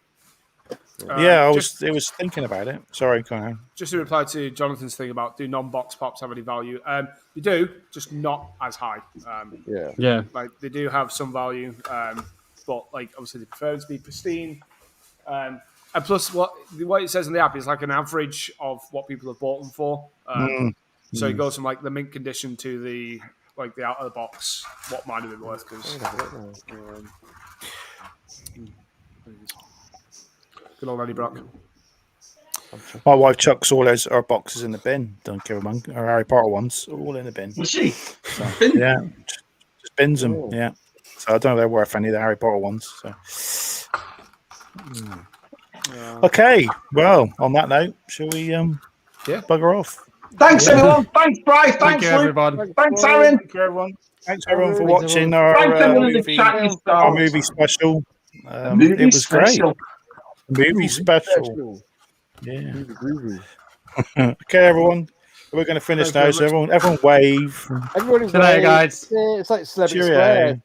I was thinking about it. Sorry, go on. Just to reply to Jonathan's thing about do non-box pops have any value? They do, just not as high. Like they do have some value, but like obviously they prefer them to be pristine. And plus, what it says in the app is like an average of what people have bought them for. So it goes from like the mint condition to the out of the box. What might have been worth? Because good old Eddie Brock. My wife chucks all our boxes in the bin. Don't care among our Harry Potter ones, all in the bin. Was she? So, yeah, just bins them. Oh. Yeah. So I don't know if they're worth any of the Harry Potter ones. So. Okay, well, on that note, shall we bugger off? Thanks, everyone. Thanks, Bryce. Thanks, Luke. Everyone. Thanks, Aaron. Thank you, everyone. Thanks, everyone, for watching our movie special. It was great. Movie special. Yeah. Okay, everyone. We're going to finish now. So everyone wave. Everyone Good night, guys. It's like Celebrity Square.